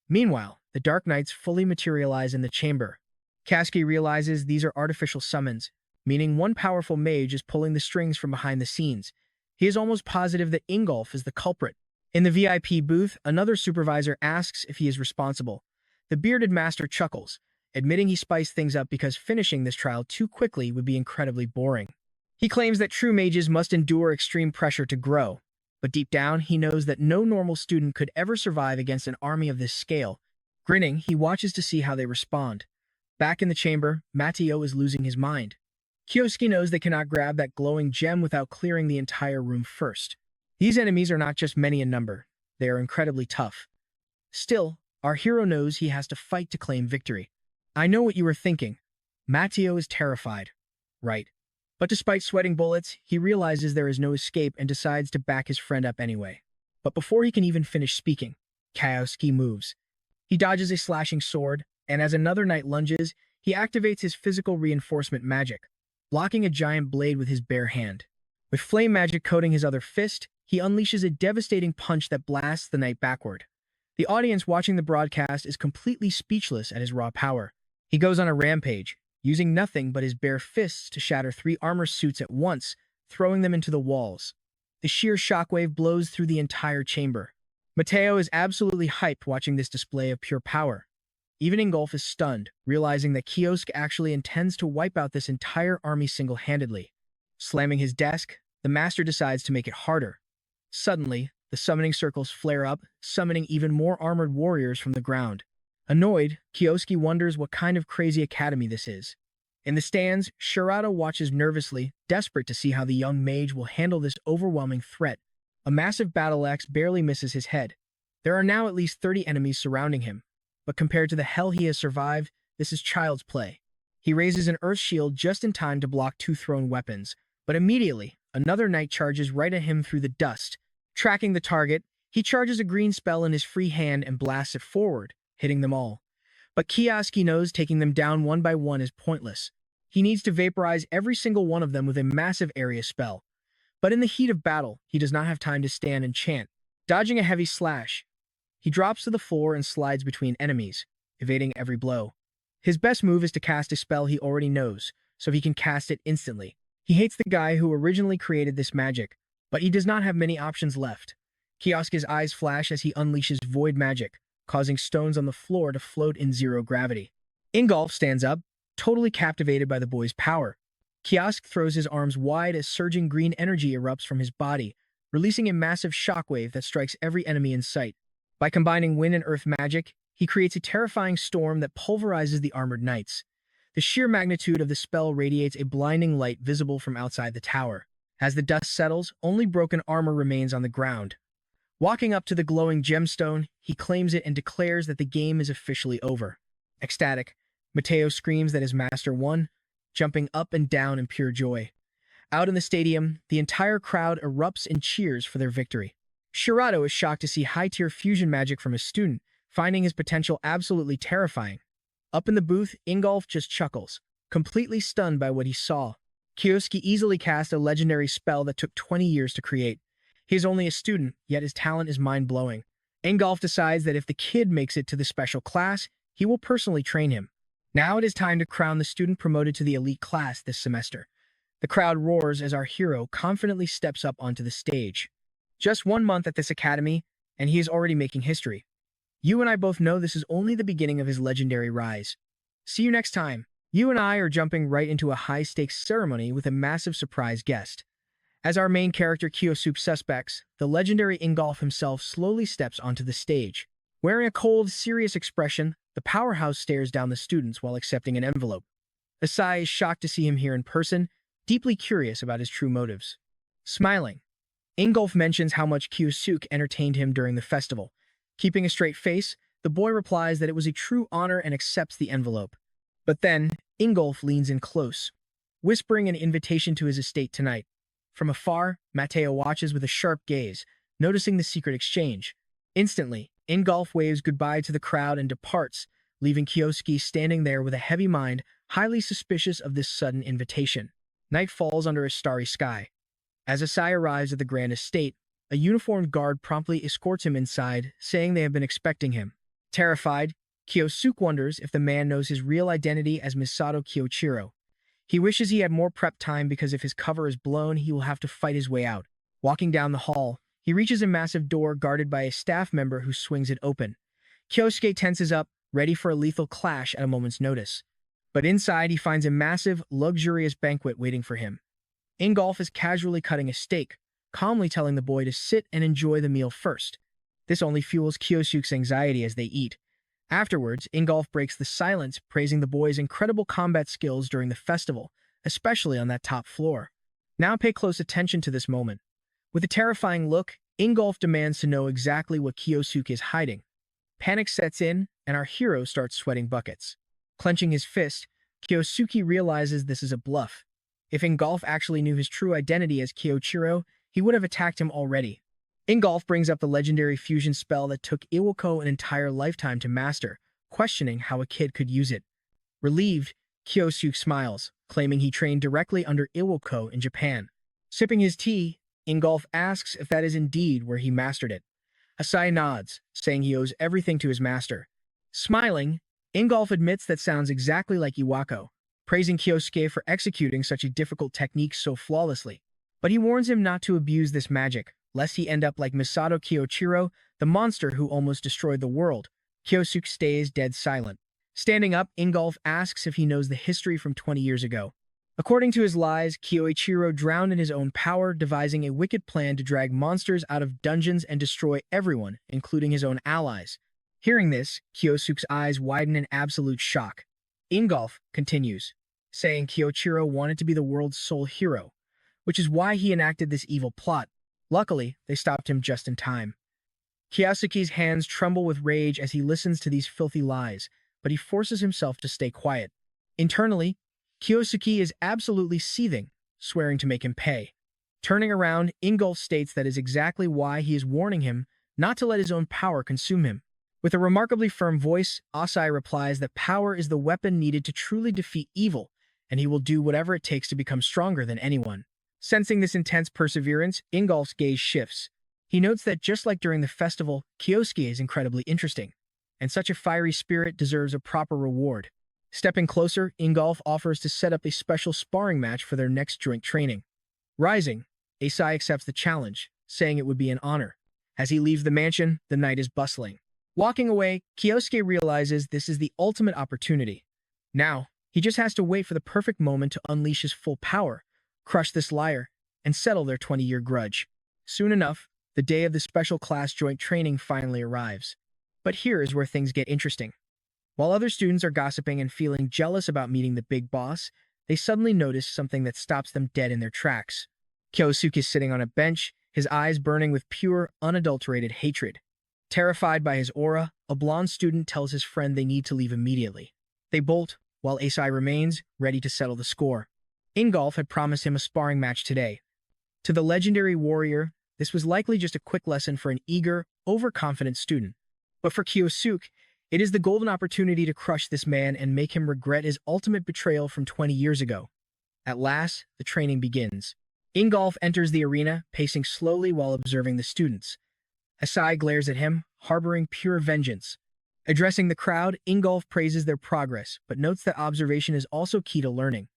Meanwhile, the Dark Knights fully materialize in the chamber. Kasuke realizes these are artificial summons, meaning one powerful mage is pulling the strings from behind the scenes. He is almost positive that Ingolf is the culprit. In the VIP booth, another supervisor asks if he is responsible. The bearded master chuckles, admitting he spiced things up because finishing this trial too quickly would be incredibly boring. He claims that true mages must endure extreme pressure to grow, but deep down he knows that no normal student could ever survive against an army of this scale. Grinning, he watches to see how they respond. Back in the chamber, Mateo is losing his mind. Kyosuke knows they cannot grab that glowing gem without clearing the entire room first. These enemies are not just many in number, they are incredibly tough. Still, our hero knows he has to fight to claim victory. I know what you were thinking. Mateo is terrified. Right. But despite sweating bullets, he realizes there is no escape and decides to back his friend up anyway. But before he can even finish speaking, Kyosuke moves. He dodges a slashing sword, and as another knight lunges, he activates his physical reinforcement magic, blocking a giant blade with his bare hand. With flame magic coating his other fist, he unleashes a devastating punch that blasts the knight backward. The audience watching the broadcast is completely speechless at his raw power. He goes on a rampage, using nothing but his bare fists to shatter 3 armor suits at once, throwing them into the walls. The sheer shockwave blows through the entire chamber. Mateo is absolutely hyped watching this display of pure power. Even Ingolf is stunned, realizing that Kyosuke actually intends to wipe out this entire army single-handedly. Slamming his desk, the master decides to make it harder. Suddenly, the summoning circles flare up, summoning even more armored warriors from the ground. Annoyed, Kyosuke wonders what kind of crazy academy this is. In the stands, Shirata watches nervously, desperate to see how the young mage will handle this overwhelming threat. A massive battle axe barely misses his head. There are now at least 30 enemies surrounding him, but compared to the hell he has survived, this is child's play. He raises an earth shield just in time to block 2 thrown weapons, but immediately, another knight charges right at him through the dust. Tracking the target, he charges a green spell in his free hand and blasts it forward, hitting them all. But Kyosuke knows taking them down one by one is pointless. He needs to vaporize every single one of them with a massive area spell. But in the heat of battle, he does not have time to stand and chant. Dodging a heavy slash, he drops to the floor and slides between enemies, evading every blow. His best move is to cast a spell he already knows, so he can cast it instantly. He hates the guy who originally created this magic, but he does not have many options left. Kioski's eyes flash as he unleashes void magic, causing stones on the floor to float in zero gravity. Ingolf stands up, totally captivated by the boy's power. Kiosk throws his arms wide as surging green energy erupts from his body, releasing a massive shockwave that strikes every enemy in sight. By combining wind and earth magic, he creates a terrifying storm that pulverizes the armored knights. The sheer magnitude of the spell radiates a blinding light visible from outside the tower. As the dust settles, only broken armor remains on the ground. Walking up to the glowing gemstone, he claims it and declares that the game is officially over. Ecstatic, Mateo screams that his master won, jumping up and down in pure joy. Out in the stadium, the entire crowd erupts in cheers for their victory. Shirato is shocked to see high-tier fusion magic from his student, finding his potential absolutely terrifying. Up in the booth, Ingolf just chuckles, completely stunned by what he saw. Kioski easily cast a legendary spell that took 20 years to create. He is only a student, yet his talent is mind-blowing. Ingolf decides that if the kid makes it to the special class, he will personally train him. Now it is time to crown the student promoted to the elite class this semester. The crowd roars as our hero confidently steps up onto the stage. Just 1 month at this academy, and he is already making history. You and I both know this is only the beginning of his legendary rise. See you next time. You and I are jumping right into a high-stakes ceremony with a massive surprise guest. As our main character Kyosuke suspects, the legendary Ingolf himself slowly steps onto the stage. Wearing a cold, serious expression, the powerhouse stares down the students while accepting an envelope. Asai is shocked to see him here in person, deeply curious about his true motives. Smiling, Ingolf mentions how much Kyosuke entertained him during the festival. Keeping a straight face, the boy replies that it was a true honor and accepts the envelope. But then, Ingolf leans in close, whispering an invitation to his estate tonight. From afar, Mateo watches with a sharp gaze, noticing the secret exchange. Instantly, Ingolf waves goodbye to the crowd and departs, leaving Kioski standing there with a heavy mind, highly suspicious of this sudden invitation. Night falls under a starry sky. As Asai arrives at the grand estate, a uniformed guard promptly escorts him inside, saying they have been expecting him. Terrified, Kyosuke wonders if the man knows his real identity as Misato Kyoichiro. He wishes he had more prep time because if his cover is blown, he will have to fight his way out. Walking down the hall, he reaches a massive door guarded by a staff member who swings it open. Kyosuke tenses up, ready for a lethal clash at a moment's notice. But inside, he finds a massive, luxurious banquet waiting for him. Ingolf is casually cutting a steak, calmly telling the boy to sit and enjoy the meal first. This only fuels Kyosuke's anxiety as they eat. Afterwards, Ingolf breaks the silence, praising the boy's incredible combat skills during the festival, especially on that top floor. Now pay close attention to this moment. With a terrifying look, Ingolf demands to know exactly what Kyosuke is hiding. Panic sets in, and our hero starts sweating buckets. Clenching his fist, Kyosuke realizes this is a bluff. If Ingolf actually knew his true identity as Kyoichiro, he would have attacked him already. Ingolf brings up the legendary fusion spell that took Iwako an entire lifetime to master, questioning how a kid could use it. Relieved, Kyosuke smiles, claiming he trained directly under Iwako in Japan. Sipping his tea, Ingolf asks if that is indeed where he mastered it. Asai nods, saying he owes everything to his master. Smiling, Ingolf admits that sounds exactly like Iwako, praising Kyosuke for executing such a difficult technique so flawlessly. But he warns him not to abuse this magic, lest he end up like Misato Kyoichiro, the monster who almost destroyed the world. Kyosuke stays dead silent. Standing up, Ingolf asks if he knows the history from 20 years ago. According to his lies, Kyoichiro drowned in his own power, devising a wicked plan to drag monsters out of dungeons and destroy everyone, including his own allies. Hearing this, Kyosuke's eyes widen in absolute shock. Ingolf continues, saying Kyoichiro wanted to be the world's sole hero, which is why he enacted this evil plot. Luckily, they stopped him just in time. Kyosuke's hands tremble with rage as he listens to these filthy lies, but he forces himself to stay quiet. Internally, Kyosuke is absolutely seething, swearing to make him pay. Turning around, Ingolf states that is exactly why he is warning him not to let his own power consume him. With a remarkably firm voice, Asai replies that power is the weapon needed to truly defeat evil, and he will do whatever it takes to become stronger than anyone. Sensing this intense perseverance, Ingolf's gaze shifts. He notes that just like during the festival, Kyosuke is incredibly interesting, and such a fiery spirit deserves a proper reward. Stepping closer, Ingolf offers to set up a special sparring match for their next joint training. Rising, Asai accepts the challenge, saying it would be an honor. As he leaves the mansion, the night is bustling. Walking away, Kyosuke realizes this is the ultimate opportunity. Now, he just has to wait for the perfect moment to unleash his full power, crush this liar, and settle their 20-year grudge. Soon enough, the day of the special class joint training finally arrives. But here is where things get interesting. While other students are gossiping and feeling jealous about meeting the big boss, they suddenly notice something that stops them dead in their tracks. Kyosuke is sitting on a bench, his eyes burning with pure, unadulterated hatred. Terrified by his aura, a blonde student tells his friend they need to leave immediately. They bolt, while Asai remains, ready to settle the score. Ingolf had promised him a sparring match today. To the legendary warrior, this was likely just a quick lesson for an eager, overconfident student. But for Kyosuke, it is the golden opportunity to crush this man and make him regret his ultimate betrayal from 20 years ago. At last, the training begins. Ingolf enters the arena, pacing slowly while observing the students. Asai glares at him, harboring pure vengeance. Addressing the crowd, Ingolf praises their progress, but notes that observation is also key to learning.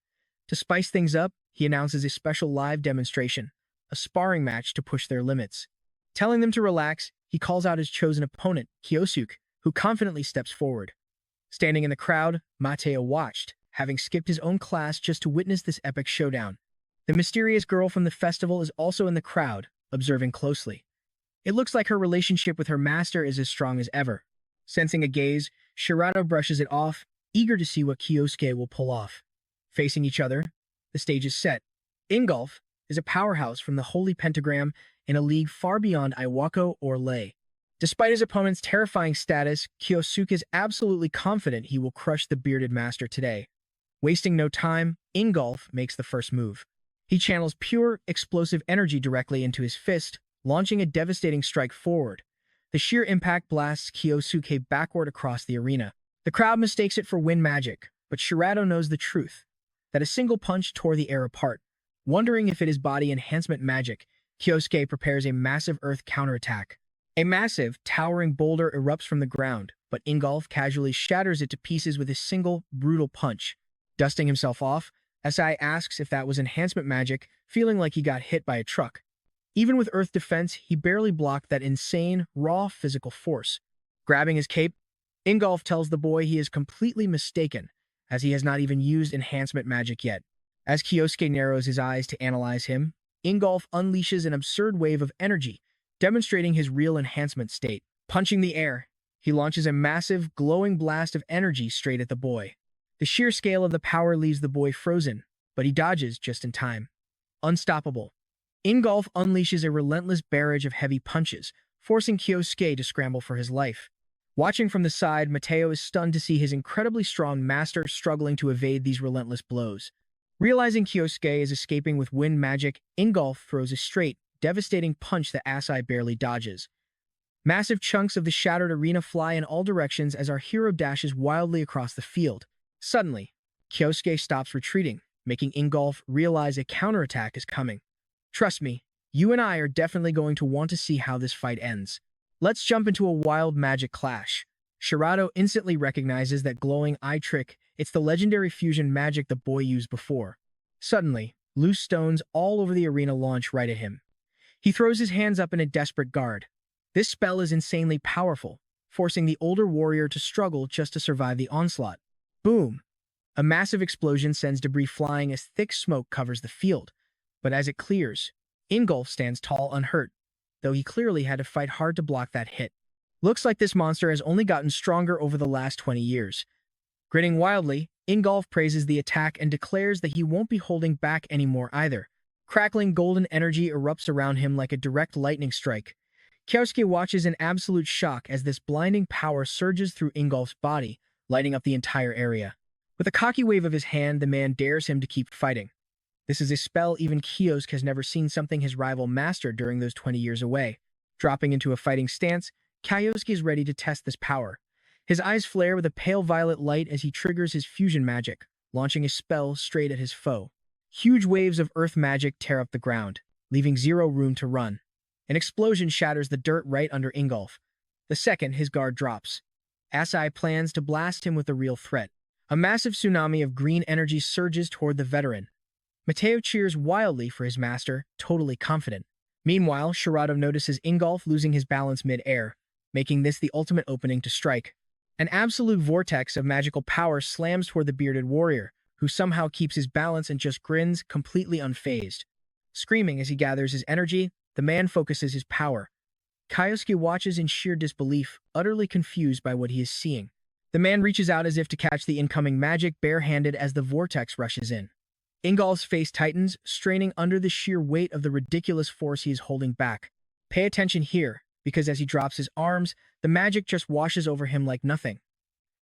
To spice things up, he announces a special live demonstration, a sparring match to push their limits. Telling them to relax, he calls out his chosen opponent, Kyosuke, who confidently steps forward. Standing in the crowd, Mateo watched, having skipped his own class just to witness this epic showdown. The mysterious girl from the festival is also in the crowd, observing closely. It looks like her relationship with her master is as strong as ever. Sensing a gaze, Shirato brushes it off, eager to see what Kyosuke will pull off. Facing each other, the stage is set. Ingolf is a powerhouse from the Holy Pentagram in a league far beyond Iwako or Lei. Despite his opponent's terrifying status, Kyosuke is absolutely confident he will crush the bearded master today. Wasting no time, Ingolf makes the first move. He channels pure, explosive energy directly into his fist, launching a devastating strike forward. The sheer impact blasts Kyosuke backward across the arena. The crowd mistakes it for wind magic, but Shirato knows the truth, that a single punch tore the air apart. Wondering if it is body enhancement magic, Kyosuke prepares a massive earth counterattack. A massive, towering boulder erupts from the ground, but Ingolf casually shatters it to pieces with a single, brutal punch. Dusting himself off, Asai asks if that was enhancement magic, feeling like he got hit by a truck. Even with earth defense, he barely blocked that insane, raw physical force. Grabbing his cape, Ingolf tells the boy he is completely mistaken, as he has not even used enhancement magic yet. As Kyosuke narrows his eyes to analyze him, Ingolf unleashes an absurd wave of energy, demonstrating his real enhancement state. Punching the air, he launches a massive, glowing blast of energy straight at the boy. The sheer scale of the power leaves the boy frozen, but he dodges just in time. Unstoppable, Ingolf unleashes a relentless barrage of heavy punches, forcing Kyosuke to scramble for his life. Watching from the side, Mateo is stunned to see his incredibly strong master struggling to evade these relentless blows. Realizing Kyosuke is escaping with wind magic, Ingolf throws a straight, devastating punch that Asai barely dodges. Massive chunks of the shattered arena fly in all directions as our hero dashes wildly across the field. Suddenly, Kyosuke stops retreating, making Ingolf realize a counterattack is coming. Trust me, you and I are definitely going to want to see how this fight ends. Let's jump into a wild magic clash. Shirato instantly recognizes that glowing eye trick. It's the legendary fusion magic the boy used before. Suddenly, loose stones all over the arena launch right at him. He throws his hands up in a desperate guard. This spell is insanely powerful, forcing the older warrior to struggle just to survive the onslaught. Boom! A massive explosion sends debris flying as thick smoke covers the field. But as it clears, Ingolf stands tall unhurt, though he clearly had to fight hard to block that hit. Looks like this monster has only gotten stronger over the last 20 years. Grinning wildly, Ingolf praises the attack and declares that he won't be holding back anymore either. Crackling golden energy erupts around him like a direct lightning strike. Kyosuke watches in absolute shock as this blinding power surges through Ingolf's body, lighting up the entire area. With a cocky wave of his hand, the man dares him to keep fighting. This is a spell even Kyosuke has never seen something his rival mastered during those 20 years away. Dropping into a fighting stance, Kyosuke is ready to test this power. His eyes flare with a pale violet light as he triggers his fusion magic, launching a spell straight at his foe. Huge waves of earth magic tear up the ground, leaving zero room to run. An explosion shatters the dirt right under Ingolf. The second his guard drops, Asai plans to blast him with a real threat. A massive tsunami of green energy surges toward the veteran. Mateo cheers wildly for his master, totally confident. Meanwhile, Shirado notices Ingolf losing his balance mid-air, making this the ultimate opening to strike. An absolute vortex of magical power slams toward the bearded warrior, who somehow keeps his balance and just grins, completely unfazed. Screaming as he gathers his energy, the man focuses his power. Kyosuke watches in sheer disbelief, utterly confused by what he is seeing. The man reaches out as if to catch the incoming magic barehanded as the vortex rushes in. Ingolf's face tightens, straining under the sheer weight of the ridiculous force he is holding back. Pay attention here, because as he drops his arms, the magic just washes over him like nothing.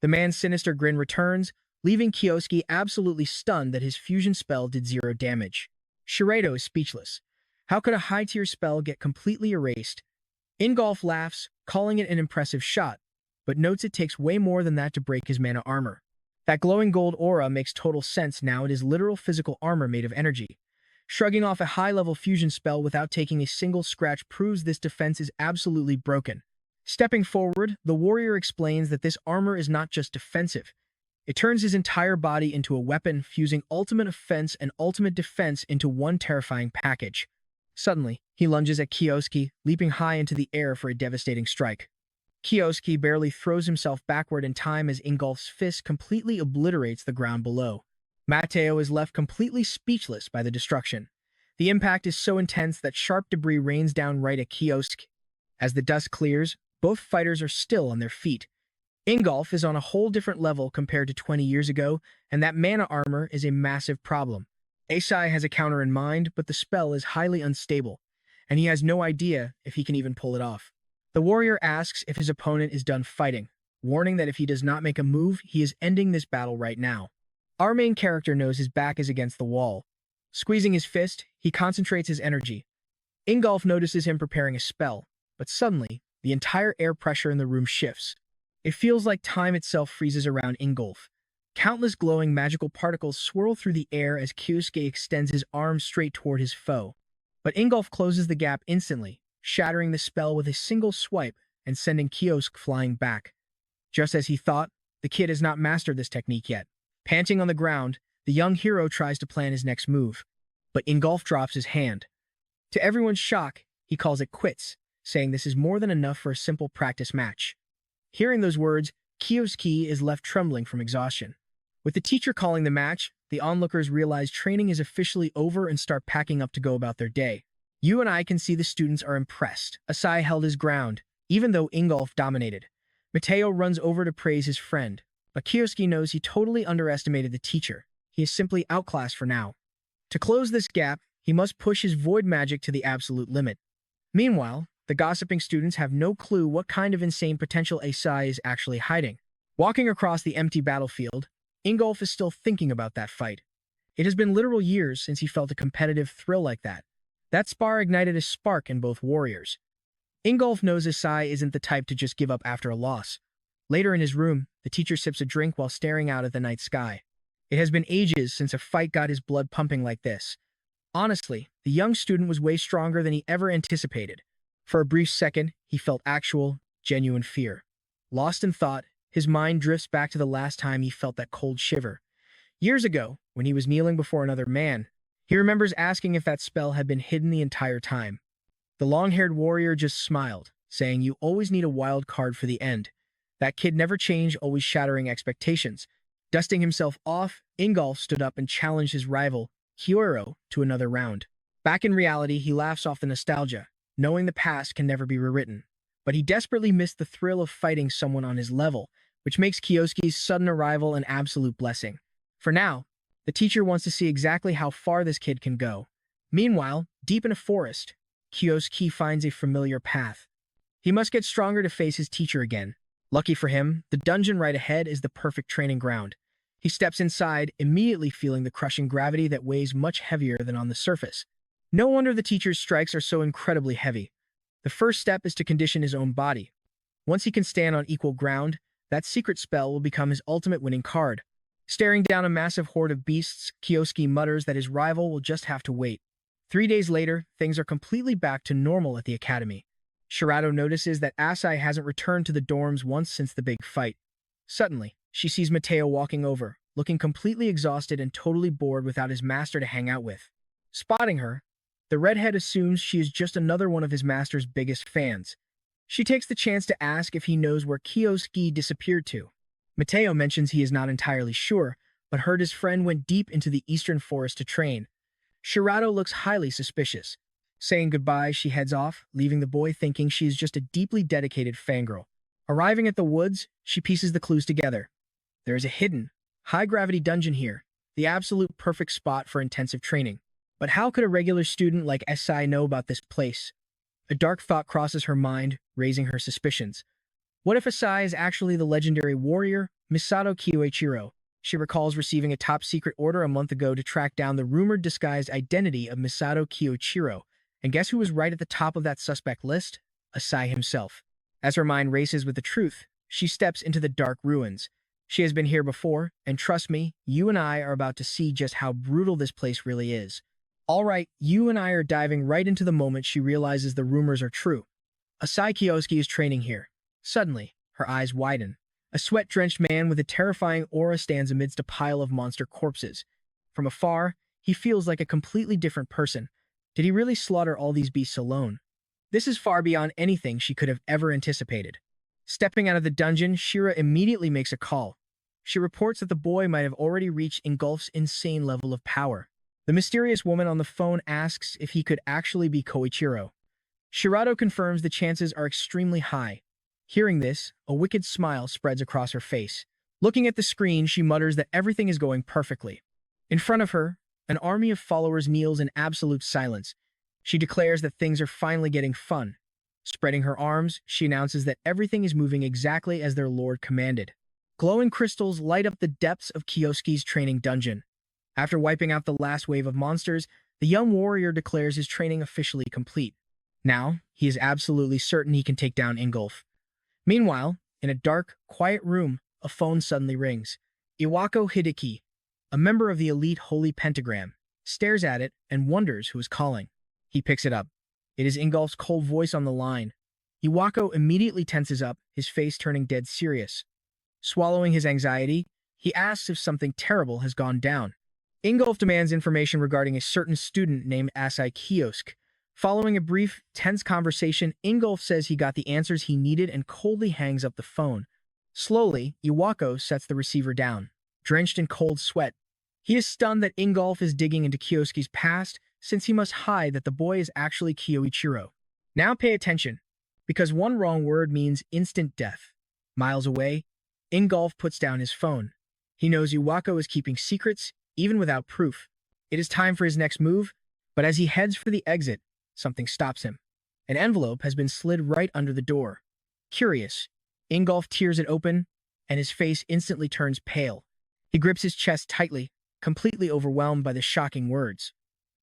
The man's sinister grin returns, leaving Kyosuke absolutely stunned that his fusion spell did 0 damage. Shirado is speechless. How could a high-tier spell get completely erased? Ingolf laughs, calling it an impressive shot, but notes it takes way more than that to break his mana armor. That glowing gold aura makes total sense now. It is literal physical armor made of energy. Shrugging off a high-level fusion spell without taking a single scratch proves this defense is absolutely broken. Stepping forward, the warrior explains that this armor is not just defensive. It turns his entire body into a weapon, fusing ultimate offense and ultimate defense into one terrifying package. Suddenly, he lunges at Kyosuke, leaping high into the air for a devastating strike. Kyosuke barely throws himself backward in time as Ingolf's fist completely obliterates the ground below. Mateo is left completely speechless by the destruction. The impact is so intense that sharp debris rains down right at Kyosuke. As the dust clears, both fighters are still on their feet. Ingolf is on a whole different level compared to 20 years ago, and that mana armor is a massive problem. Asai has a counter in mind, but the spell is highly unstable, and he has no idea if he can even pull it off. The warrior asks if his opponent is done fighting, warning that if he does not make a move, he is ending this battle right now. Our main character knows his back is against the wall. Squeezing his fist, he concentrates his energy. Ingolf notices him preparing a spell, but suddenly, the entire air pressure in the room shifts. It feels like time itself freezes around Ingolf. Countless glowing magical particles swirl through the air as Kyosuke extends his arms straight toward his foe. But Ingolf closes the gap instantly, shattering the spell with a single swipe and sending Kyosuke flying back. Just as he thought, the kid has not mastered this technique yet. Panting on the ground, the young hero tries to plan his next move, but Ingolf drops his hand. To everyone's shock, he calls it quits, saying this is more than enough for a simple practice match. Hearing those words, Kyosuke is left trembling from exhaustion. With the teacher calling the match, the onlookers realize training is officially over and start packing up to go about their day. You and I can see the students are impressed. Asai held his ground, even though Ingolf dominated. Mateo runs over to praise his friend, but Kyosuke knows he totally underestimated the teacher. He is simply outclassed for now. To close this gap, he must push his void magic to the absolute limit. Meanwhile, the gossiping students have no clue what kind of insane potential Asai is actually hiding. Walking across the empty battlefield, Ingolf is still thinking about that fight. It has been literal years since he felt a competitive thrill like that. That spar ignited a spark in both warriors. Ingolf knows Asai isn't the type to just give up after a loss. Later in his room, the teacher sips a drink while staring out at the night sky. It has been ages since a fight got his blood pumping like this. Honestly, the young student was way stronger than he ever anticipated. For a brief second, he felt actual, genuine fear. Lost in thought, his mind drifts back to the last time he felt that cold shiver. Years ago, when he was kneeling before another man, he remembers asking if that spell had been hidden the entire time. The long-haired warrior just smiled, saying you always need a wild card for the end. That kid never changed, always shattering expectations. Dusting himself off, Ingolf stood up and challenged his rival, Kyouro, to another round. Back in reality, he laughs off the nostalgia, knowing the past can never be rewritten. But he desperately missed the thrill of fighting someone on his level, which makes Kyosuke's sudden arrival an absolute blessing. For now, the teacher wants to see exactly how far this kid can go. Meanwhile, deep in a forest, Kyosuke finds a familiar path. He must get stronger to face his teacher again. Lucky for him, the dungeon right ahead is the perfect training ground. He steps inside, immediately feeling the crushing gravity that weighs much heavier than on the surface. No wonder the teacher's strikes are so incredibly heavy. The first step is to condition his own body. Once he can stand on equal ground, that secret spell will become his ultimate winning card. Staring down a massive horde of beasts, Kyosuke mutters that his rival will just have to wait. 3 days later, things are completely back to normal at the academy. Shirado notices that Asai hasn't returned to the dorms once since the big fight. Suddenly, she sees Mateo walking over, looking completely exhausted and totally bored without his master to hang out with. Spotting her, the redhead assumes she is just another one of his master's biggest fans. She takes the chance to ask if he knows where Kiyosuke disappeared to. Mateo mentions he is not entirely sure, but heard his friend went deep into the eastern forest to train. Shirato looks highly suspicious. Saying goodbye, she heads off, leaving the boy thinking she is just a deeply dedicated fangirl. Arriving at the woods, she pieces the clues together. There is a hidden, high-gravity dungeon here, the absolute perfect spot for intensive training. But how could a regular student like SI know about this place? A dark thought crosses her mind, raising her suspicions. What if Asai is actually the legendary warrior, Misato Kiyoichiro? She recalls receiving a top-secret order a month ago to track down the rumored disguised identity of Misato Kiyoichiro, and guess who was right at the top of that suspect list? Asai himself. As her mind races with the truth, she steps into the dark ruins. She has been here before, and trust me, you and I are about to see just how brutal this place really is. All right, you and I are diving right into the moment she realizes the rumors are true. Asai Kiyosuke is training here. Suddenly, her eyes widen. A sweat-drenched man with a terrifying aura stands amidst a pile of monster corpses. From afar, he feels like a completely different person. Did he really slaughter all these beasts alone? This is far beyond anything she could have ever anticipated. Stepping out of the dungeon, Shira immediately makes a call. She reports that the boy might have already reached Ingolf's insane level of power. The mysterious woman on the phone asks if he could actually be Koichiro. Shirato confirms the chances are extremely high. Hearing this, a wicked smile spreads across her face. Looking at the screen, she mutters that everything is going perfectly. In front of her, an army of followers kneels in absolute silence. She declares that things are finally getting fun. Spreading her arms, she announces that everything is moving exactly as their lord commanded. Glowing crystals light up the depths of Kiyosuke's training dungeon. After wiping out the last wave of monsters, the young warrior declares his training officially complete. Now, he is absolutely certain he can take down Ingolf. Meanwhile, in a dark, quiet room, a phone suddenly rings. Iwako Hideki, a member of the elite Holy Pentagram, stares at it and wonders who is calling. He picks it up. It is Ingolf's cold voice on the line. Iwako immediately tenses up, his face turning dead serious. Swallowing his anxiety, he asks if something terrible has gone down. Ingolf demands information regarding a certain student named Asai Kiyosuke. Following a brief, tense conversation, Ingolf says he got the answers he needed and coldly hangs up the phone. Slowly, Iwako sets the receiver down. Drenched in cold sweat, he is stunned that Ingolf is digging into Kiyosuke's past, since he must hide that the boy is actually Kiyoichiro. Now pay attention, because one wrong word means instant death. Miles away, Ingolf puts down his phone. He knows Iwako is keeping secrets, even without proof. It is time for his next move, but as he heads for the exit, something stops him. An envelope has been slid right under the door. Curious, Ingolf tears it open, and his face instantly turns pale. He grips his chest tightly, completely overwhelmed by the shocking words.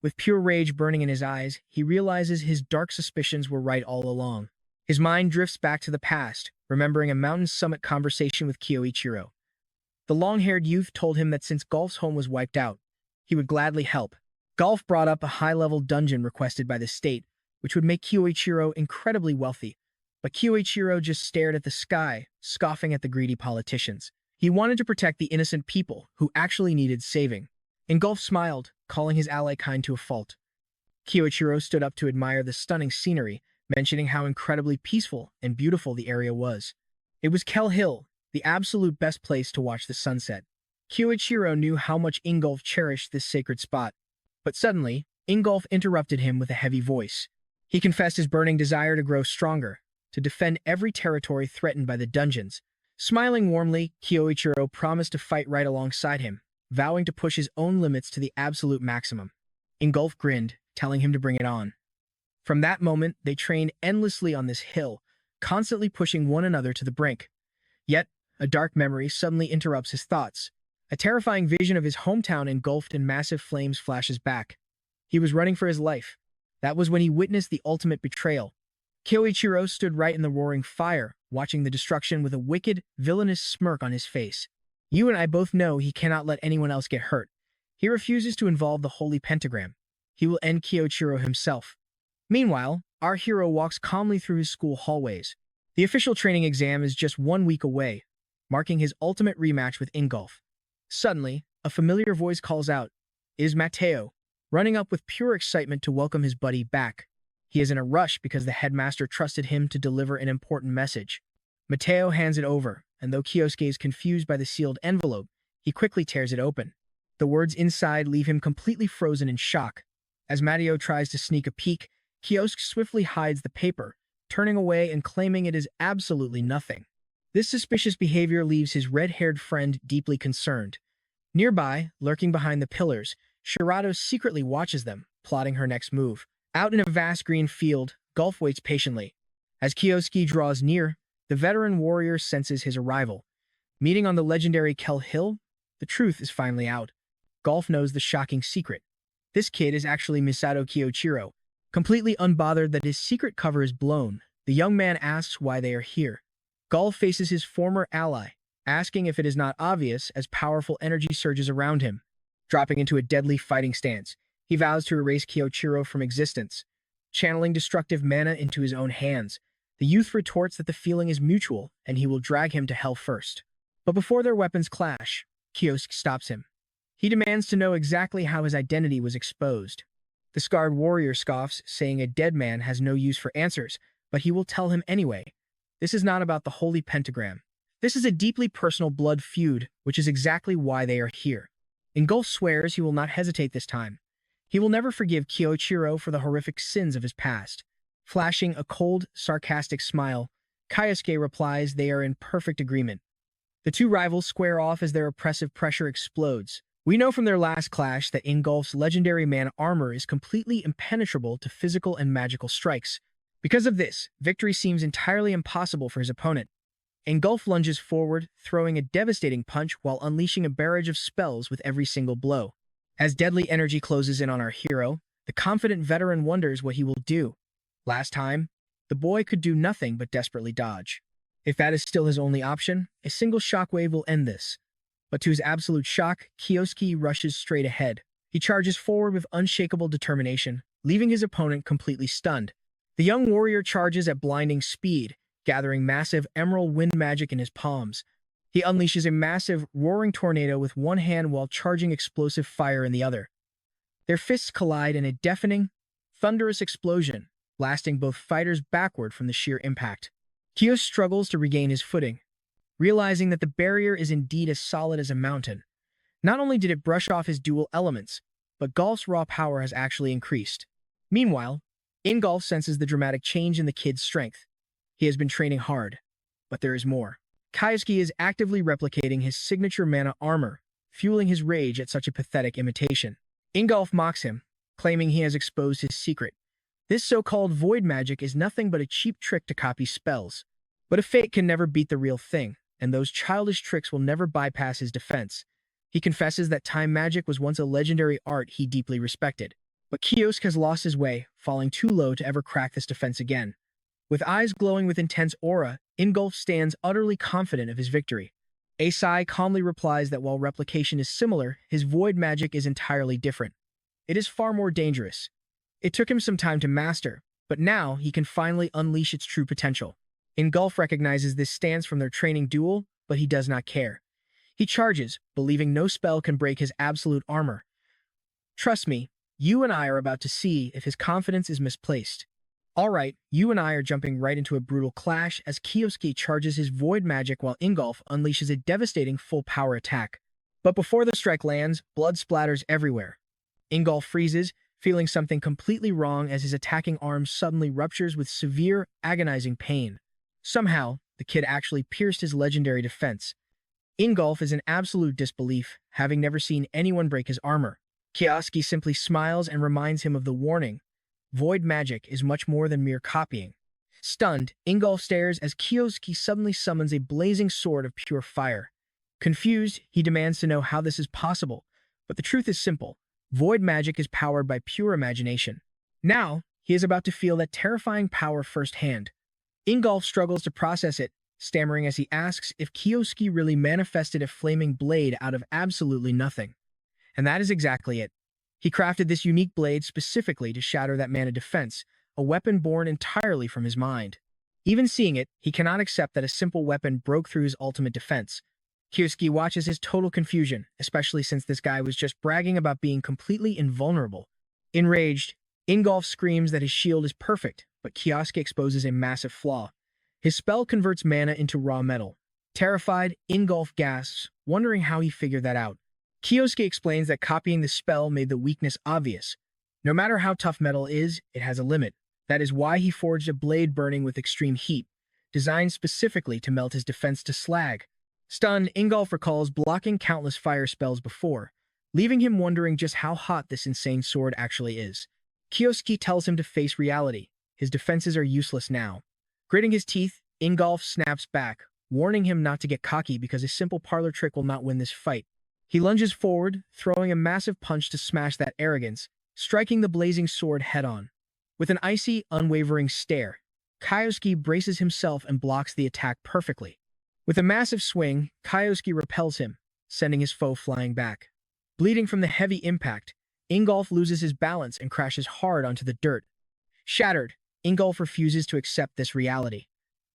With pure rage burning in his eyes, he realizes his dark suspicions were right all along. His mind drifts back to the past, remembering a mountain summit conversation with Kiyoichiro. The long-haired youth told him that since Golf's home was wiped out, he would gladly help. Golf brought up a high-level dungeon requested by the state, which would make Kiyoichiro incredibly wealthy. But Kiyoichiro just stared at the sky, scoffing at the greedy politicians. He wanted to protect the innocent people who actually needed saving. Ingolf smiled, calling his ally kind to a fault. Kiyoichiro stood up to admire the stunning scenery, mentioning how incredibly peaceful and beautiful the area was. It was Kell Hill, the absolute best place to watch the sunset. Kiyoichiro knew how much Ingolf cherished this sacred spot. But suddenly, Ingolf interrupted him with a heavy voice. He confessed his burning desire to grow stronger, to defend every territory threatened by the dungeons. Smiling warmly, Kiyoichiro promised to fight right alongside him, vowing to push his own limits to the absolute maximum. Ingolf grinned, telling him to bring it on. From that moment, they trained endlessly on this hill, constantly pushing one another to the brink. Yet, a dark memory suddenly interrupts his thoughts. A terrifying vision of his hometown engulfed in massive flames flashes back. He was running for his life. That was when he witnessed the ultimate betrayal. Kiyoichiro stood right in the roaring fire, watching the destruction with a wicked, villainous smirk on his face. You and I both know he cannot let anyone else get hurt. He refuses to involve the Holy Pentagram. He will end Kiyoichiro himself. Meanwhile, our hero walks calmly through his school hallways. The official training exam is just 1 week away, marking his ultimate rematch with Ingolf. Suddenly, a familiar voice calls out, "It is Mateo," running up with pure excitement to welcome his buddy back. He is in a rush because the headmaster trusted him to deliver an important message. Mateo hands it over, and though Kyosuke is confused by the sealed envelope, he quickly tears it open. The words inside leave him completely frozen in shock. As Mateo tries to sneak a peek, Kiosk swiftly hides the paper, turning away and claiming it is absolutely nothing. This suspicious behavior leaves his red-haired friend deeply concerned. Nearby, lurking behind the pillars, Shirato secretly watches them, plotting her next move. Out in a vast green field, Gulf waits patiently. As Kioski draws near, the veteran warrior senses his arrival. Meeting on the legendary Kel Hill, the truth is finally out. Gulf knows the shocking secret. This kid is actually Misato Kiyochiro. Completely unbothered that his secret cover is blown, the young man asks why they are here. Gulf faces his former ally, asking if it is not obvious as powerful energy surges around him. Dropping into a deadly fighting stance, he vows to erase Kiyochiro from existence. Channeling destructive mana into his own hands, the youth retorts that the feeling is mutual and he will drag him to hell first. But before their weapons clash, Kiosk stops him. He demands to know exactly how his identity was exposed. The scarred warrior scoffs, saying a dead man has no use for answers, but he will tell him anyway. This is not about the holy pentagram. This is a deeply personal blood feud, which is exactly why they are here. Ingolf swears he will not hesitate this time. He will never forgive Kiyochiro for the horrific sins of his past. Flashing a cold, sarcastic smile, Kyosuke replies they are in perfect agreement. The two rivals square off as their oppressive pressure explodes. We know from their last clash that Ingolf's legendary man armor is completely impenetrable to physical and magical strikes. Because of this, victory seems entirely impossible for his opponent. Ingolf lunges forward, throwing a devastating punch while unleashing a barrage of spells with every single blow. As deadly energy closes in on our hero, the confident veteran wonders what he will do. Last time, the boy could do nothing but desperately dodge. If that is still his only option, a single shockwave will end this. But to his absolute shock, Kioski rushes straight ahead. He charges forward with unshakable determination, leaving his opponent completely stunned. The young warrior charges at blinding speed, gathering massive emerald wind magic in his palms. He unleashes a massive, roaring tornado with one hand while charging explosive fire in the other. Their fists collide in a deafening, thunderous explosion, blasting both fighters backward from the sheer impact. Kios struggles to regain his footing, realizing that the barrier is indeed as solid as a mountain. Not only did it brush off his dual elements, but Golf's raw power has actually increased. Meanwhile, Ingolf senses the dramatic change in the kid's strength. He has been training hard, but there is more. Kyosuke is actively replicating his signature mana armor, fueling his rage at such a pathetic imitation. Ingolf mocks him, claiming he has exposed his secret. This so-called void magic is nothing but a cheap trick to copy spells. But a fake can never beat the real thing, and those childish tricks will never bypass his defense. He confesses that time magic was once a legendary art he deeply respected. But Kiosk has lost his way, falling too low to ever crack this defense again. With eyes glowing with intense aura, Ingolf stands utterly confident of his victory. Asai calmly replies that while replication is similar, his void magic is entirely different. It is far more dangerous. It took him some time to master, but now he can finally unleash its true potential. Ingolf recognizes this stance from their training duel, but he does not care. He charges, believing no spell can break his absolute armor. Trust me, you and I are about to see if his confidence is misplaced. Alright, you and I are jumping right into a brutal clash as Kiosuke charges his void magic while Ingolf unleashes a devastating full-power attack. But before the strike lands, blood splatters everywhere. Ingolf freezes, feeling something completely wrong as his attacking arm suddenly ruptures with severe, agonizing pain. Somehow, the kid actually pierced his legendary defense. Ingolf is in absolute disbelief, having never seen anyone break his armor. Kiosuke simply smiles and reminds him of the warning. Void magic is much more than mere copying. Stunned, Ingolf stares as Kiosuke suddenly summons a blazing sword of pure fire. Confused, he demands to know how this is possible, but the truth is simple. Void magic is powered by pure imagination. Now, he is about to feel that terrifying power firsthand. Ingolf struggles to process it, stammering as he asks if Kiosuke really manifested a flaming blade out of absolutely nothing. And that is exactly it. He crafted this unique blade specifically to shatter that mana defense, a weapon born entirely from his mind. Even seeing it, he cannot accept that a simple weapon broke through his ultimate defense. Kyosuke watches his total confusion, especially since this guy was just bragging about being completely invulnerable. Enraged, Ingolf screams that his shield is perfect, but Kyosuke exposes a massive flaw. His spell converts mana into raw metal. Terrified, Ingolf gasps, wondering how he figured that out. Kyosuke explains that copying the spell made the weakness obvious. No matter how tough metal is, it has a limit. That is why he forged a blade burning with extreme heat, designed specifically to melt his defense to slag. Stunned, Ingolf recalls blocking countless fire spells before, leaving him wondering just how hot this insane sword actually is. Kyosuke tells him to face reality. His defenses are useless now. Gritting his teeth, Ingolf snaps back, warning him not to get cocky because a simple parlor trick will not win this fight. He lunges forward, throwing a massive punch to smash that arrogance, striking the blazing sword head-on. With an icy, unwavering stare, Kyosuke braces himself and blocks the attack perfectly. With a massive swing, Kyosuke repels him, sending his foe flying back. Bleeding from the heavy impact, Ingolf loses his balance and crashes hard onto the dirt. Shattered, Ingolf refuses to accept this reality.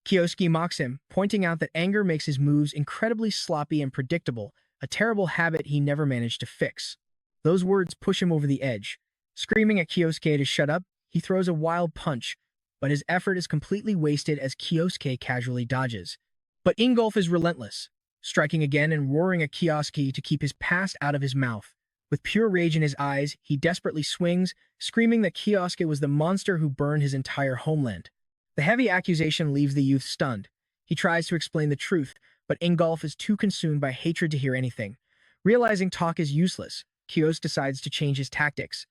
Kyosuke mocks him, pointing out that anger makes his moves incredibly sloppy and predictable, a terrible habit he never managed to fix. Those words push him over the edge. Screaming at Kyosuke to shut up, he throws a wild punch, but his effort is completely wasted as Kyosuke casually dodges. But Ingolf is relentless, striking again and roaring at Kyosuke to keep his past out of his mouth. With pure rage in his eyes, he desperately swings, screaming that Kyosuke was the monster who burned his entire homeland. The heavy accusation leaves the youth stunned. He tries to explain the truth, but Ingolf is too consumed by hatred to hear anything. Realizing talk is useless, Kyosuke decides to change his tactics.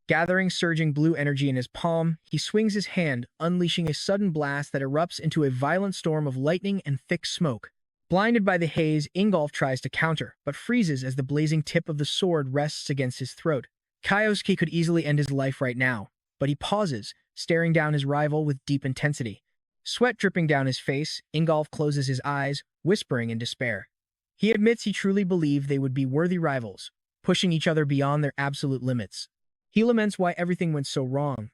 Gathering surging blue energy in his palm, he swings his hand, unleashing a sudden blast that erupts into a violent storm of lightning and thick smoke. Blinded by the haze, Ingolf tries to counter, but freezes as the blazing tip of the sword rests against his throat. Kyosuke could easily end his life right now, but he pauses, staring down his rival with deep intensity. Sweat dripping down his face, Ingolf closes his eyes, whispering in despair. He admits he truly believed they would be worthy rivals, pushing each other beyond their absolute limits. He laments why everything went so wrong.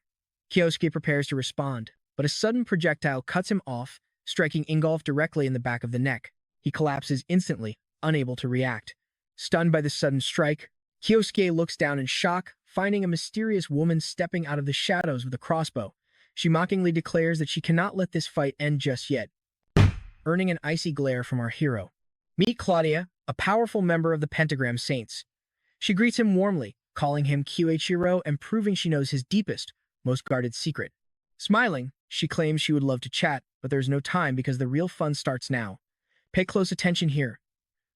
Kyosuke prepares to respond, but a sudden projectile cuts him off, striking Ingolf directly in the back of the neck. He collapses instantly, unable to react. Stunned by the sudden strike, Kyosuke looks down in shock, finding a mysterious woman stepping out of the shadows with a crossbow. She mockingly declares that she cannot let this fight end just yet, earning an icy glare from our hero. Meet Claudia, a powerful member of the Pentagram Saints. She greets him warmly, calling him Kyuichiro and proving she knows his deepest, most guarded secret. Smiling, she claims she would love to chat, but there's no time because the real fun starts now. Pay close attention here,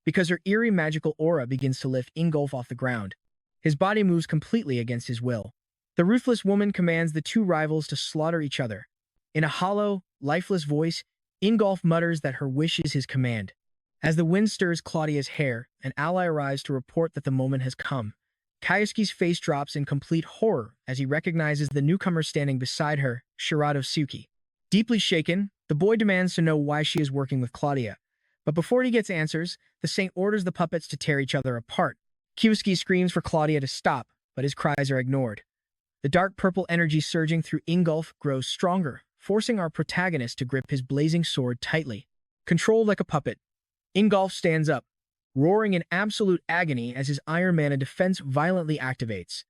because her eerie magical aura begins to lift Ingolf off the ground. His body moves completely against his will. The ruthless woman commands the two rivals to slaughter each other. In a hollow, lifeless voice, Ingolf mutters that her wish is his command. As the wind stirs Claudia's hair, an ally arrives to report that the moment has come. Kyosuke's face drops in complete horror as he recognizes the newcomer standing beside her, Shirato Suki. Deeply shaken, the boy demands to know why she is working with Claudia. But before he gets answers, the saint orders the puppets to tear each other apart. Kyosuke screams for Claudia to stop, but his cries are ignored. The dark purple energy surging through Ingolf grows stronger, forcing our protagonist to grip his blazing sword tightly. Controlled like a puppet, Ingolf stands up, roaring in absolute agony as his Iron Mana defense violently activates.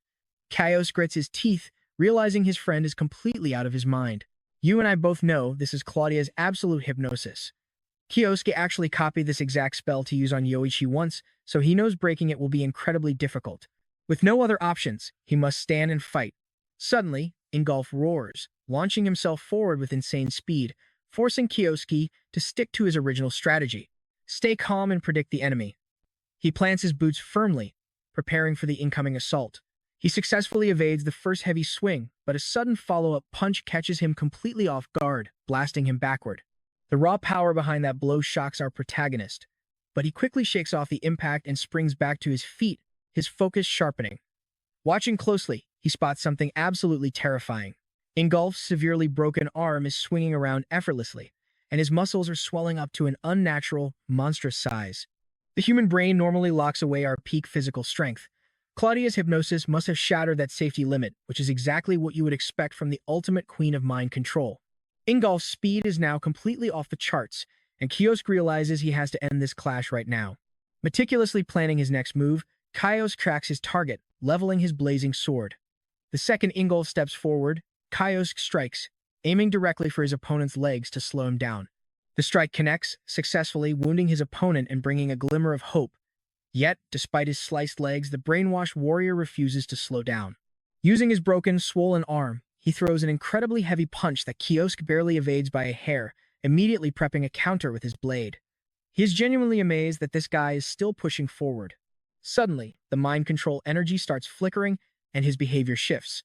Kyosuke grits his teeth, realizing his friend is completely out of his mind. You and I both know this is Claudia's absolute hypnosis. Kyosuke actually copied this exact spell to use on Yoichi once, so he knows breaking it will be incredibly difficult. With no other options, he must stand and fight. Suddenly, Ingolf roars, launching himself forward with insane speed, forcing Kyosuke to stick to his original strategy. Stay calm and predict the enemy. He plants his boots firmly, preparing for the incoming assault. He successfully evades the first heavy swing, but a sudden follow-up punch catches him completely off guard, blasting him backward. The raw power behind that blow shocks our protagonist, but he quickly shakes off the impact and springs back to his feet, his focus sharpening. Watching closely, he spots something absolutely terrifying. Ingolf's severely broken arm is swinging around effortlessly, and his muscles are swelling up to an unnatural, monstrous size. The human brain normally locks away our peak physical strength. Claudia's hypnosis must have shattered that safety limit, which is exactly what you would expect from the ultimate queen of mind control. Ingolf's speed is now completely off the charts, and Kiosk realizes he has to end this clash right now. Meticulously planning his next move, Kiosk tracks his target, leveling his blazing sword. The second Ingolf steps forward, Kiosk strikes, aiming directly for his opponent's legs to slow him down. The strike connects, successfully wounding his opponent and bringing a glimmer of hope. Yet, despite his sliced legs, the brainwashed warrior refuses to slow down. Using his broken, swollen arm, he throws an incredibly heavy punch that Kiosk barely evades by a hair, immediately prepping a counter with his blade. He is genuinely amazed that this guy is still pushing forward. Suddenly, the mind control energy starts flickering, and his behavior shifts.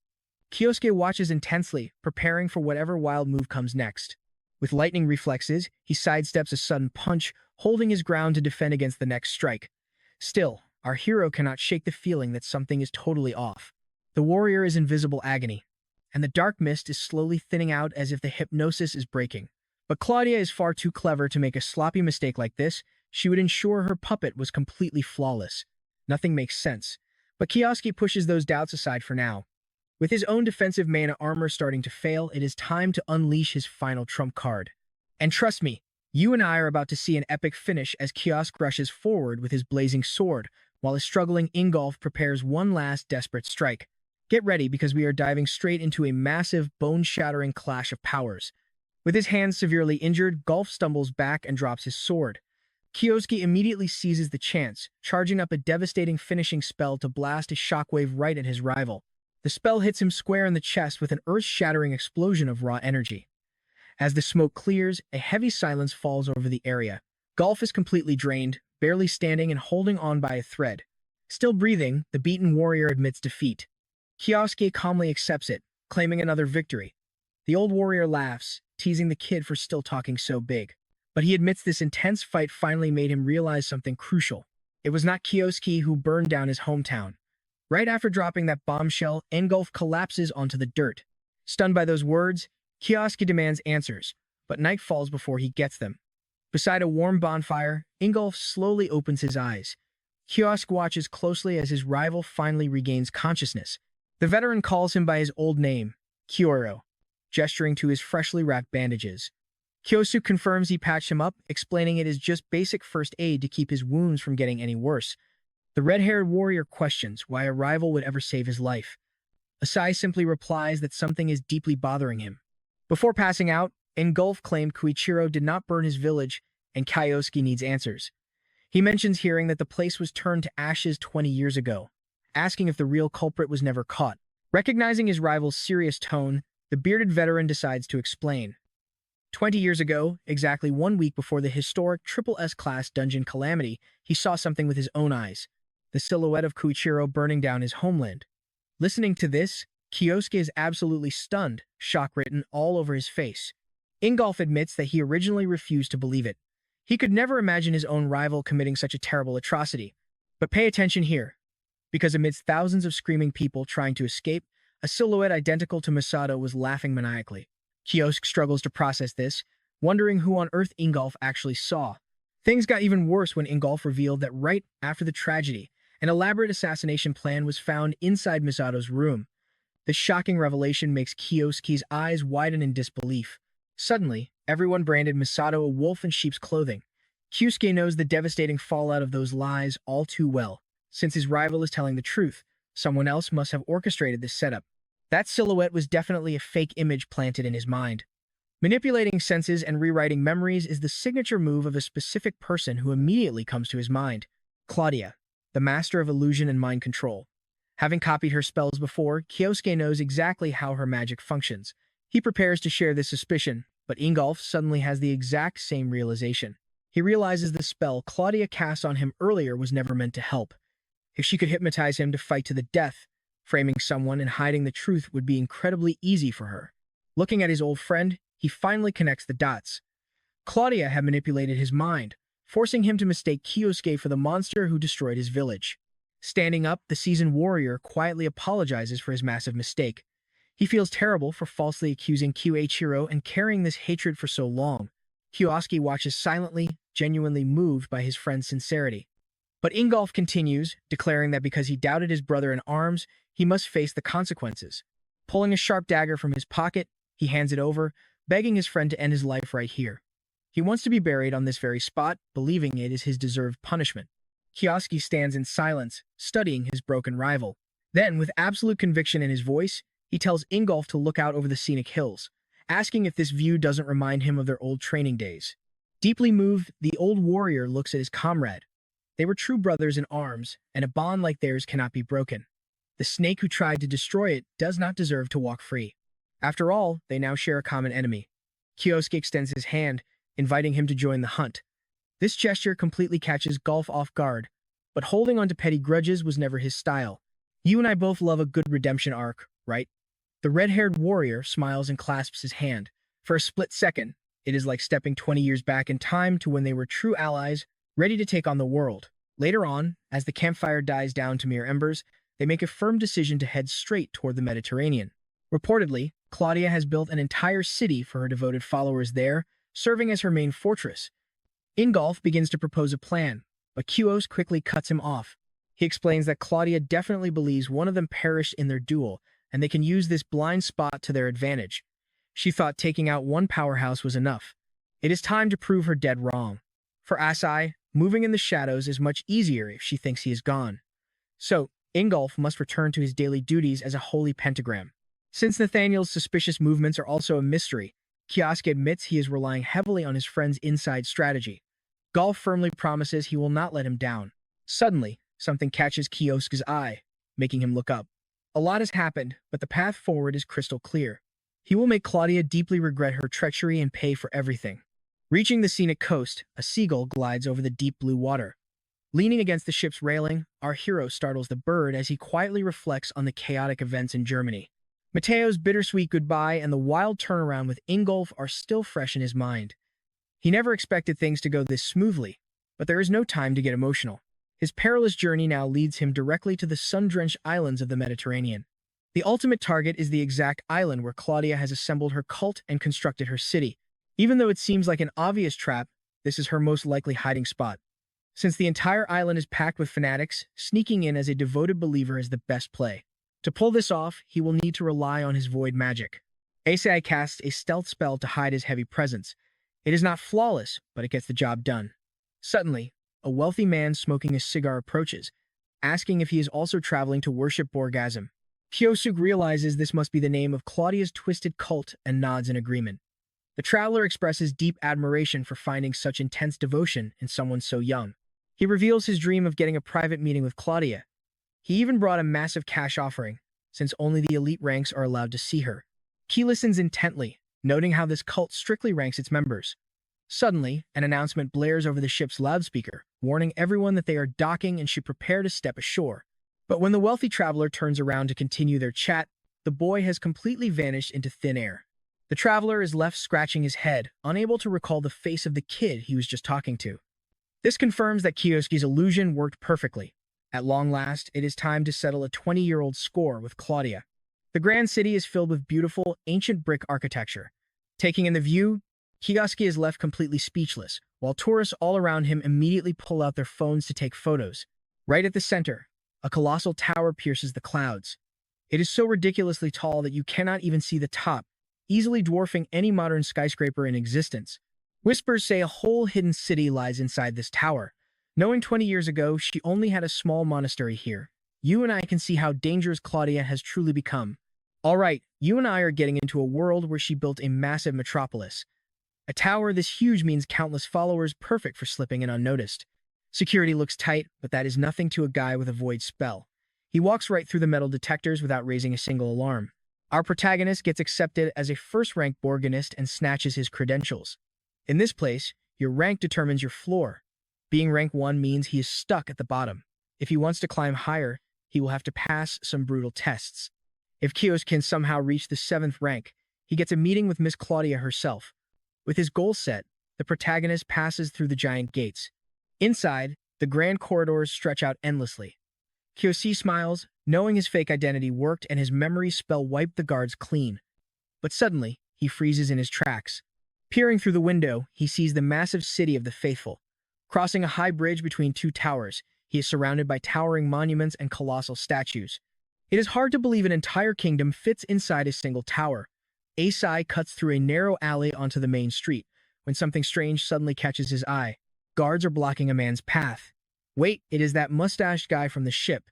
Kiosuke watches intensely, preparing for whatever wild move comes next. With lightning reflexes, he sidesteps a sudden punch, holding his ground to defend against the next strike. Still, our hero cannot shake the feeling that something is totally off. The warrior is in visible agony, and the dark mist is slowly thinning out as if the hypnosis is breaking. But Claudia is far too clever to make a sloppy mistake like this. She would ensure her puppet was completely flawless. Nothing makes sense, but Kiosuke pushes those doubts aside for now. With his own defensive mana armor starting to fail, it is time to unleash his final trump card. And trust me, you and I are about to see an epic finish as Kiosk rushes forward with his blazing sword, while his struggling Ingolf prepares one last desperate strike. Get ready because we are diving straight into a massive, bone-shattering clash of powers. With his hands severely injured, Golf stumbles back and drops his sword. Kiosuke immediately seizes the chance, charging up a devastating finishing spell to blast a shockwave right at his rival. The spell hits him square in the chest with an earth-shattering explosion of raw energy. As the smoke clears, a heavy silence falls over the area. Golf is completely drained, barely standing and holding on by a thread. Still breathing, the beaten warrior admits defeat. Kiosuke calmly accepts it, claiming another victory. The old warrior laughs, teasing the kid for still talking so big. But he admits this intense fight finally made him realize something crucial. It was not Kiosuke who burned down his hometown. Right after dropping that bombshell, Ingolf collapses onto the dirt. Stunned by those words, Kiosuke demands answers, but night falls before he gets them. Beside a warm bonfire, Ingolf slowly opens his eyes. Kiosuke watches closely as his rival finally regains consciousness. The veteran calls him by his old name, Kyouro, gesturing to his freshly wrapped bandages. Kyosuke confirms he patched him up, explaining it is just basic first aid to keep his wounds from getting any worse. The red-haired warrior questions why a rival would ever save his life. Asai simply replies that something is deeply bothering him. Before passing out, Ingolf claimed Koichiro did not burn his village, and Kiosuke needs answers. He mentions hearing that the place was turned to ashes 20 years ago, asking if the real culprit was never caught. Recognizing his rival's serious tone, the bearded veteran decides to explain. 20 years ago, exactly 1 week before the historic Triple S-class dungeon calamity, he saw something with his own eyes. The silhouette of Koichiro burning down his homeland. Listening to this, Kiosuke is absolutely stunned, shock written all over his face. Ingolf admits that he originally refused to believe it. He could never imagine his own rival committing such a terrible atrocity. But pay attention here, because amidst thousands of screaming people trying to escape, a silhouette identical to Masato was laughing maniacally. Kiosuke struggles to process this, wondering who on earth Ingolf actually saw. Things got even worse when Ingolf revealed that right after the tragedy, an elaborate assassination plan was found inside Misato's room. This shocking revelation makes Kiosuke's eyes widen in disbelief. Suddenly, everyone branded Misato a wolf in sheep's clothing. Kiosuke knows the devastating fallout of those lies all too well. Since his rival is telling the truth, someone else must have orchestrated this setup. That silhouette was definitely a fake image planted in his mind. Manipulating senses and rewriting memories is the signature move of a specific person who immediately comes to his mind. Claudia, the master of illusion and mind control. Having copied her spells before, Kiosuke knows exactly how her magic functions. He prepares to share this suspicion, but Ingolf suddenly has the exact same realization. He realizes the spell Claudia cast on him earlier was never meant to help. If she could hypnotize him to fight to the death, framing someone and hiding the truth would be incredibly easy for her. Looking at his old friend, he finally connects the dots. Claudia had manipulated his mind, forcing him to mistake Kiosuke for the monster who destroyed his village. Standing up, the seasoned warrior quietly apologizes for his massive mistake. He feels terrible for falsely accusing Koichiro and carrying this hatred for so long. Kiosuke watches silently, genuinely moved by his friend's sincerity. But Ingolf continues, declaring that because he doubted his brother in arms, he must face the consequences. Pulling a sharp dagger from his pocket, he hands it over, begging his friend to end his life right here. He wants to be buried on this very spot, believing it is his deserved punishment. Kioski stands in silence, studying his broken rival. Then, with absolute conviction in his voice, he tells Ingolf to look out over the scenic hills, asking if this view doesn't remind him of their old training days. Deeply moved, the old warrior looks at his comrade. They were true brothers in arms, and a bond like theirs cannot be broken. The snake who tried to destroy it does not deserve to walk free. After all, they now share a common enemy. Kioski extends his hand, inviting him to join the hunt. This gesture completely catches Golf off guard, but holding on to petty grudges was never his style. You and I both love a good redemption arc, right? The red-haired warrior smiles and clasps his hand. For a split second, it is like stepping 20 years back in time to when they were true allies, ready to take on the world. Later on, as the campfire dies down to mere embers, they make a firm decision to head straight toward the Mediterranean. Reportedly, Claudia has built an entire city for her devoted followers there, serving as her main fortress. Ingolf begins to propose a plan, but Kios quickly cuts him off. He explains that Claudia definitely believes one of them perished in their duel, and they can use this blind spot to their advantage. She thought taking out one powerhouse was enough. It is time to prove her dead wrong. For Asai, moving in the shadows is much easier if she thinks he is gone. So, Ingolf must return to his daily duties as a holy pentagram. Since Nathaniel's suspicious movements are also a mystery, Kiosk admits he is relying heavily on his friend's inside strategy. Golf firmly promises he will not let him down. Suddenly, something catches Kiosk's eye, making him look up. A lot has happened, but the path forward is crystal clear. He will make Claudia deeply regret her treachery and pay for everything. Reaching the scenic coast, a seagull glides over the deep blue water. Leaning against the ship's railing, our hero startles the bird as he quietly reflects on the chaotic events in Germany. Mateo's bittersweet goodbye and the wild turnaround with Ingolf are still fresh in his mind. He never expected things to go this smoothly, but there is no time to get emotional. His perilous journey now leads him directly to the sun-drenched islands of the Mediterranean. The ultimate target is the exact island where Claudia has assembled her cult and constructed her city. Even though it seems like an obvious trap, this is her most likely hiding spot. Since the entire island is packed with fanatics, sneaking in as a devoted believer is the best play. To pull this off, he will need to rely on his void magic. Asai casts a stealth spell to hide his heavy presence. It is not flawless, but it gets the job done. Suddenly, a wealthy man smoking a cigar approaches, asking if he is also traveling to worship Borgasm. Kyosug realizes this must be the name of Claudia's twisted cult and nods in agreement. The traveler expresses deep admiration for finding such intense devotion in someone so young. He reveals his dream of getting a private meeting with Claudia. He even brought a massive cash offering, since only the elite ranks are allowed to see her. He listens intently, noting how this cult strictly ranks its members. Suddenly, an announcement blares over the ship's loudspeaker, warning everyone that they are docking and should prepare to step ashore. But when the wealthy traveler turns around to continue their chat, the boy has completely vanished into thin air. The traveler is left scratching his head, unable to recall the face of the kid he was just talking to. This confirms that Kioski's illusion worked perfectly. At long last, it is time to settle a 20-year-old score with Claudia. The grand city is filled with beautiful, ancient brick architecture. Taking in the view, Kioski is left completely speechless, while tourists all around him immediately pull out their phones to take photos. Right at the center, a colossal tower pierces the clouds. It is so ridiculously tall that you cannot even see the top, easily dwarfing any modern skyscraper in existence. Whispers say a whole hidden city lies inside this tower. Knowing 20 years ago she only had a small monastery here, you and I can see how dangerous Claudia has truly become. All right, you and I are getting into a world where she built a massive metropolis. A tower this huge means countless followers, perfect for slipping in unnoticed. Security looks tight, but that is nothing to a guy with a void spell. He walks right through the metal detectors without raising a single alarm. Our protagonist gets accepted as a first-rank Borganist and snatches his credentials. In this place, your rank determines your floor. Being rank 1 means he is stuck at the bottom. If he wants to climb higher, he will have to pass some brutal tests. If Kios can somehow reach the 7th rank, he gets a meeting with Miss Claudia herself. With his goal set, the protagonist passes through the giant gates. Inside, the grand corridors stretch out endlessly. Kyoshi smiles, knowing his fake identity worked and his memory spell wiped the guards clean. But suddenly, he freezes in his tracks. Peering through the window, he sees the massive city of the faithful. Crossing a high bridge between two towers, he is surrounded by towering monuments and colossal statues. It is hard to believe an entire kingdom fits inside a single tower. Asai cuts through a narrow alley onto the main street, when something strange suddenly catches his eye. Guards are blocking a man's path. Wait, it is that mustached guy from the ship.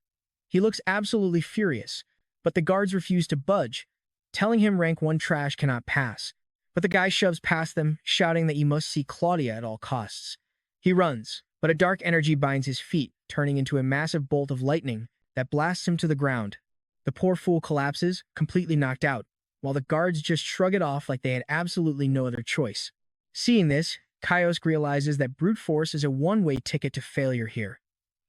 He looks absolutely furious, but the guards refuse to budge, telling him rank 1 trash cannot pass. But the guy shoves past them, shouting that he must see Claudia at all costs. He runs, but a dark energy binds his feet, turning into a massive bolt of lightning that blasts him to the ground. The poor fool collapses, completely knocked out, while the guards just shrug it off like they had absolutely no other choice. Seeing this, Kiosk realizes that brute force is a one-way ticket to failure here.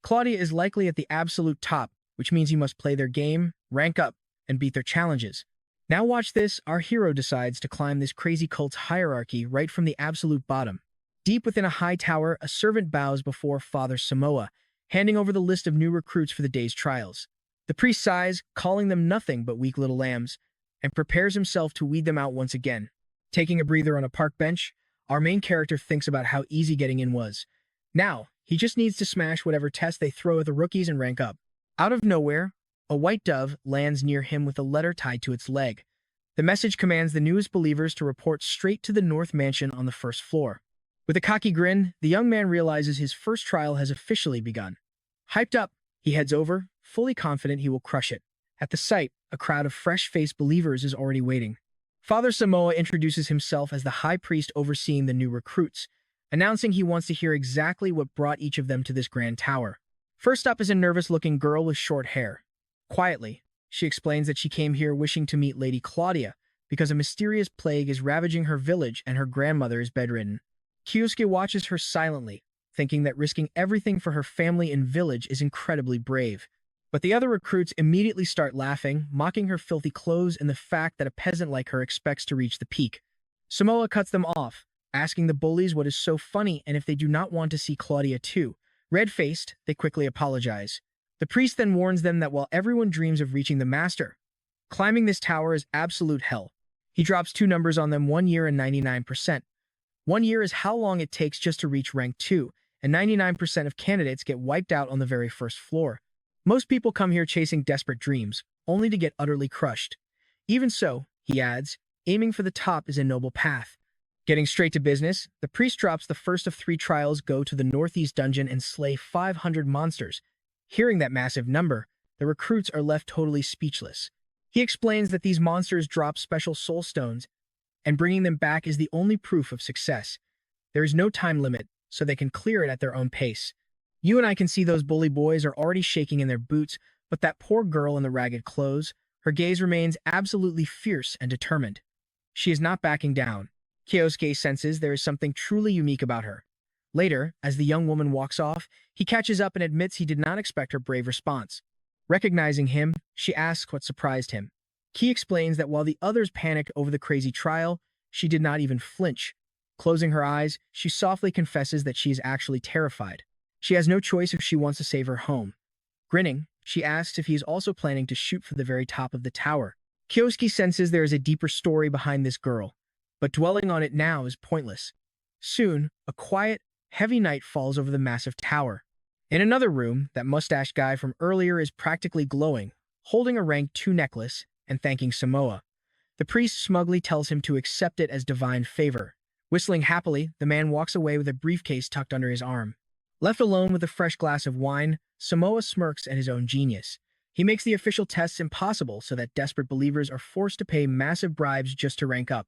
Claudia is likely at the absolute top, which means you must play their game, rank up, and beat their challenges. Now watch this, our hero decides to climb this crazy cult's hierarchy right from the absolute bottom. Deep within a high tower, a servant bows before Father Samoa, handing over the list of new recruits for the day's trials. The priest sighs, calling them nothing but weak little lambs, and prepares himself to weed them out once again. Taking a breather on a park bench, our main character thinks about how easy getting in was. Now, he just needs to smash whatever test they throw at the rookies and rank up. Out of nowhere, a white dove lands near him with a letter tied to its leg. The message commands the newest believers to report straight to the North Mansion on the first floor. With a cocky grin, the young man realizes his first trial has officially begun. Hyped up, he heads over, fully confident he will crush it. At the sight, a crowd of fresh-faced believers is already waiting. Father Samoa introduces himself as the high priest overseeing the new recruits, announcing he wants to hear exactly what brought each of them to this grand tower. First up is a nervous-looking girl with short hair. Quietly, she explains that she came here wishing to meet Lady Claudia because a mysterious plague is ravaging her village and her grandmother is bedridden. Kyosuke watches her silently, thinking that risking everything for her family and village is incredibly brave. But the other recruits immediately start laughing, mocking her filthy clothes and the fact that a peasant like her expects to reach the peak. Samoa cuts them off, asking the bullies what is so funny and if they do not want to see Claudia too. Red-faced, they quickly apologize. The priest then warns them that while everyone dreams of reaching the master, climbing this tower is absolute hell. He drops 2 numbers on them: 1 year and 99%. 1 year is how long it takes just to reach rank 2, and 99% of candidates get wiped out on the very first floor. Most people come here chasing desperate dreams, only to get utterly crushed. Even so, he adds, aiming for the top is a noble path. Getting straight to business, the priest drops the first of 3 trials: go to the northeast dungeon and slay 500 monsters. Hearing that massive number, the recruits are left totally speechless. He explains that these monsters drop special soul stones, and bringing them back is the only proof of success. There is no time limit, so they can clear it at their own pace. You and I can see those bully boys are already shaking in their boots, but that poor girl in the ragged clothes, her gaze remains absolutely fierce and determined. She is not backing down. Kyosuke senses there is something truly unique about her. Later, as the young woman walks off, he catches up and admits he did not expect her brave response. Recognizing him, she asks what surprised him. Ki explains that while the others panicked over the crazy trial, she did not even flinch. Closing her eyes, she softly confesses that she is actually terrified. She has no choice if she wants to save her home. Grinning, she asks if he is also planning to shoot for the very top of the tower. Kyosuke senses there is a deeper story behind this girl, but dwelling on it now is pointless. Soon, a quiet, heavy night falls over the massive tower. In another room, that mustached guy from earlier is practically glowing, holding a rank 2 necklace and thanking Samoa. The priest smugly tells him to accept it as divine favor. Whistling happily, the man walks away with a briefcase tucked under his arm. Left alone with a fresh glass of wine, Samoa smirks at his own genius. He makes the official tests impossible so that desperate believers are forced to pay massive bribes just to rank up.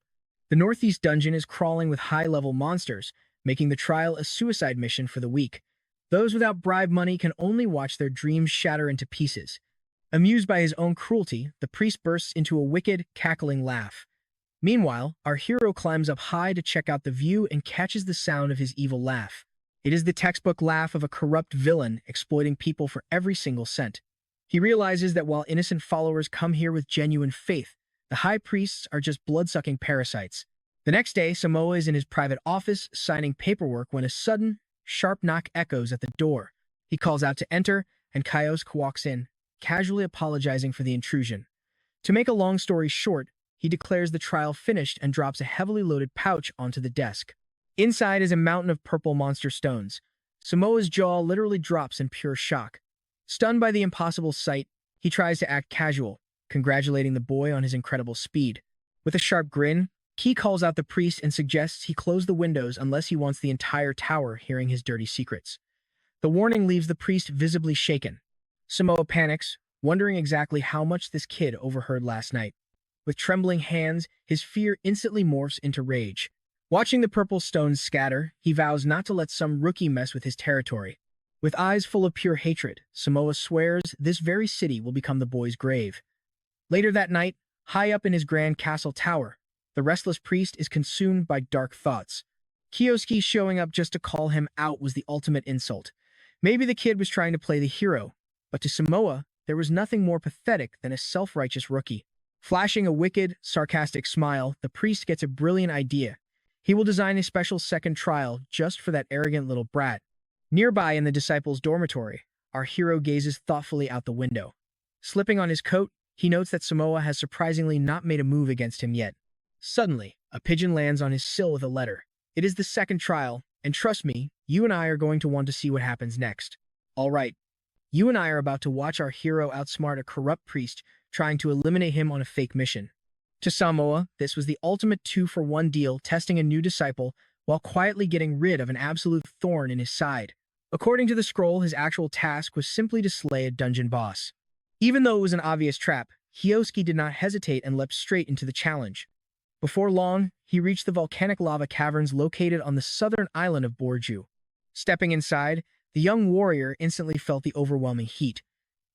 The northeast dungeon is crawling with high-level monsters, making the trial a suicide mission for the weak. Those without bribe money can only watch their dreams shatter into pieces. Amused by his own cruelty, the priest bursts into a wicked, cackling laugh. Meanwhile, our hero climbs up high to check out the view and catches the sound of his evil laugh. It is the textbook laugh of a corrupt villain exploiting people for every single cent. He realizes that while innocent followers come here with genuine faith, the high priests are just blood-sucking parasites. The next day, Samoa is in his private office signing paperwork when a sudden, sharp knock echoes at the door. He calls out to enter, and Kyosuke walks in, casually apologizing for the intrusion. To make a long story short, he declares the trial finished and drops a heavily loaded pouch onto the desk. Inside is a mountain of purple monster stones. Samoa's jaw literally drops in pure shock. Stunned by the impossible sight, he tries to act casual, congratulating the boy on his incredible speed. With a sharp grin, Ki calls out the priest and suggests he close the windows unless he wants the entire tower hearing his dirty secrets. The warning leaves the priest visibly shaken. Samoa panics, wondering exactly how much this kid overheard last night. With trembling hands, his fear instantly morphs into rage. Watching the purple stones scatter, he vows not to let some rookie mess with his territory. With eyes full of pure hatred, Samoa swears this very city will become the boy's grave. Later that night, high up in his grand castle tower, the restless priest is consumed by dark thoughts. Kiyosuke showing up just to call him out was the ultimate insult. Maybe the kid was trying to play the hero, but to Samoa, there was nothing more pathetic than a self-righteous rookie. Flashing a wicked, sarcastic smile, the priest gets a brilliant idea. He will design a special second trial just for that arrogant little brat. Nearby in the disciples' dormitory, our hero gazes thoughtfully out the window. Slipping on his coat, he notes that Samoa has surprisingly not made a move against him yet. Suddenly, a pigeon lands on his sill with a letter. It is the second trial, and trust me, you and I are going to want to see what happens next. All right, you and I are about to watch our hero outsmart a corrupt priest trying to eliminate him on a fake mission. To Samoa, this was the ultimate 2-for-1 deal, testing a new disciple while quietly getting rid of an absolute thorn in his side. According to the scroll, his actual task was simply to slay a dungeon boss. Even though it was an obvious trap, Kiyosuke did not hesitate and leapt straight into the challenge. Before long, he reached the volcanic lava caverns located on the southern island of Borju. Stepping inside, the young warrior instantly felt the overwhelming heat.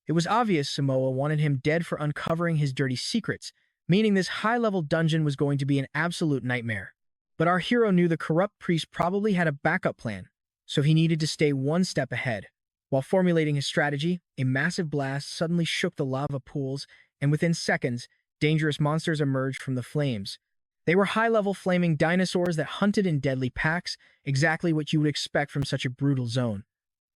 It was obvious Samoa wanted him dead for uncovering his dirty secrets, meaning this high-level dungeon was going to be an absolute nightmare. But our hero knew the corrupt priest probably had a backup plan, so he needed to stay one step ahead. While formulating his strategy, a massive blast suddenly shook the lava pools, and within seconds, dangerous monsters emerged from the flames. They were high-level flaming dinosaurs that hunted in deadly packs, exactly what you would expect from such a brutal zone.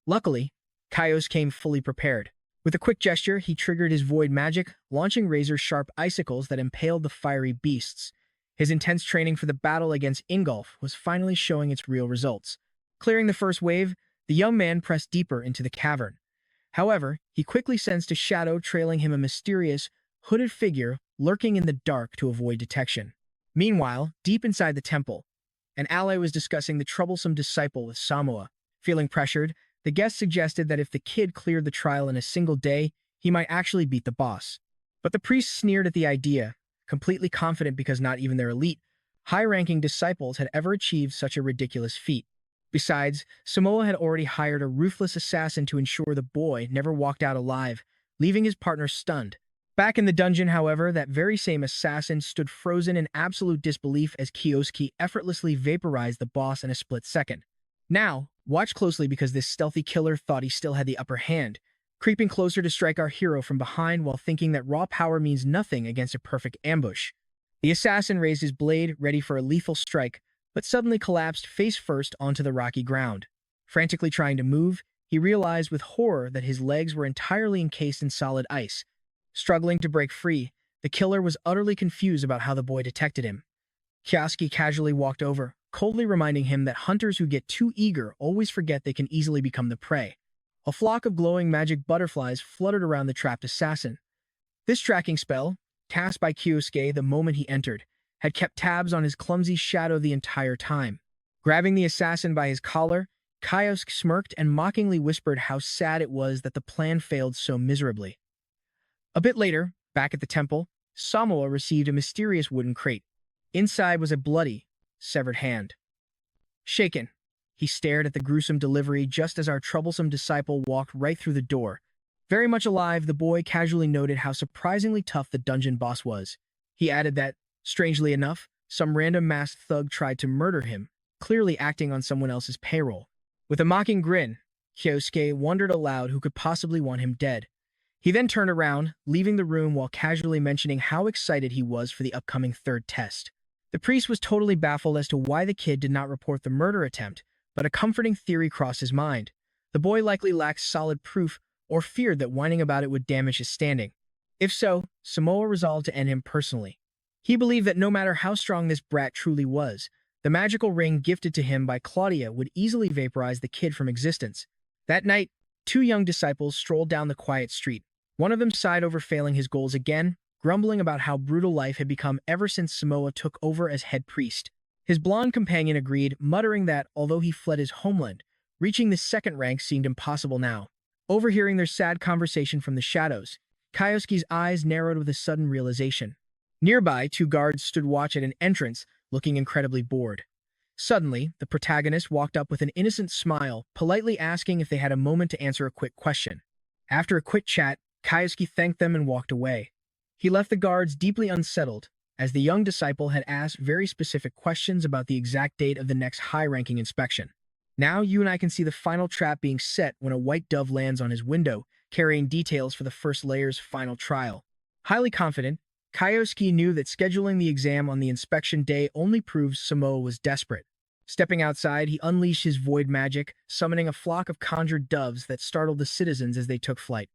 Luckily, Kaios came fully prepared. With a quick gesture, he triggered his void magic, launching razor-sharp icicles that impaled the fiery beasts. His intense training for the battle against Ingolf was finally showing its real results. Clearing the first wave, the young man pressed deeper into the cavern. However, he quickly sensed a shadow trailing him, a mysterious, hooded figure lurking in the dark to avoid detection. Meanwhile, deep inside the temple, an ally was discussing the troublesome disciple with Samoa. Feeling pressured, the guest suggested that if the kid cleared the trial in a single day, he might actually beat the boss. But the priest sneered at the idea, completely confident because not even their elite, high-ranking disciples had ever achieved such a ridiculous feat. Besides, Samoa had already hired a ruthless assassin to ensure the boy never walked out alive, leaving his partner stunned. Back in the dungeon, however, that very same assassin stood frozen in absolute disbelief as Kiyosuke effortlessly vaporized the boss in a split second. Now, watch closely because this stealthy killer thought he still had the upper hand, creeping closer to strike our hero from behind while thinking that raw power means nothing against a perfect ambush. The assassin raised his blade, ready for a lethal strike, but suddenly collapsed face first onto the rocky ground. Frantically trying to move, he realized with horror that his legs were entirely encased in solid ice. Struggling to break free, the killer was utterly confused about how the boy detected him. Kiyosuke casually walked over, coldly reminding him that hunters who get too eager always forget they can easily become the prey. A flock of glowing magic butterflies fluttered around the trapped assassin. This tracking spell, cast by Kiyosuke the moment he entered, had kept tabs on his clumsy shadow the entire time. Grabbing the assassin by his collar, Kiyosuke smirked and mockingly whispered how sad it was that the plan failed so miserably. A bit later, back at the temple, Samoa received a mysterious wooden crate. Inside was a bloody, severed hand. Shaken, he stared at the gruesome delivery just as our troublesome disciple walked right through the door. Very much alive, the boy casually noted how surprisingly tough the dungeon boss was. He added that, strangely enough, some random masked thug tried to murder him, clearly acting on someone else's payroll. With a mocking grin, Kiyosuke wondered aloud who could possibly want him dead. He then turned around, leaving the room while casually mentioning how excited he was for the upcoming third test. The priest was totally baffled as to why the kid did not report the murder attempt, but a comforting theory crossed his mind. The boy likely lacked solid proof or feared that whining about it would damage his standing. If so, Samoa resolved to end him personally. He believed that no matter how strong this brat truly was, the magical ring gifted to him by Claudia would easily vaporize the kid from existence. That night, two young disciples strolled down the quiet street. One of them sighed over failing his goals again, grumbling about how brutal life had become ever since Samoa took over as head priest. His blonde companion agreed, muttering that, although he fled his homeland, reaching the second rank seemed impossible now. Overhearing their sad conversation from the shadows, Kyosuke's eyes narrowed with a sudden realization. Nearby, two guards stood watch at an entrance, looking incredibly bored. Suddenly, the protagonist walked up with an innocent smile, politely asking if they had a moment to answer a quick question. After a quick chat, Kyosuke thanked them and walked away. He left the guards deeply unsettled, as the young disciple had asked very specific questions about the exact date of the next high-ranking inspection. Now you and I can see the final trap being set when a white dove lands on his window, carrying details for the first layer's final trial. Highly confident, Kyosuke knew that scheduling the exam on the inspection day only proved Samoa was desperate. Stepping outside, he unleashed his void magic, summoning a flock of conjured doves that startled the citizens as they took flight.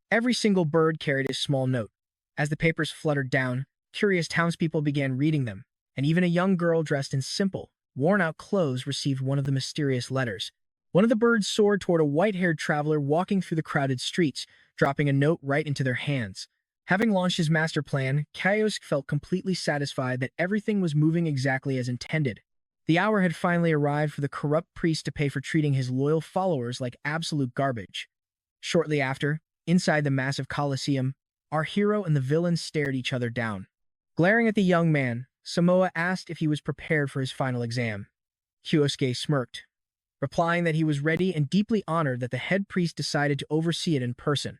Every single bird carried a small note. As the papers fluttered down, curious townspeople began reading them, and even a young girl dressed in simple, worn-out clothes received one of the mysterious letters. One of the birds soared toward a white-haired traveler walking through the crowded streets, dropping a note right into their hands. Having launched his master plan, Kyosuke felt completely satisfied that everything was moving exactly as intended. The hour had finally arrived for the corrupt priest to pay for treating his loyal followers like absolute garbage. Shortly after, inside the massive Colosseum, our hero and the villain stared each other down. Glaring at the young man, Samoa asked if he was prepared for his final exam. Kyosuke smirked, replying that he was ready and deeply honored that the head priest decided to oversee it in person.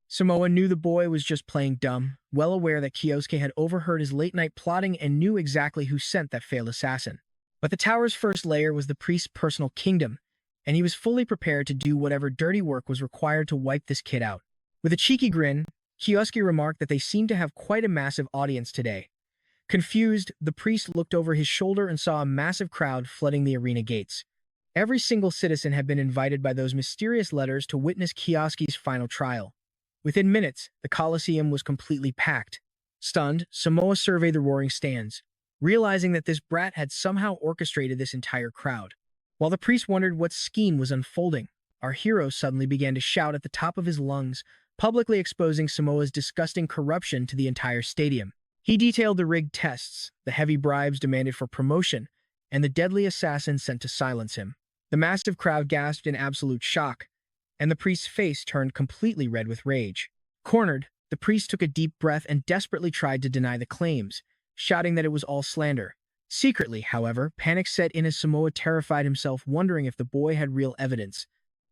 Samoa knew the boy was just playing dumb, well aware that Kyosuke had overheard his late-night plotting and knew exactly who sent that failed assassin. But the tower's first layer was the priest's personal kingdom, and he was fully prepared to do whatever dirty work was required to wipe this kid out. With a cheeky grin, Kyosuke remarked that they seemed to have quite a massive audience today. Confused, the priest looked over his shoulder and saw a massive crowd flooding the arena gates. Every single citizen had been invited by those mysterious letters to witness Kyosuke's final trial. Within minutes, the Colosseum was completely packed. Stunned, Samoa surveyed the roaring stands, realizing that this brat had somehow orchestrated this entire crowd. While the priest wondered what scheme was unfolding, our hero suddenly began to shout at the top of his lungs, publicly exposing Samoa's disgusting corruption to the entire stadium. He detailed the rigged tests, the heavy bribes demanded for promotion, and the deadly assassin sent to silence him. The massive crowd gasped in absolute shock, and the priest's face turned completely red with rage. Cornered, the priest took a deep breath and desperately tried to deny the claims, shouting that it was all slander. Secretly, however, panic set in as Samoa terrified himself, wondering if the boy had real evidence.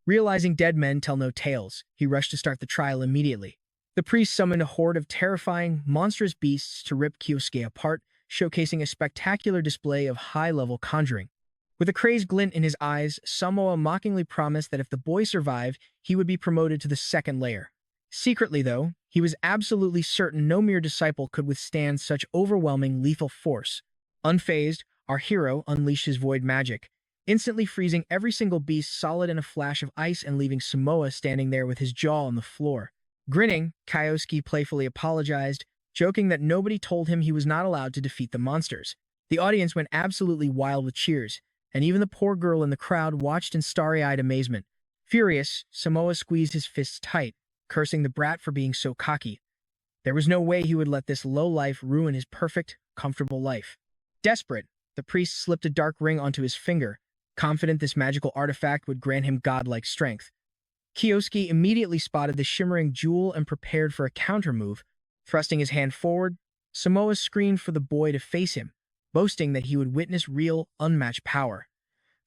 Realizing dead men tell no tales, he rushed to start the trial immediately. The priest summoned a horde of terrifying, monstrous beasts to rip Kyosuke apart, showcasing a spectacular display of high-level conjuring. With a crazed glint in his eyes, Samoa mockingly promised that if the boy survived, he would be promoted to the second layer. Secretly, though, he was absolutely certain no mere disciple could withstand such overwhelming lethal force. Unfazed, our hero unleashed his void magic, instantly freezing every single beast solid in a flash of ice and leaving Samoa standing there with his jaw on the floor. Grinning, Kyosuke playfully apologized, joking that nobody told him he was not allowed to defeat the monsters. The audience went absolutely wild with cheers, and even the poor girl in the crowd watched in starry-eyed amazement. Furious, Samoa squeezed his fists tight, cursing the brat for being so cocky. There was no way he would let this lowlife ruin his perfect, comfortable life. Desperate, the priest slipped a dark ring onto his finger, confident this magical artifact would grant him godlike strength. Kyosuke immediately spotted the shimmering jewel and prepared for a counter-move. Thrusting his hand forward, Samoa screamed for the boy to face him, boasting that he would witness real, unmatched power.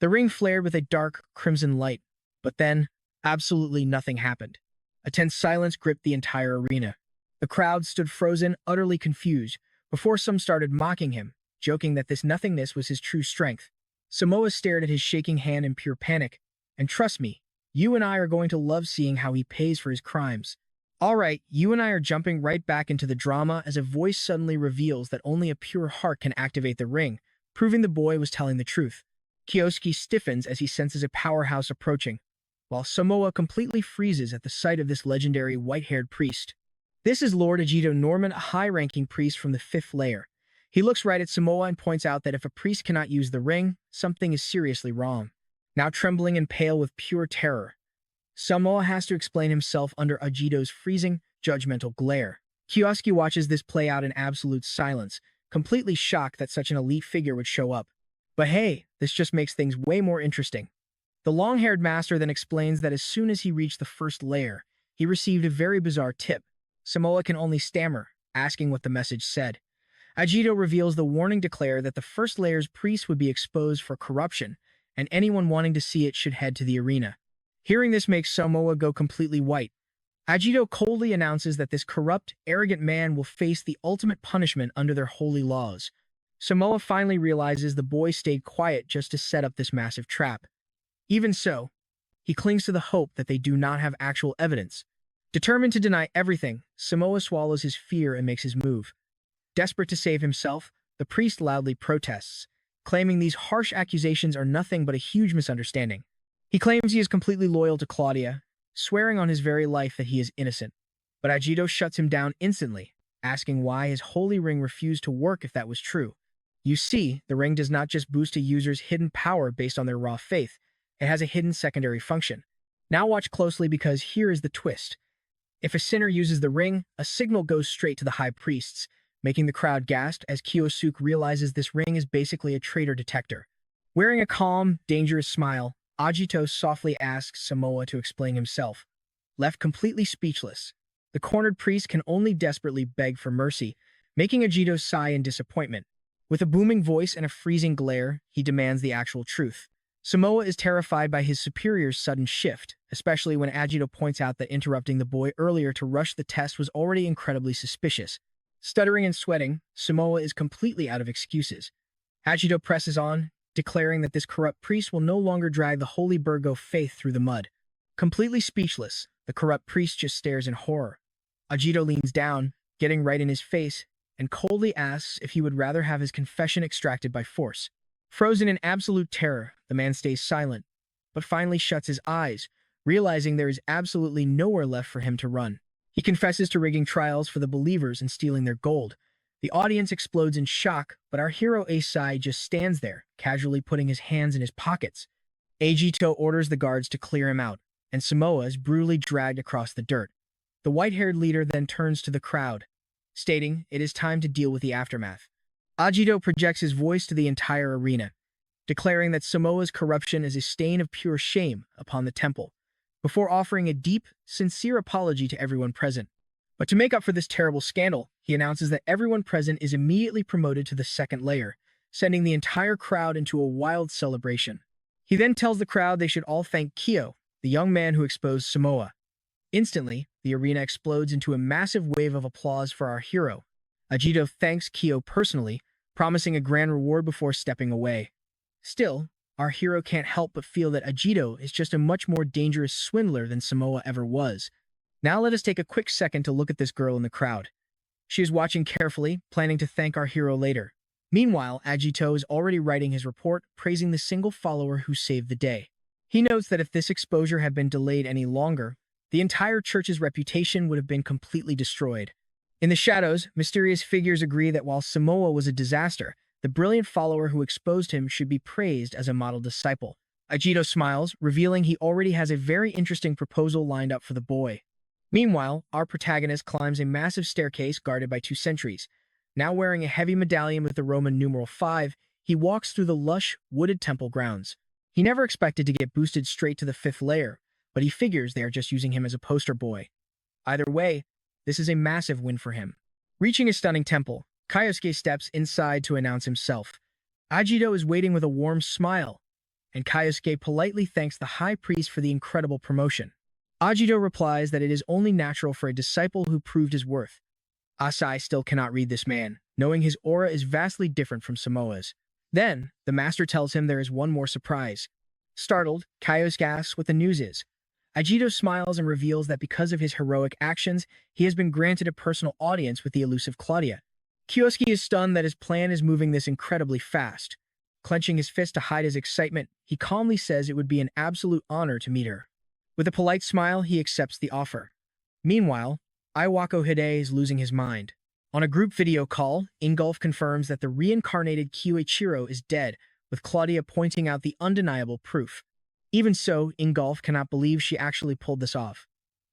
The ring flared with a dark, crimson light, but then, absolutely nothing happened. A tense silence gripped the entire arena. The crowd stood frozen, utterly confused, before some started mocking him, joking that this nothingness was his true strength. Samoa stared at his shaking hand in pure panic, and trust me, you and I are going to love seeing how he pays for his crimes. All right, you and I are jumping right back into the drama as a voice suddenly reveals that only a pure heart can activate the ring, proving the boy was telling the truth. Kyosuke stiffens as he senses a powerhouse approaching, while Samoa completely freezes at the sight of this legendary white-haired priest. This is Lord Agito Norman, a high-ranking priest from the 5th layer. He looks right at Samoa and points out that if a priest cannot use the ring, something is seriously wrong. Now trembling and pale with pure terror, Samoa has to explain himself under Agito's freezing, judgmental glare. Kioski watches this play out in absolute silence, completely shocked that such an elite figure would show up. But hey, this just makes things way more interesting. The long-haired master then explains that as soon as he reached the first layer, he received a very bizarre tip. Samoa can only stammer, asking what the message said. Agito reveals the warning declare that the first layer's priest would be exposed for corruption, and anyone wanting to see it should head to the arena. Hearing this makes Samoa go completely white. Agito coldly announces that this corrupt, arrogant man will face the ultimate punishment under their holy laws. Samoa finally realizes the boy stayed quiet just to set up this massive trap. Even so, he clings to the hope that they do not have actual evidence. Determined to deny everything, Samoa swallows his fear and makes his move. Desperate to save himself, the priest loudly protests, claiming these harsh accusations are nothing but a huge misunderstanding. He claims he is completely loyal to Claudia, swearing on his very life that he is innocent. But Agito shuts him down instantly, asking why his holy ring refused to work if that was true. You see, the ring does not just boost a user's hidden power based on their raw faith, it has a hidden secondary function. Now watch closely because here is the twist. If a sinner uses the ring, a signal goes straight to the high priests, making the crowd gasp as Kyosuke realizes this ring is basically a traitor detector. Wearing a calm, dangerous smile, Agito softly asks Samoa to explain himself. Left completely speechless, the cornered priest can only desperately beg for mercy, making Agito sigh in disappointment. With a booming voice and a freezing glare, he demands the actual truth. Samoa is terrified by his superior's sudden shift, especially when Agito points out that interrupting the boy earlier to rush the test was already incredibly suspicious. Stuttering and sweating, Samoa is completely out of excuses. Agito presses on, declaring that this corrupt priest will no longer drag the holy Burgo faith through the mud. Completely speechless, the corrupt priest just stares in horror. Agito leans down, getting right in his face, and coldly asks if he would rather have his confession extracted by force. Frozen in absolute terror, the man stays silent, but finally shuts his eyes, realizing there is absolutely nowhere left for him to run. He confesses to rigging trials for the believers and stealing their gold. The audience explodes in shock, but our hero Asai just stands there, casually putting his hands in his pockets. Agito orders the guards to clear him out, and Samoa is brutally dragged across the dirt. The white-haired leader then turns to the crowd, stating it is time to deal with the aftermath. Agito projects his voice to the entire arena, declaring that Samoa's corruption is a stain of pure shame upon the temple, before offering a deep, sincere apology to everyone present. But to make up for this terrible scandal, he announces that everyone present is immediately promoted to the second layer, sending the entire crowd into a wild celebration. He then tells the crowd they should all thank Kyo, the young man who exposed Samoa. Instantly, the arena explodes into a massive wave of applause for our hero. Agito thanks Kyo personally, promising a grand reward before stepping away. Still, our hero can't help but feel that Agito is just a much more dangerous swindler than Samoa ever was. Now let us take a quick second to look at this girl in the crowd. She is watching carefully, planning to thank our hero later. Meanwhile, Agito is already writing his report, praising the single follower who saved the day. He notes that if this exposure had been delayed any longer, the entire church's reputation would have been completely destroyed. In the shadows, mysterious figures agree that while Samoa was a disaster, the brilliant follower who exposed him should be praised as a model disciple. Agito smiles, revealing he already has a very interesting proposal lined up for the boy. Meanwhile, our protagonist climbs a massive staircase guarded by 2 sentries. Now wearing a heavy medallion with the Roman numeral 5, he walks through the lush, wooded temple grounds. He never expected to get boosted straight to the 5th layer, but he figures they are just using him as a poster boy. Either way, this is a massive win for him. Reaching a stunning temple, Kyosuke steps inside to announce himself. Agito is waiting with a warm smile, and Kyosuke politely thanks the high priest for the incredible promotion. Agito replies that it is only natural for a disciple who proved his worth. Asai still cannot read this man, knowing his aura is vastly different from Samoa's. Then, the master tells him there is one more surprise. Startled, Kyosuke asks what the news is. Agito smiles and reveals that because of his heroic actions, he has been granted a personal audience with the elusive Claudia. Kyosuke is stunned that his plan is moving this incredibly fast. Clenching his fist to hide his excitement, he calmly says it would be an absolute honor to meet her. With a polite smile, he accepts the offer. Meanwhile, Iwako Hide is losing his mind. On a group video call, Ingolf confirms that the reincarnated Kyoichiro is dead, with Claudia pointing out the undeniable proof. Even so, Ingolf cannot believe she actually pulled this off.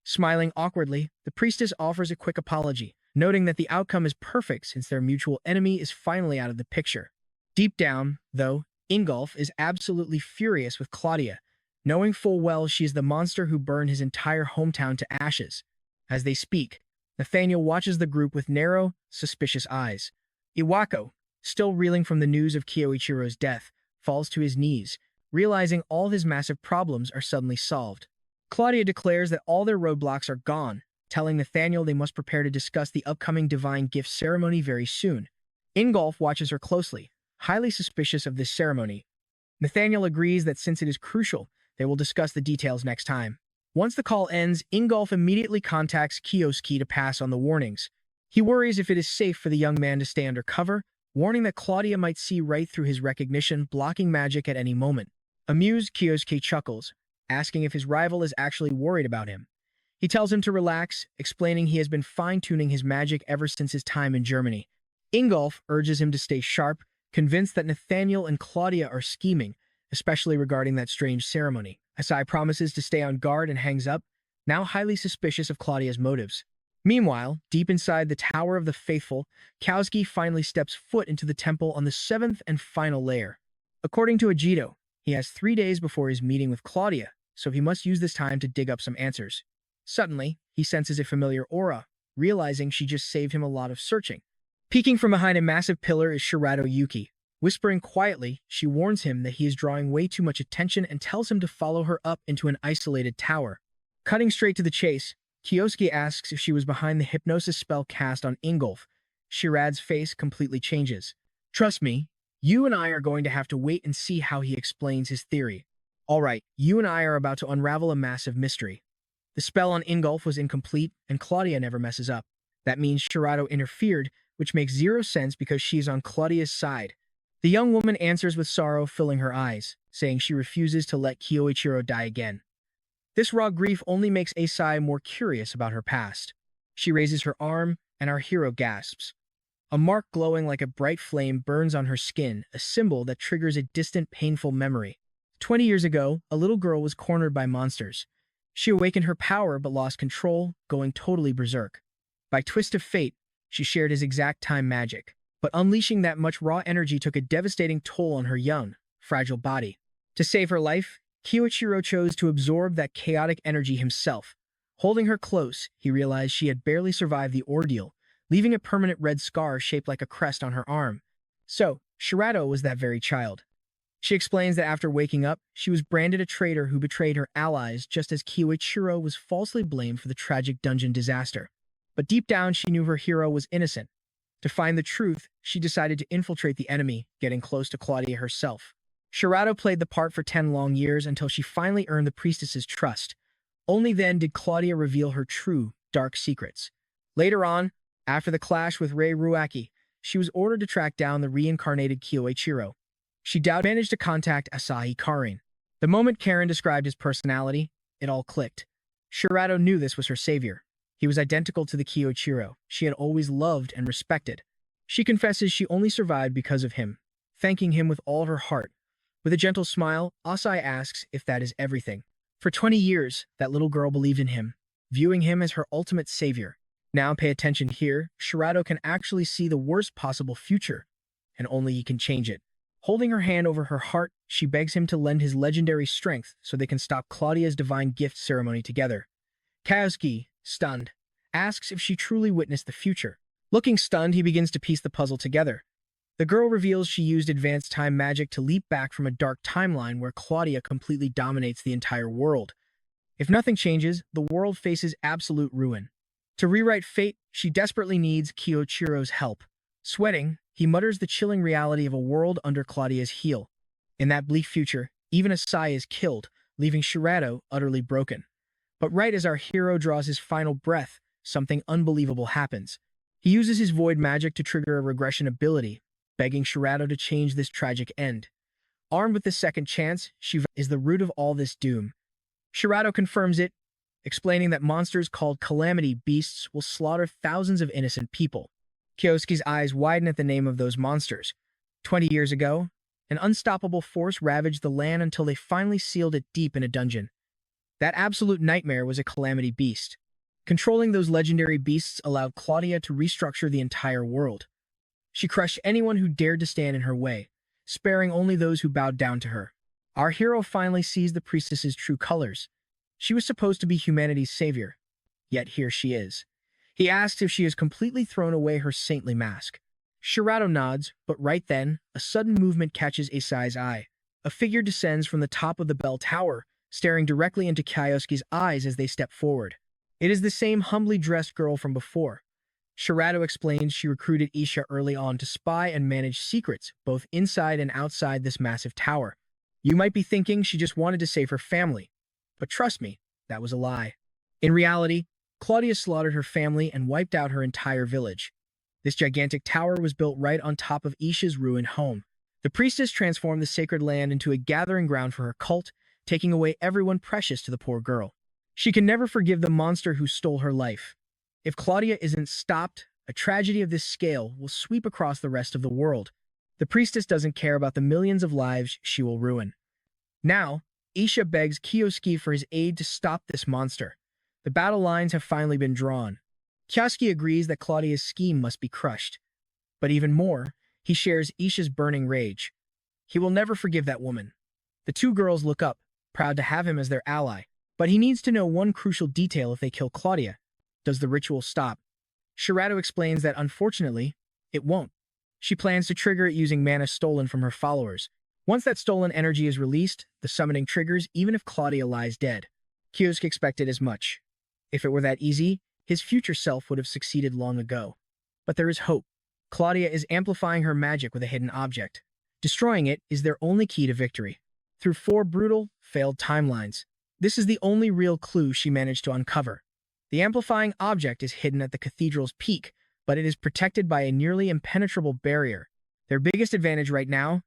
Smiling awkwardly, the priestess offers a quick apology, noting that the outcome is perfect since their mutual enemy is finally out of the picture. Deep down, though, Ingolf is absolutely furious with Claudia, knowing full well she is the monster who burned his entire hometown to ashes. As they speak, Nathaniel watches the group with narrow, suspicious eyes. Iwako, still reeling from the news of Kyoichiro's death, falls to his knees, realizing all his massive problems are suddenly solved. Claudia declares that all their roadblocks are gone, telling Nathaniel they must prepare to discuss the upcoming divine gift ceremony very soon. Ingolf watches her closely, highly suspicious of this ceremony. Nathaniel agrees that since it is crucial, they will discuss the details next time. Once the call ends, Ingolf immediately contacts Kiyosuke to pass on the warnings. He worries if it is safe for the young man to stay under cover, warning that Claudia might see right through his recognition, blocking magic at any moment. Amused, Kiyosuke chuckles, asking if his rival is actually worried about him. He tells him to relax, explaining he has been fine-tuning his magic ever since his time in Germany. Ingolf urges him to stay sharp, convinced that Nathaniel and Claudia are scheming, especially regarding that strange ceremony. Asai promises to stay on guard and hangs up, now highly suspicious of Claudia's motives. Meanwhile, deep inside the Tower of the Faithful, Kowski finally steps foot into the temple on the seventh and final layer. According to Ajito, he has 3 days before his meeting with Claudia, so he must use this time to dig up some answers. Suddenly, he senses a familiar aura, realizing she just saved him a lot of searching. Peeking from behind a massive pillar is Shirato Yuki. Whispering quietly, she warns him that he is drawing way too much attention and tells him to follow her up into an isolated tower. Cutting straight to the chase, Kiyosuke asks if she was behind the hypnosis spell cast on Ingolf. Shirad's face completely changes. Trust me, you and I are going to have to wait and see how he explains his theory. Alright, you and I are about to unravel a massive mystery. The spell on Ingolf was incomplete, and Claudia never messes up. That means Shirato interfered, which makes zero sense because she is on Claudia's side. The young woman answers with sorrow filling her eyes, saying she refuses to let Kyoichiro die again. This raw grief only makes Asai more curious about her past. She raises her arm, and our hero gasps. A mark glowing like a bright flame burns on her skin, a symbol that triggers a distant, painful memory. 20 years ago, a little girl was cornered by monsters. She awakened her power but lost control, going totally berserk. By twist of fate, she shared his exact time magic. But unleashing that much raw energy took a devastating toll on her young, fragile body. To save her life, Kyoichiro chose to absorb that chaotic energy himself. Holding her close, he realized she had barely survived the ordeal, leaving a permanent red scar shaped like a crest on her arm. So, Shirato was that very child. She explains that after waking up, she was branded a traitor who betrayed her allies just as Kyoichiro was falsely blamed for the tragic dungeon disaster. But deep down, she knew her hero was innocent. To find the truth, she decided to infiltrate the enemy, getting close to Claudia herself. Shirato played the part for 10 long years until she finally earned the priestess's trust. Only then did Claudia reveal her true, dark secrets. Later on, after the clash with Rei Ruaki, she was ordered to track down the reincarnated Kyoichiro. She managed to contact Asahi Karin. The moment Karen described his personality, it all clicked. Shirato knew this was her savior. He was identical to the Kyoichiro she had always loved and respected. She confesses she only survived because of him, thanking him with all her heart. With a gentle smile, Asai asks if that is everything. For 20 years, that little girl believed in him, viewing him as her ultimate savior. Now pay attention here, Shirato can actually see the worst possible future, and only he can change it. Holding her hand over her heart, she begs him to lend his legendary strength so they can stop Claudia's divine gift ceremony together. Kazuki, stunned, asks if she truly witnessed the future. Looking stunned, he begins to piece the puzzle together. The girl reveals she used advanced time magic to leap back from a dark timeline where Claudia completely dominates the entire world. If nothing changes, the world faces absolute ruin. To rewrite fate, she desperately needs Kyoichiro's help. Sweating, he mutters the chilling reality of a world under Claudia's heel. In that bleak future, even Asai is killed, leaving Shirato utterly broken. But right as our hero draws his final breath, something unbelievable happens. He uses his void magic to trigger a regression ability, begging Shirato to change this tragic end. Armed with the second chance, Shiva is the root of all this doom. Shirato confirms it, explaining that monsters called calamity beasts will slaughter thousands of innocent people. Kyosuke's eyes widen at the name of those monsters. 20 years ago, an unstoppable force ravaged the land until they finally sealed it deep in a dungeon. That absolute nightmare was a calamity beast. Controlling those legendary beasts allowed Claudia to restructure the entire world. She crushed anyone who dared to stand in her way, sparing only those who bowed down to her. Our hero finally sees the priestess's true colors. She was supposed to be humanity's savior, yet here she is. He asks if she has completely thrown away her saintly mask. Shirato nods, but right then, a sudden movement catches Isai's eye. A figure descends from the top of the bell tower, staring directly into Kyosuke's eyes as they step forward. It is the same humbly dressed girl from before. Shirato explains she recruited Isha early on to spy and manage secrets, both inside and outside this massive tower. You might be thinking she just wanted to save her family, but trust me, that was a lie. In reality, Claudia slaughtered her family and wiped out her entire village. This gigantic tower was built right on top of Isha's ruined home. The priestess transformed the sacred land into a gathering ground for her cult, taking away everyone precious to the poor girl. She can never forgive the monster who stole her life. If Claudia isn't stopped, a tragedy of this scale will sweep across the rest of the world. The priestess doesn't care about the millions of lives she will ruin. Now, Isha begs Kyosuke for his aid to stop this monster. The battle lines have finally been drawn. Kyosuke agrees that Claudia's scheme must be crushed. But even more, he shares Isha's burning rage. He will never forgive that woman. The two girls look up, proud to have him as their ally. But he needs to know one crucial detail if they kill Claudia. Does the ritual stop? Shirato explains that unfortunately, it won't. She plans to trigger it using mana stolen from her followers. Once that stolen energy is released, the summoning triggers even if Claudia lies dead. Kyosuke expected as much. If it were that easy, his future self would have succeeded long ago. But there is hope. Claudia is amplifying her magic with a hidden object. Destroying it is their only key to victory. Through 4 brutal, failed timelines, this is the only real clue she managed to uncover. The amplifying object is hidden at the cathedral's peak, but it is protected by a nearly impenetrable barrier. Their biggest advantage right now?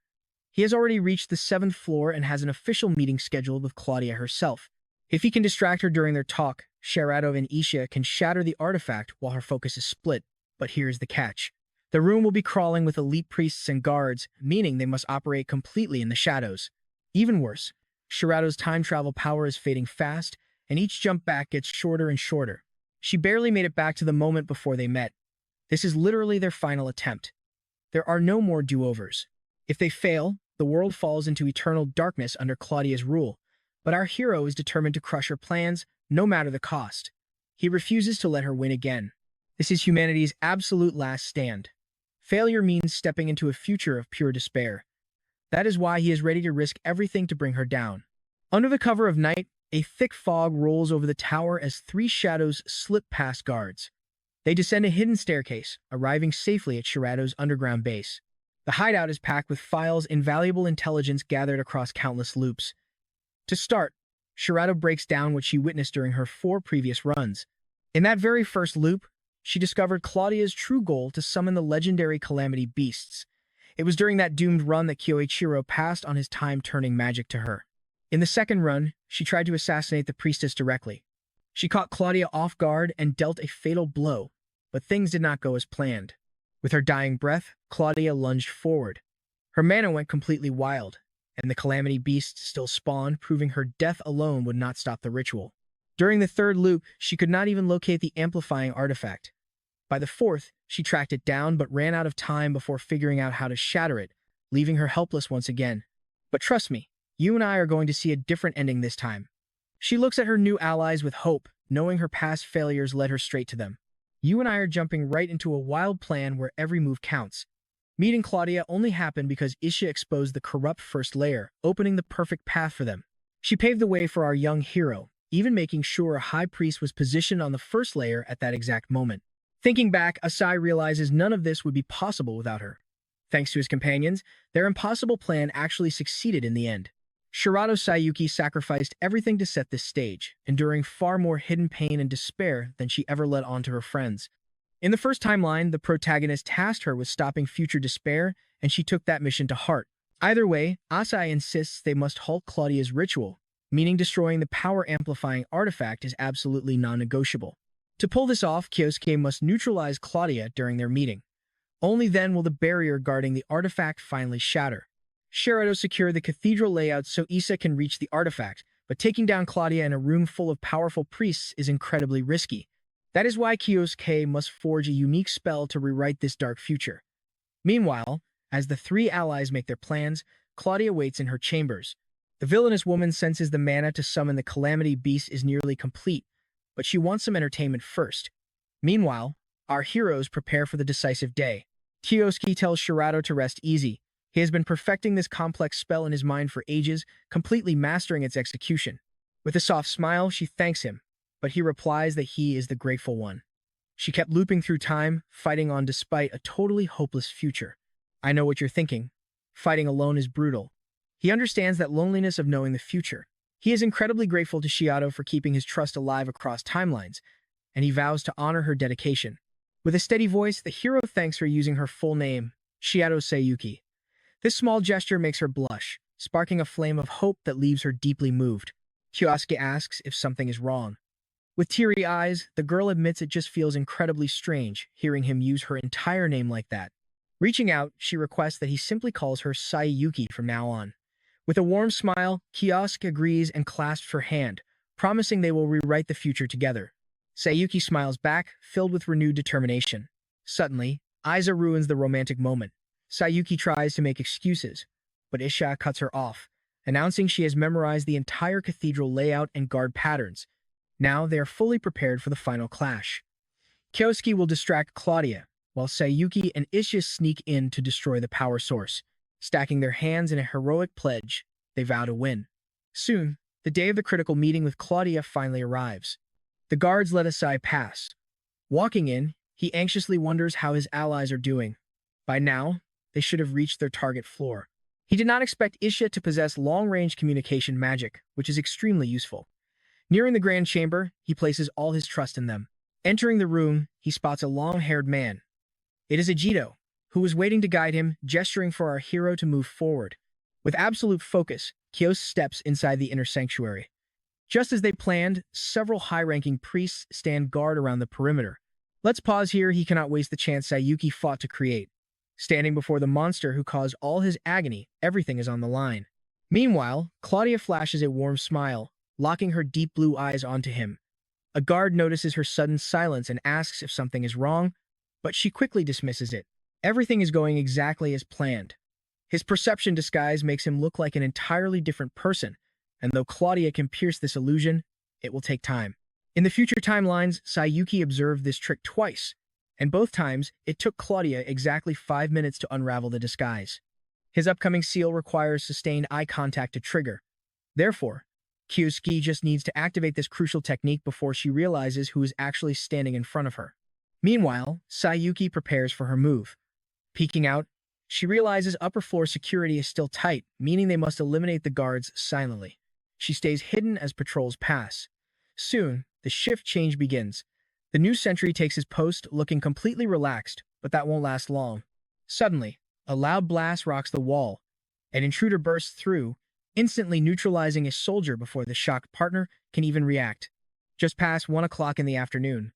He has already reached the 7th floor and has an official meeting scheduled with Claudia herself. If he can distract her during their talk, Shirato and Isha can shatter the artifact while her focus is split. But here's the catch. The room will be crawling with elite priests and guards, meaning they must operate completely in the shadows. Even worse, Shirato's time travel power is fading fast, and each jump back gets shorter and shorter. She barely made it back to the moment before they met. This is literally their final attempt. There are no more do-overs. If they fail, the world falls into eternal darkness under Claudia's rule, but our hero is determined to crush her plans, no matter the cost. He refuses to let her win again. This is humanity's absolute last stand. Failure means stepping into a future of pure despair. That is why he is ready to risk everything to bring her down. Under the cover of night, a thick fog rolls over the tower as 3 shadows slip past guards. They descend a hidden staircase, arriving safely at Shirato's underground base. The hideout is packed with files and valuable intelligence gathered across countless loops. To start, Shirato breaks down what she witnessed during her 4 previous runs. In that very first loop, she discovered Claudia's true goal to summon the legendary calamity beasts. It was during that doomed run that Kyoichiro passed on his time turning magic to her. In the second run, she tried to assassinate the priestess directly. She caught Claudia off guard and dealt a fatal blow, but things did not go as planned. With her dying breath, Claudia lunged forward. Her mana went completely wild, and the calamity beasts still spawned, proving her death alone would not stop the ritual. During the 3rd loop, she could not even locate the amplifying artifact. By the 4th, she tracked it down but ran out of time before figuring out how to shatter it, leaving her helpless once again. But trust me, you and I are going to see a different ending this time. She looks at her new allies with hope, knowing her past failures led her straight to them. You and I are jumping right into a wild plan where every move counts. Meeting Claudia only happened because Isha exposed the corrupt first layer, opening the perfect path for them. She paved the way for our young hero, even making sure a high priest was positioned on the first layer at that exact moment. Thinking back, Asai realizes none of this would be possible without her. Thanks to his companions, their impossible plan actually succeeded in the end. Shirato Sayuki sacrificed everything to set this stage, enduring far more hidden pain and despair than she ever let on to her friends. In the first timeline, the protagonist tasked her with stopping future despair, and she took that mission to heart. Either way, Asai insists they must halt Claudia's ritual, meaning destroying the power-amplifying artifact is absolutely non-negotiable. To pull this off, Kyosuke must neutralize Claudia during their meeting. Only then will the barrier guarding the artifact finally shatter. Shirato secured the cathedral layout so Issa can reach the artifact, but taking down Claudia in a room full of powerful priests is incredibly risky. That is why Kyosuke must forge a unique spell to rewrite this dark future. Meanwhile, as the three allies make their plans, Claudia waits in her chambers. The villainous woman senses the mana to summon the Calamity Beast is nearly complete, but she wants some entertainment first. Meanwhile, our heroes prepare for the decisive day. Kyosuke tells Shirato to rest easy. He has been perfecting this complex spell in his mind for ages, completely mastering its execution. With a soft smile, she thanks him, but he replies that he is the grateful one. She kept looping through time, fighting on despite a totally hopeless future. I know what you're thinking. Fighting alone is brutal. He understands that loneliness of knowing the future. He is incredibly grateful to Shiato for keeping his trust alive across timelines, and he vows to honor her dedication. With a steady voice, the hero thanks her using her full name, Shiato Sayuki. This small gesture makes her blush, sparking a flame of hope that leaves her deeply moved. Kyosuke asks if something is wrong. With teary eyes, the girl admits it just feels incredibly strange hearing him use her entire name like that. Reaching out, she requests that he simply calls her Sayuki from now on. With a warm smile, Kyosuke agrees and clasps her hand, promising they will rewrite the future together. Sayuki smiles back, filled with renewed determination. Suddenly, Aiza ruins the romantic moment. Sayuki tries to make excuses, but Isha cuts her off, announcing she has memorized the entire cathedral layout and guard patterns. Now they are fully prepared for the final clash. Kyosuke will distract Claudia, while Sayuki and Isha sneak in to destroy the power source. Stacking their hands in a heroic pledge, they vow to win. Soon, the day of the critical meeting with Claudia finally arrives. The guards let Asai pass. Walking in, he anxiously wonders how his allies are doing. By now, they should have reached their target floor. He did not expect Isha to possess long-range communication magic, which is extremely useful. Nearing the grand chamber, he places all his trust in them. Entering the room, he spots a long-haired man. It is Ajito, who was waiting to guide him, gesturing for our hero to move forward. With absolute focus, Kyos steps inside the inner sanctuary. Just as they planned, several high-ranking priests stand guard around the perimeter. Let's pause here, he cannot waste the chance Sayuki fought to create. Standing before the monster who caused all his agony, everything is on the line. Meanwhile, Claudia flashes a warm smile, locking her deep blue eyes onto him. A guard notices her sudden silence and asks if something is wrong, but she quickly dismisses it. Everything is going exactly as planned. His perception disguise makes him look like an entirely different person, and though Claudia can pierce this illusion, it will take time. In the future timelines, Sayuki observed this trick twice, and both times, it took Claudia exactly 5 minutes to unravel the disguise. His upcoming seal requires sustained eye contact to trigger. Therefore, Kyosuke just needs to activate this crucial technique before she realizes who is actually standing in front of her. Meanwhile, Sayuki prepares for her move. Peeking out, she realizes upper floor security is still tight, meaning they must eliminate the guards silently. She stays hidden as patrols pass. Soon, the shift change begins. The new sentry takes his post, looking completely relaxed, but that won't last long. Suddenly, a loud blast rocks the wall. An intruder bursts through, instantly neutralizing a soldier before the shocked partner can even react. Just past 1 o'clock in the afternoon,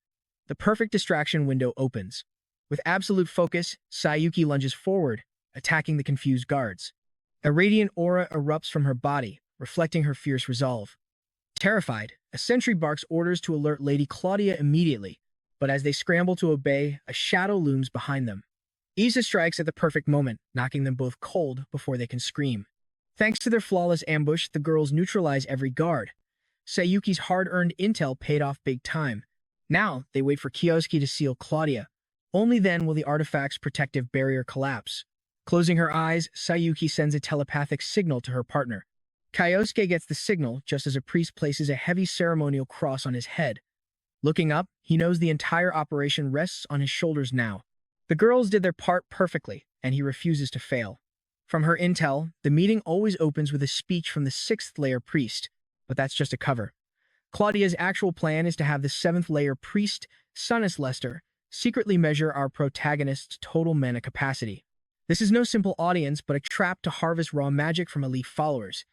the perfect distraction window opens. With absolute focus, Sayuki lunges forward, attacking the confused guards. A radiant aura erupts from her body, reflecting her fierce resolve. Terrified, a sentry barks orders to alert Lady Claudia immediately, but as they scramble to obey, a shadow looms behind them. Isa strikes at the perfect moment, knocking them both cold before they can scream. Thanks to their flawless ambush, the girls neutralize every guard. Sayuki's hard-earned intel paid off big time. Now, they wait for Kyosuke to seal Claudia. Only then will the artifact's protective barrier collapse. Closing her eyes, Sayuki sends a telepathic signal to her partner. Kyosuke gets the signal just as a priest places a heavy ceremonial cross on his head. Looking up, he knows the entire operation rests on his shoulders now. The girls did their part perfectly, and he refuses to fail. From her intel, the meeting always opens with a speech from the 6th layer priest, but that's just a cover. Claudia's actual plan is to have the 7th layer priest, Sunnis Lester, secretly measure our protagonist's total mana capacity. This is no simple audience, but a trap to harvest raw magic from elite followers.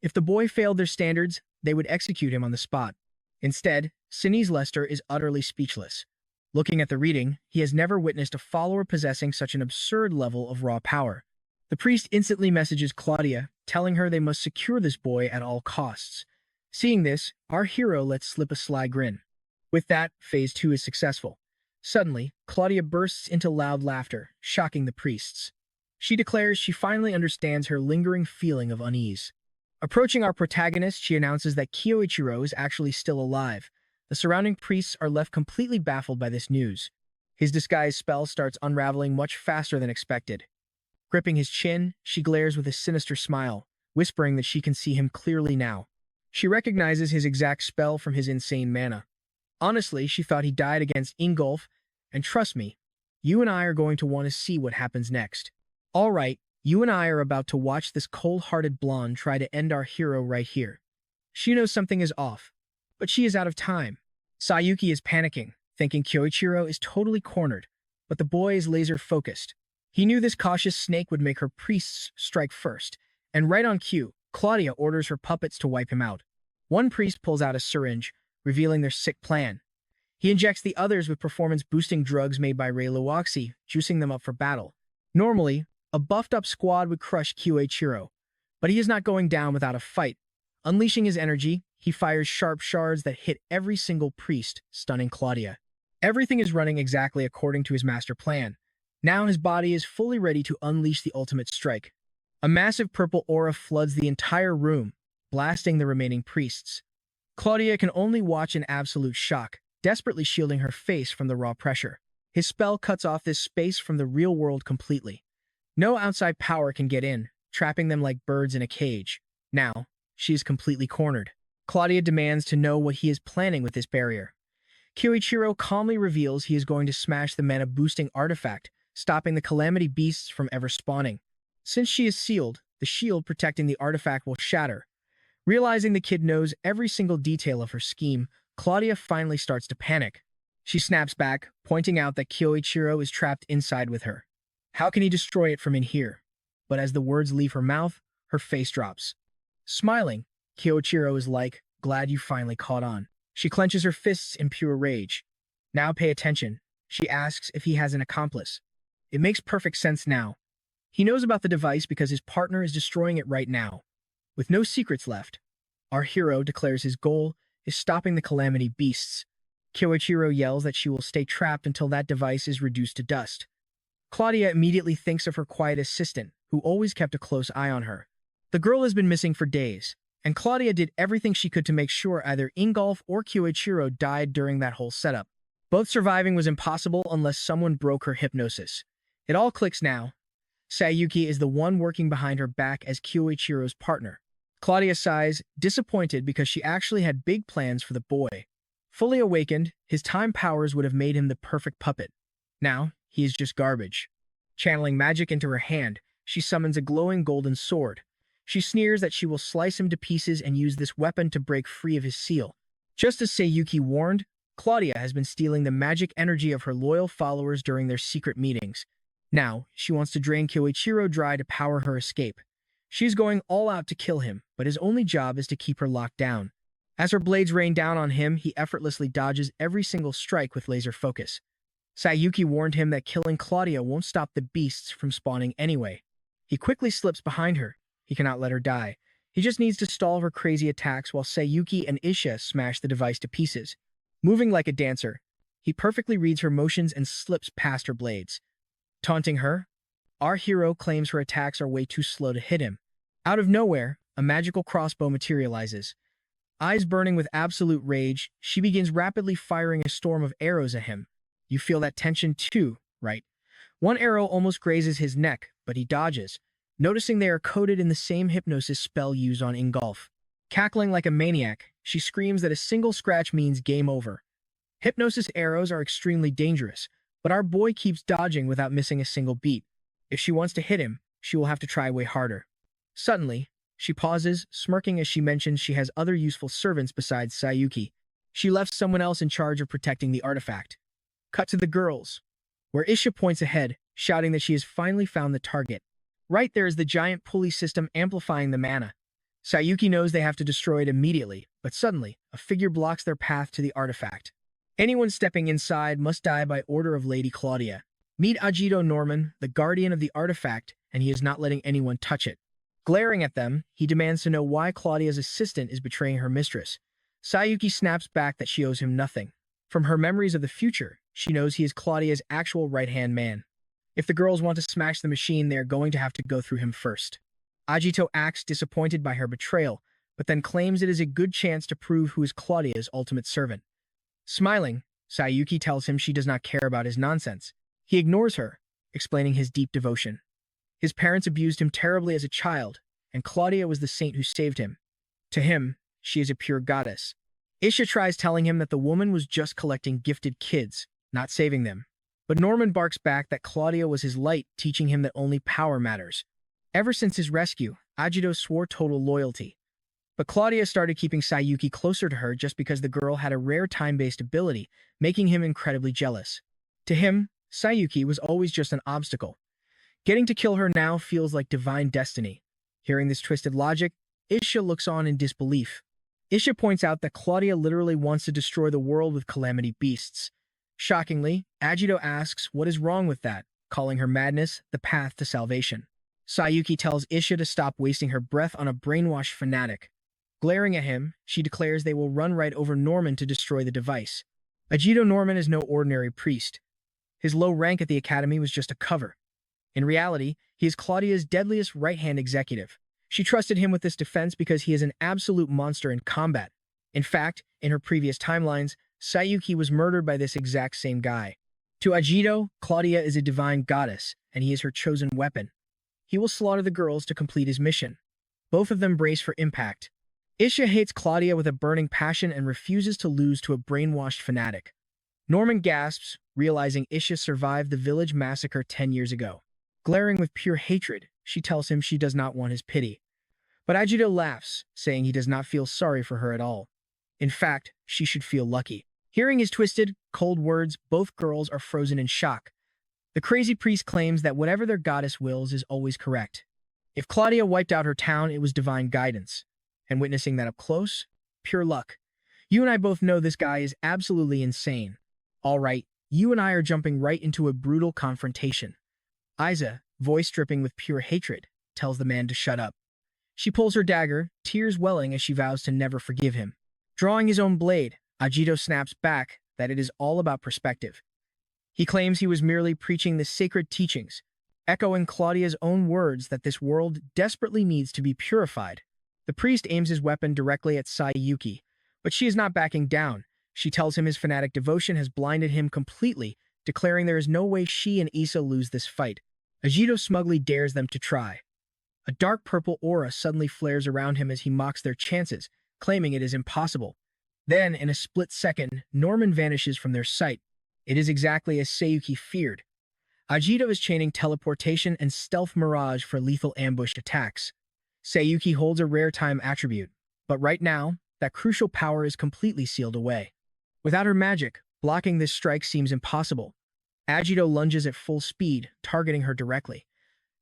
If the boy failed their standards, they would execute him on the spot. Instead, Sunnis Lester is utterly speechless. Looking at the reading, he has never witnessed a follower possessing such an absurd level of raw power. The priest instantly messages Claudia, telling her they must secure this boy at all costs. Seeing this, our hero lets slip a sly grin. With that, phase 2 is successful. Suddenly, Claudia bursts into loud laughter, shocking the priests. She declares she finally understands her lingering feeling of unease. Approaching our protagonist, she announces that Kyoichiro is actually still alive. The surrounding priests are left completely baffled by this news. His disguise spell starts unraveling much faster than expected. Gripping his chin, she glares with a sinister smile, whispering that she can see him clearly now. She recognizes his exact spell from his insane mana. Honestly, she thought he died against Ingolf, and trust me, you and I are going to want to see what happens next. All right, you and I are about to watch this cold-hearted blonde try to end our hero right here. She knows something is off, but she is out of time. Sayuki is panicking, thinking Kyoichiro is totally cornered, but the boy is laser-focused. He knew this cautious snake would make her priests strike first, and right on cue, Claudia orders her puppets to wipe him out. One priest pulls out a syringe, revealing their sick plan. He injects the others with performance-boosting drugs made by Rei Luoxi, juicing them up for battle. Normally, a buffed-up squad would crush Kyoichiro, but he is not going down without a fight. Unleashing his energy, he fires sharp shards that hit every single priest, stunning Claudia. Everything is running exactly according to his master plan. Now his body is fully ready to unleash the ultimate strike. A massive purple aura floods the entire room, blasting the remaining priests. Claudia can only watch in absolute shock, desperately shielding her face from the raw pressure. His spell cuts off this space from the real world completely. No outside power can get in, trapping them like birds in a cage. Now, she is completely cornered. Claudia demands to know what he is planning with this barrier. Kyoichiro calmly reveals he is going to smash the mana-boosting artifact, stopping the calamity beasts from ever spawning. Since she is sealed, the shield protecting the artifact will shatter. Realizing the kid knows every single detail of her scheme, Claudia finally starts to panic. She snaps back, pointing out that Kyoichiro is trapped inside with her. How can he destroy it from in here? But as the words leave her mouth, her face drops. Smiling, Kyoichiro is like, glad you finally caught on. She clenches her fists in pure rage. Now pay attention. She asks if he has an accomplice. It makes perfect sense now. He knows about the device because his partner is destroying it right now. With no secrets left, our hero declares his goal is stopping the calamity beasts. Kyoichiro yells that she will stay trapped until that device is reduced to dust. Claudia immediately thinks of her quiet assistant, who always kept a close eye on her. The girl has been missing for days, and Claudia did everything she could to make sure either Ingolf or Kyoichiro died during that whole setup. Both surviving was impossible unless someone broke her hypnosis. It all clicks now. Sayuki is the one working behind her back as Kyoichiro's partner. Claudia sighs, disappointed because she actually had big plans for the boy. Fully awakened, his time powers would have made him the perfect puppet. Now, he is just garbage. Channeling magic into her hand, she summons a glowing golden sword. She sneers that she will slice him to pieces and use this weapon to break free of his seal. Just as Sayuki warned, Claudia has been stealing the magic energy of her loyal followers during their secret meetings. Now, she wants to drain Kyoichiro dry to power her escape. She's going all out to kill him, but his only job is to keep her locked down. As her blades rain down on him, he effortlessly dodges every single strike with laser focus. Sayuki warned him that killing Claudia won't stop the beasts from spawning anyway. He quickly slips behind her. He cannot let her die. He just needs to stall her crazy attacks while Sayuki and Isha smash the device to pieces. Moving like a dancer, he perfectly reads her motions and slips past her blades. Taunting her, our hero claims her attacks are way too slow to hit him. Out of nowhere, a magical crossbow materializes. Eyes burning with absolute rage, she begins rapidly firing a storm of arrows at him. You feel that tension too, right? One arrow almost grazes his neck, but he dodges, noticing they are coated in the same hypnosis spell used on Ingolf. Cackling like a maniac, she screams that a single scratch means game over. Hypnosis arrows are extremely dangerous, but our boy keeps dodging without missing a single beat. If she wants to hit him, she will have to try way harder. Suddenly, she pauses, smirking as she mentions she has other useful servants besides Sayuki. She left someone else in charge of protecting the artifact. Cut to the girls, where Isha points ahead, shouting that she has finally found the target. Right there is the giant pulley system amplifying the mana. Sayuki knows they have to destroy it immediately, but suddenly, a figure blocks their path to the artifact. Anyone stepping inside must die by order of Lady Claudia. Meet Agito Norman, the guardian of the artifact, and he is not letting anyone touch it. Glaring at them, he demands to know why Claudia's assistant is betraying her mistress. Sayuki snaps back that she owes him nothing. From her memories of the future, she knows he is Claudia's actual right-hand man. If the girls want to smash the machine, they are going to have to go through him first. Agito acts disappointed by her betrayal, but then claims it is a good chance to prove who is Claudia's ultimate servant. Smiling, Sayuki tells him she does not care about his nonsense. He ignores her, explaining his deep devotion. His parents abused him terribly as a child, and Claudia was the saint who saved him. To him, she is a pure goddess. Isha tries telling him that the woman was just collecting gifted kids, not saving them. But Norman barks back that Claudia was his light, teaching him that only power matters. Ever since his rescue, Agito swore total loyalty. But Claudia started keeping Sayuki closer to her just because the girl had a rare time-based ability, making him incredibly jealous. To him, Sayuki was always just an obstacle. Getting to kill her now feels like divine destiny. Hearing this twisted logic, Isha looks on in disbelief. Isha points out that Claudia literally wants to destroy the world with calamity beasts. Shockingly, Agito asks what is wrong with that, calling her madness the path to salvation. Sayuki tells Isha to stop wasting her breath on a brainwashed fanatic. Glaring at him, she declares they will run right over Norman to destroy the device. Agito Norman is no ordinary priest. His low rank at the academy was just a cover. In reality, he is Claudia's deadliest right-hand executive. She trusted him with this defense because he is an absolute monster in combat. In fact, in her previous timelines, Sayuki was murdered by this exact same guy. To Agito, Claudia is a divine goddess, and he is her chosen weapon. He will slaughter the girls to complete his mission. Both of them brace for impact. Isha hates Claudia with a burning passion and refuses to lose to a brainwashed fanatic. Norman gasps, realizing Isha survived the village massacre 10 years ago. Glaring with pure hatred, she tells him she does not want his pity. But Agito laughs, saying he does not feel sorry for her at all. In fact, she should feel lucky. Hearing his twisted, cold words, both girls are frozen in shock. The crazy priest claims that whatever their goddess wills is always correct. If Claudia wiped out her town, it was divine guidance. And witnessing that up close, pure luck. You and I both know this guy is absolutely insane. All right, you and I are jumping right into a brutal confrontation. Aiza, voice dripping with pure hatred, tells the man to shut up. She pulls her dagger, tears welling as she vows to never forgive him. Drawing his own blade, Agito snaps back that it is all about perspective. He claims he was merely preaching the sacred teachings, echoing Claudia's own words that this world desperately needs to be purified. The priest aims his weapon directly at Sayuki, but she is not backing down. She tells him his fanatic devotion has blinded him completely, declaring there is no way she and Issa lose this fight. Agito smugly dares them to try. A dark purple aura suddenly flares around him as he mocks their chances, claiming it is impossible. Then, in a split second, Norman vanishes from their sight. It is exactly as Sayuki feared. Agito is chaining teleportation and stealth mirage for lethal ambush attacks. Sayuki holds a rare time attribute, but right now, that crucial power is completely sealed away. Without her magic, blocking this strike seems impossible. Agito lunges at full speed, targeting her directly.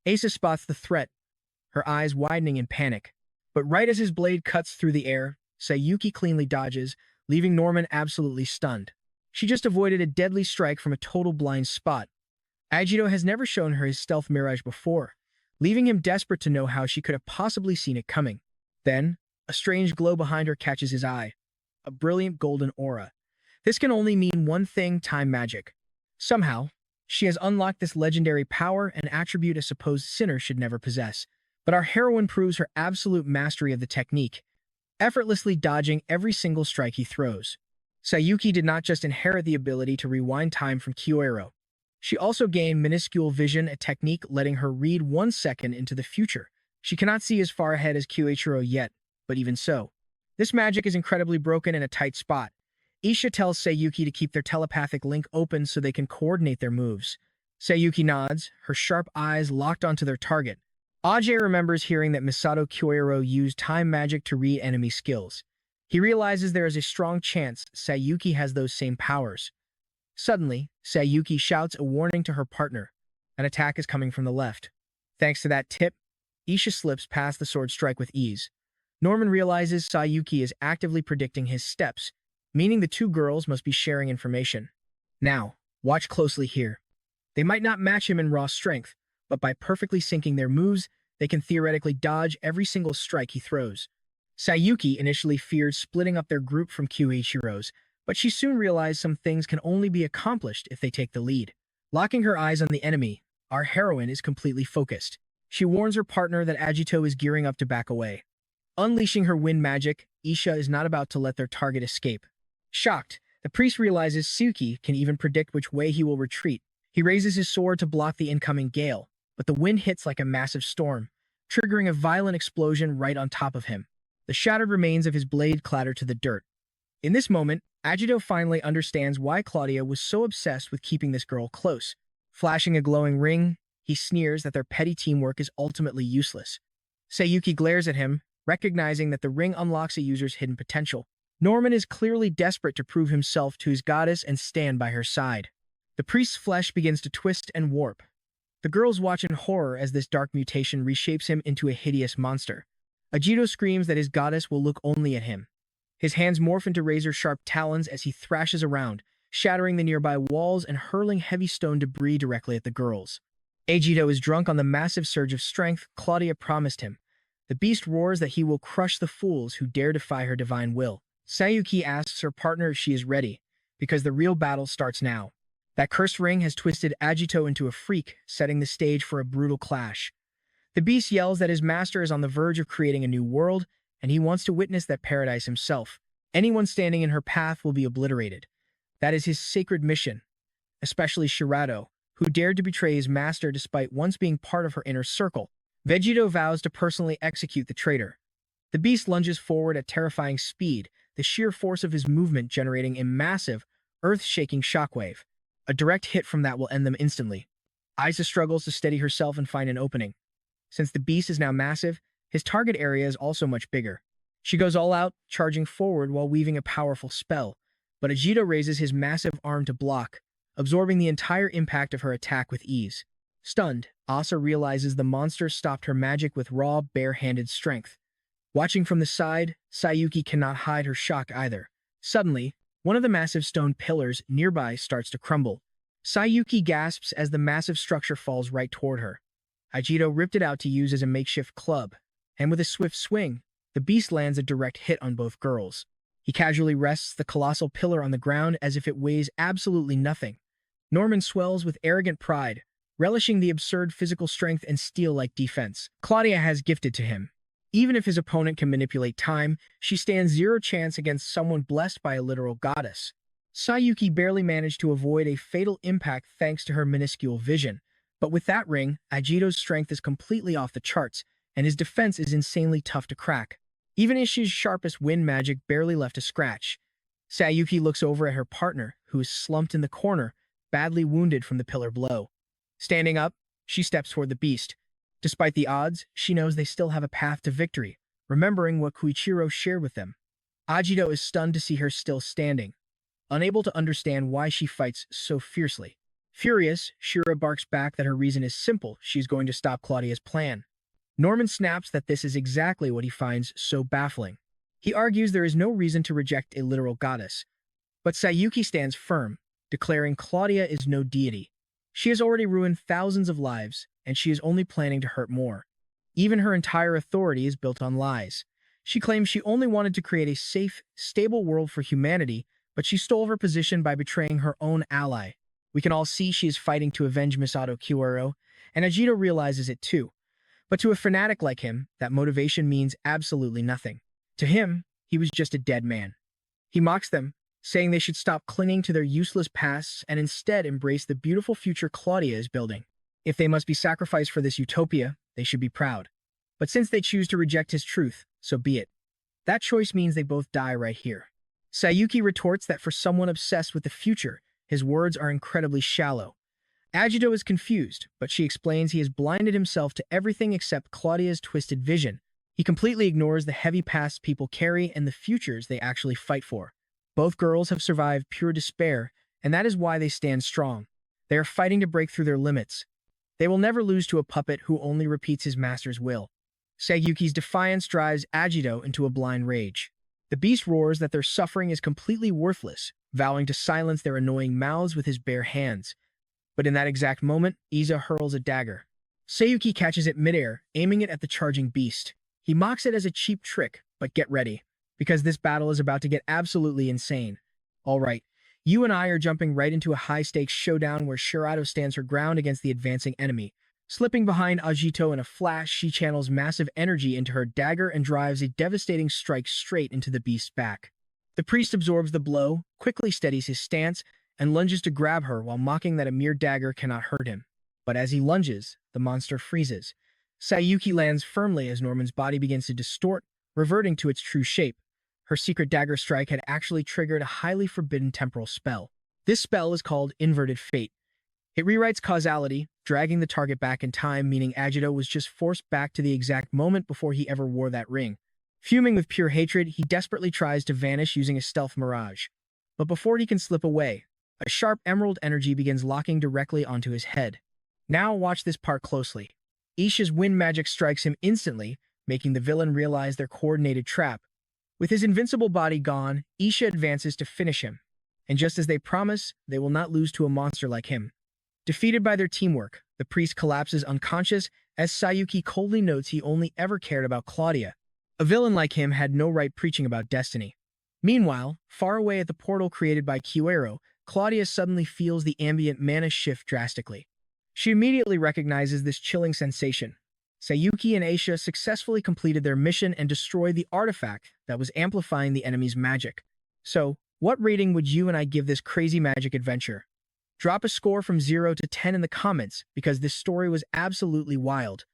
Asa spots the threat, her eyes widening in panic. But right as his blade cuts through the air, Sayuki cleanly dodges, leaving Norman absolutely stunned. She just avoided a deadly strike from a total blind spot. Agito has never shown her his stealth mirage before, leaving him desperate to know how she could have possibly seen it coming. Then, a strange glow behind her catches his eye. A brilliant golden aura. This can only mean one thing: time magic. Somehow, she has unlocked this legendary power, an attribute a supposed sinner should never possess. But our heroine proves her absolute mastery of the technique, effortlessly dodging every single strike he throws. Sayuki did not just inherit the ability to rewind time from Kyoero. She also gained minuscule vision, a technique letting her read 1 second into the future. She cannot see as far ahead as Kyoichiro yet, but even so. This magic is incredibly broken in a tight spot. Isha tells Sayuki to keep their telepathic link open so they can coordinate their moves. Sayuki nods, her sharp eyes locked onto their target. Ajay remembers hearing that Misato Kyoero used time magic to read enemy skills. He realizes there is a strong chance Sayuki has those same powers. Suddenly, Sayuki shouts a warning to her partner. An attack is coming from the left. Thanks to that tip, Isha slips past the sword strike with ease. Norman realizes Sayuki is actively predicting his steps, meaning the two girls must be sharing information. Now, watch closely here. They might not match him in raw strength, but by perfectly syncing their moves, they can theoretically dodge every single strike he throws. Sayuki initially feared splitting up their group from Kyoichiro's, But she soon realized some things can only be accomplished if they take the lead. Locking her eyes on the enemy, our heroine is completely focused. She warns her partner that Agito is gearing up to back away. Unleashing her wind magic, Isha is not about to let their target escape. Shocked, the priest realizes Suki can even predict which way he will retreat. He raises his sword to block the incoming gale, but the wind hits like a massive storm, triggering a violent explosion right on top of him. The shattered remains of his blade clatter to the dirt. In this moment, Agito finally understands why Claudia was so obsessed with keeping this girl close. Flashing a glowing ring, he sneers that their petty teamwork is ultimately useless. Sayuki glares at him, recognizing that the ring unlocks a user's hidden potential. Norman is clearly desperate to prove himself to his goddess and stand by her side. The priest's flesh begins to twist and warp. The girls watch in horror as this dark mutation reshapes him into a hideous monster. Agito screams that his goddess will look only at him. His hands morph into razor-sharp talons as he thrashes around, shattering the nearby walls and hurling heavy stone debris directly at the girls. Agito is drunk on the massive surge of strength Claudia promised him. The beast roars that he will crush the fools who dare defy her divine will. Sayuki asks her partner if she is ready, because the real battle starts now. That cursed ring has twisted Agito into a freak, setting the stage for a brutal clash. The beast yells that his master is on the verge of creating a new world, and he wants to witness that paradise himself. Anyone standing in her path will be obliterated. That is his sacred mission, especially Shirato, who dared to betray his master despite once being part of her inner circle. Vegito vows to personally execute the traitor. The beast lunges forward at terrifying speed, the sheer force of his movement generating a massive, earth-shaking shockwave. A direct hit from that will end them instantly. Isa struggles to steady herself and find an opening. Since the beast is now massive, his target area is also much bigger. She goes all out, charging forward while weaving a powerful spell, but Agito raises his massive arm to block, absorbing the entire impact of her attack with ease. Stunned, Asa realizes the monster stopped her magic with raw, bare-handed strength. Watching from the side, Sayuki cannot hide her shock either. Suddenly, one of the massive stone pillars nearby starts to crumble. Sayuki gasps as the massive structure falls right toward her. Agito ripped it out to use as a makeshift club, and with a swift swing, the beast lands a direct hit on both girls. He casually rests the colossal pillar on the ground as if it weighs absolutely nothing. Norman swells with arrogant pride, relishing the absurd physical strength and steel-like defense Claudia has gifted to him. Even if his opponent can manipulate time, she stands zero chance against someone blessed by a literal goddess. Sayuki barely managed to avoid a fatal impact thanks to her minuscule vision, but with that ring, Agito's strength is completely off the charts, and his defense is insanely tough to crack. Even Ishi's sharpest wind magic barely left a scratch. Sayuki looks over at her partner, who is slumped in the corner, badly wounded from the pillar blow. Standing up, she steps toward the beast. Despite the odds, she knows they still have a path to victory, remembering what Koichiro shared with them. Agito is stunned to see her still standing, unable to understand why she fights so fiercely. Furious, Shira barks back that her reason is simple: she's going to stop Claudia's plan. Norman snaps that this is exactly what he finds so baffling. He argues there is no reason to reject a literal goddess, but Sayuki stands firm, declaring Claudia is no deity. She has already ruined thousands of lives, and she is only planning to hurt more. Even her entire authority is built on lies. She claims she only wanted to create a safe, stable world for humanity, but she stole her position by betraying her own ally. We can all see she is fighting to avenge Misato Kiwaro, and Agito realizes it too. But to a fanatic like him, that motivation means absolutely nothing. To him, he was just a dead man. He mocks them, saying they should stop clinging to their useless pasts and instead embrace the beautiful future Claudia is building. If they must be sacrificed for this utopia, they should be proud. But since they choose to reject his truth, so be it. That choice means they both die right here. Sayuki retorts that for someone obsessed with the future, his words are incredibly shallow. Agito is confused, but she explains he has blinded himself to everything except Claudia's twisted vision. He completely ignores the heavy pasts people carry and the futures they actually fight for. Both girls have survived pure despair, and that is why they stand strong. They are fighting to break through their limits. They will never lose to a puppet who only repeats his master's will. Sayuki's defiance drives Agito into a blind rage. The beast roars that their suffering is completely worthless, vowing to silence their annoying mouths with his bare hands. But in that exact moment, Isa hurls a dagger. Sayuki catches it midair, aiming it at the charging beast. He mocks it as a cheap trick, but get ready, because this battle is about to get absolutely insane. Alright, you and I are jumping right into a high-stakes showdown where Shirato stands her ground against the advancing enemy. Slipping behind Agito in a flash, she channels massive energy into her dagger and drives a devastating strike straight into the beast's back. The priest absorbs the blow, quickly steadies his stance, and lunges to grab her while mocking that a mere dagger cannot hurt him. But as he lunges, the monster freezes. Sayuki lands firmly as Norman's body begins to distort, reverting to its true shape. Her secret dagger strike had actually triggered a highly forbidden temporal spell. This spell is called Inverted Fate. It rewrites causality, dragging the target back in time, meaning Agito was just forced back to the exact moment before he ever wore that ring. Fuming with pure hatred, he desperately tries to vanish using a stealth mirage. But before he can slip away, a sharp emerald energy begins locking directly onto his head. Now watch this part closely. Isha's wind magic strikes him instantly, making the villain realize their coordinated trap. With his invincible body gone, Isha advances to finish him. And just as they promise, they will not lose to a monster like him. Defeated by their teamwork, the priest collapses unconscious as Sayuki coldly notes he only ever cared about Claudia. A villain like him had no right preaching about destiny. Meanwhile, far away at the portal created by Kiwero, Claudia suddenly feels the ambient mana shift drastically. She immediately recognizes this chilling sensation. Sayuki and Aisha successfully completed their mission and destroyed the artifact that was amplifying the enemy's magic. So, what rating would you and I give this crazy magic adventure? Drop a score from 0 to 10 in the comments because this story was absolutely wild.